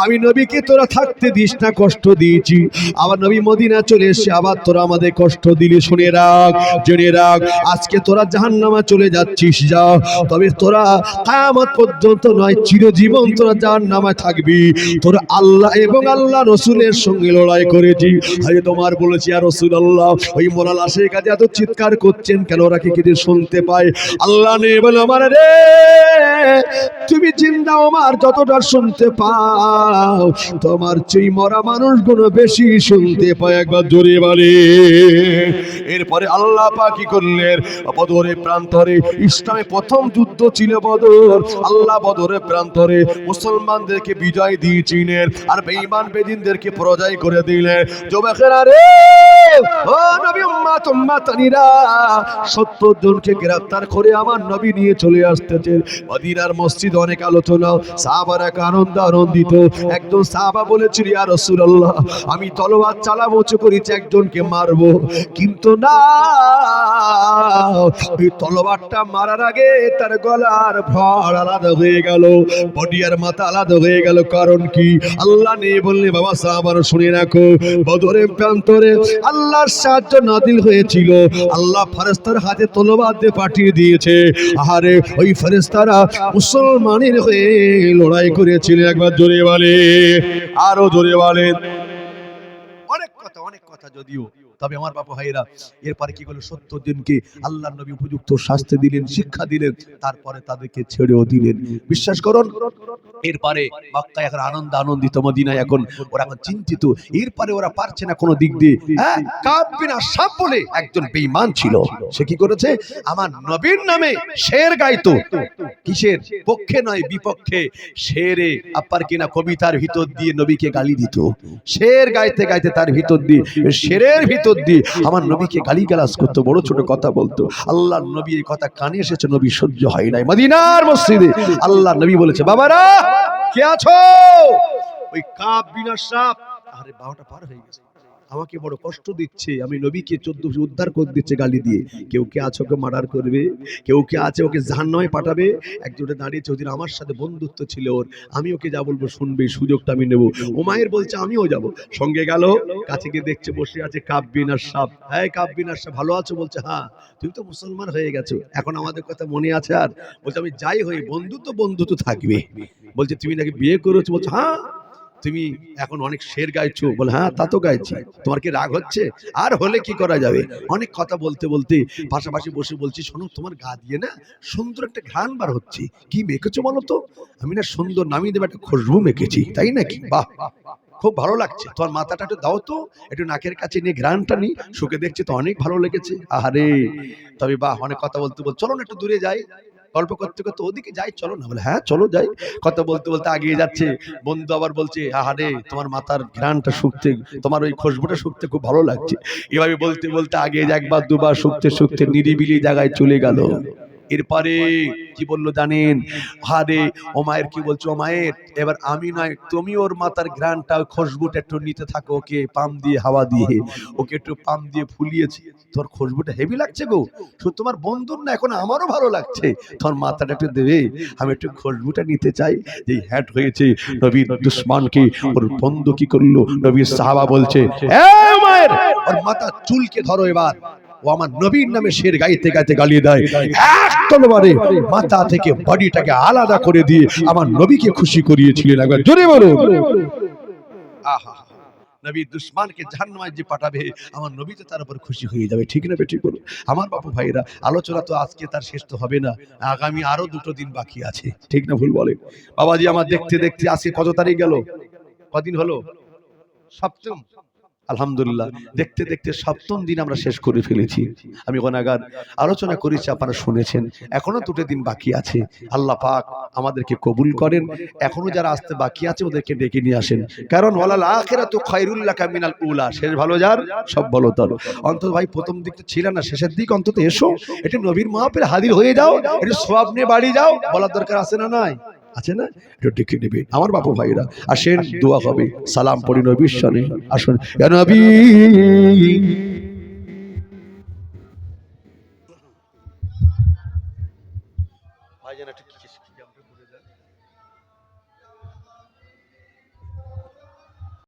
আমি নবীকে তোরা থাকতে দিস না, কষ্ট দিয়েছি। আবার নবী মদিনা চলে এসে আবার তোরা আমাদের কষ্ট দিলি। শুনে রাখ, জেনে রাখ, আজকে তোরা জাহান্নামে চলে যাচ্ছিস, যা, তবে তোরা কিয়ামত পর্যন্ত নয়, চিরজীবন তোরা জাহান্নামে থাকবি। তোরা আল্লাহ এবং আল্লাহ রাসূলের সঙ্গে লড়াই করেছি। হয়তো তোমার বলেছি, আর রাসূলুল্লাহ ওই মোরা লাশের কাছে এত চিৎকার করছেন কেন, ওরা কি কিছু শুনতে পায়? আল্লাহ নেই বলে আমার রে, তুমি জিন্দা আমার যতটা শুনতে পাও, তোমার চেয়ে মরা মানুষগুলো বেশি শুনতে পায়। একবার জোরে বলে। এরপরে আল্লাহ পাক কি করলেন, বদরের প্রান্তরে, ইসলামে প্রথম যুদ্ধ ছিল বদর। আল্লাহ বদরের প্রান্তরে মুসলমানদেরকে বিজয় দিয়েছিলেন, আর বেঈমান বেদিনদেরকে পরাজয় করে দিলেন। যুবকেরা রে, ও নবী উম্মত উম্মতানিরা, 70 জনকে গ্রেফতার করে আমার নবী নিয়ে চলে আসতেছেন। মদিনার মসজিদ অনেক আলোচনা, সাহাবারা আনন্দিত। একজন সাহাবা বলেছিল, ইয়া রাসূলুল্লাহ, আমি তলোয়ার চালাবো, করেছি একজনকে মারবো, কিন্তু না, ওই তলোয়ারটা মারার আগে তার গলার ভর আলাদা হয়ে গেল, বডি আর মাথা আলাদা হয়ে গেল। কারণ কি? আল্লাহ নেই বললে বাবা সাহাবারা শুনে রাখো, বদরের প্রান্তরে আল্লাহর সাহায্য নাযিল হয়েছিল। আল্লাহ ফেরেশতার হাতে তলোয়ার দিয়ে পাঠিয়ে দিয়েছে। আরে ওই ফেরেশতারা মুসলমানের হয়ে লড়াই করেছিল। একবার জোরে বলে, আরো জোরে বলে। অনেক কথা যদিও, তবে আমার বাবা ভাইরা, এরপরে কি করলো, 70 জনকে আল্লাহর নবী উপযুক্ত শাস্তি দিলেন, শিক্ষা দিলেন, তারপরে তাদেরকে ছেড়েও দিলেন। বিশ্বাস করুন, এরপরে মক্কায় এখন আনন্দিত, মদিনায় এখন ওরা এখন চিন্তিত। এরপরে ওরা পারছে না কোনো দিক দিয়ে। কাব বিন আশরাফ বলে একজন বেঈমান ছিল, সে কি করেছে, আমার নবীর নামে শের গাইতো। কিসের পক্ষে নয়, বিপক্ষে। শেরে আপার কিনা কবিতার ভিতর দিয়ে নবীকে গালি দিত। শের গাইতে গাইতে তার ভিতর দিয়ে, শেরের ভিতর দিয়ে আমার নবীকে গালিগালাজ করতো, বড় ছোট কথা বলতো। আল্লাহর নবী এই কথা কানে এসেছে, নবী সহ্য হয় নাই। মদিনার মসজিদে আল্লাহর নবী বলেছে, বাবারা কে আছো? ওই কাব বিন আশরাফ, আরে 12টা পার হয়ে গেছে, আমাকে বড় কষ্ট দিচ্ছে, আমি নবীকে 14 উদ্ধার করে দিচ্ছে গালি দিয়ে। কেউ কে আছে ওকে মার্ডার করবে, কেউ কে আছে ওকে জাহান্নামে পাঠাবে। একজনে দাঁড়িয়েছে, ওদিন আমার সাথে বন্ধুত্ব ছিল ওর, আমি ওকে যা বলবো শুনবে, সুযোগটা আমি নেব। উমাইর বলছে আমিও যাব, সঙ্গে গেল। কাছে গিয়ে দেখছে বসে আছে কাব বিন আশরাফ। হ্যাঁ কাব বিন আশরাফ, ভালো আছো? বলছে হ্যাঁ। তুমি তো মুসলমান হয়ে গেছো, এখন আমাদের কথা মনে আছে? আর বলছে আমি যাই হই, বন্ধুত্ব থাকবে। বলছে তুমি নাকি বিয়ে করেছো? বলছে হ্যাঁ। তুমি এখন অনেক শের গাইছো? বলে হ্যাঁ তা তো গাইছি। তোমার কি রাগ হচ্ছে? আর হলে কি করা যাবে। অনেক কথা বলতে বলতে পাশাপাশি বসে বলছি, শোনো তোমার গা দিয়ে না সুন্দর একটা ঘ্রাণ বার হচ্ছে, কি মেখেছো বলো তো? আমি না সুন্দর নামিয়ে দেবে একটা খুশবু মেখেছি। তাই নাকি? বাহ, খুব ভালো লাগছে। তোমার মাথাটা একটু দাও তো, একটু নাকের কাছে নিয়ে ঘ্রাণটা নি, শুকে দেখছি তো অনেক ভালো লেগেছে। আহারে, তবে বাহ, অনেক কথা বলতে বলতে চলো না একটু দূরে যাই, গল্প করতে করতে ওদিকে যাই, চলো না। বলে হ্যাঁ চলো যাই। কথা বলতে বলতে আগিয়ে যাচ্ছে। বন্ধু আবার বলছে আহারে, তোমার মাথার ঘ্রাণটা শুকতে, তোমার ওই খুশবুটা শুকতে খুব ভালো লাগছে। এভাবে বলতে বলতে আগিয়ে যায়, একবার দুবার শুকতে শুকতে নিরিবিলি জায়গায় চলে গেল। এরপরে কি বললো জানেন? হারে ওমায়ের কি বলছো, ওমায়ের এবার আমি নয় তুমি ওর মাথার ঘ্রাণটা, খুশবুটা একটু নিতে থাকো, ওকে পাম দিয়ে, হাওয়া দিয়ে ওকে একটু পাম দিয়ে ফুলিয়েছি। তোর খুশবুটা হেভি লাগছে গো, শুধু তোমার বন্ধুর না, এখন আমারও ভালো লাগছে। তোর মাথাটা একটু দেবে, আমি একটু খুশবুটা নিতে চাই। যে হ্যাট হয়েছে নবীর দুশমনকে ওর বন্ধু কি করলো, নবীর সাহাবা বলছে এ ওমায়ের, ওর মাথা চুলকে ধরো এবার। ও আমার নবীর নামে শের গাইতে গাইতে গালিয়ে দেয়, এক তরবারে মাথা থেকে বডিটাকে আলাদা করে দিয়ে আমার নবীকে খুশি করিয়েছিলেন। একবার জোরে বলো। আহা, নবী দুশ্মনকে জাহান্নামে যে পাঠাবে আমার নবী তো তার উপর খুশি হয়ে যাবে। ঠিক না ঠিক বলো আমার বাপু ভাইরা? আলোচনা তো আজকে তার শেষ তো হবে না, আগামী আরো 2 দিন বাকি আছে। ঠিক না ভুল বলে? বাবাজি আমার দেখতে দেখতে আজকে কত তারিখ গেল? কদিন হলো? সপ্তম। আলহামদুলিল্লাহ, দেখতে দেখতে সপ্তম দিন আমরা শেষ করে ফেলেছি। আমি গুনাহগার, আলোচনা করেছি, আপনারা শুনেছেন। এখনো 2 দিন বাকি আছে। আল্লাহ পাক আমাদেরকে কবুল করেন। এখনো যারা আসতে বাকি আছে ওদেরকে ডেকে নিয়ে আসেন, কারণ ওয়ালাল আখিরাতু খায়রুল লাকা মিনাল উলা। শেষ ভালো যার সব ভালো তার। অন্তত ভাই প্রথম দিক তো ছিল না, শেষের দিক অন্তত এসো, একটু নবীর মাহফিলে হাজির হয়ে যাও, একটু সওয়াব নিয়ে বাড়ি যাও। বলার দরকার আছে না নাই? আছে না? একটু ডেকে নেবে আমার বাপু ভাইরা। আসেন, দোয়া হবে, সালাম পড়ি নবীর শানে। আসুন ইয়া নবী। ভাইজান একটু কি জামটা করে দেন।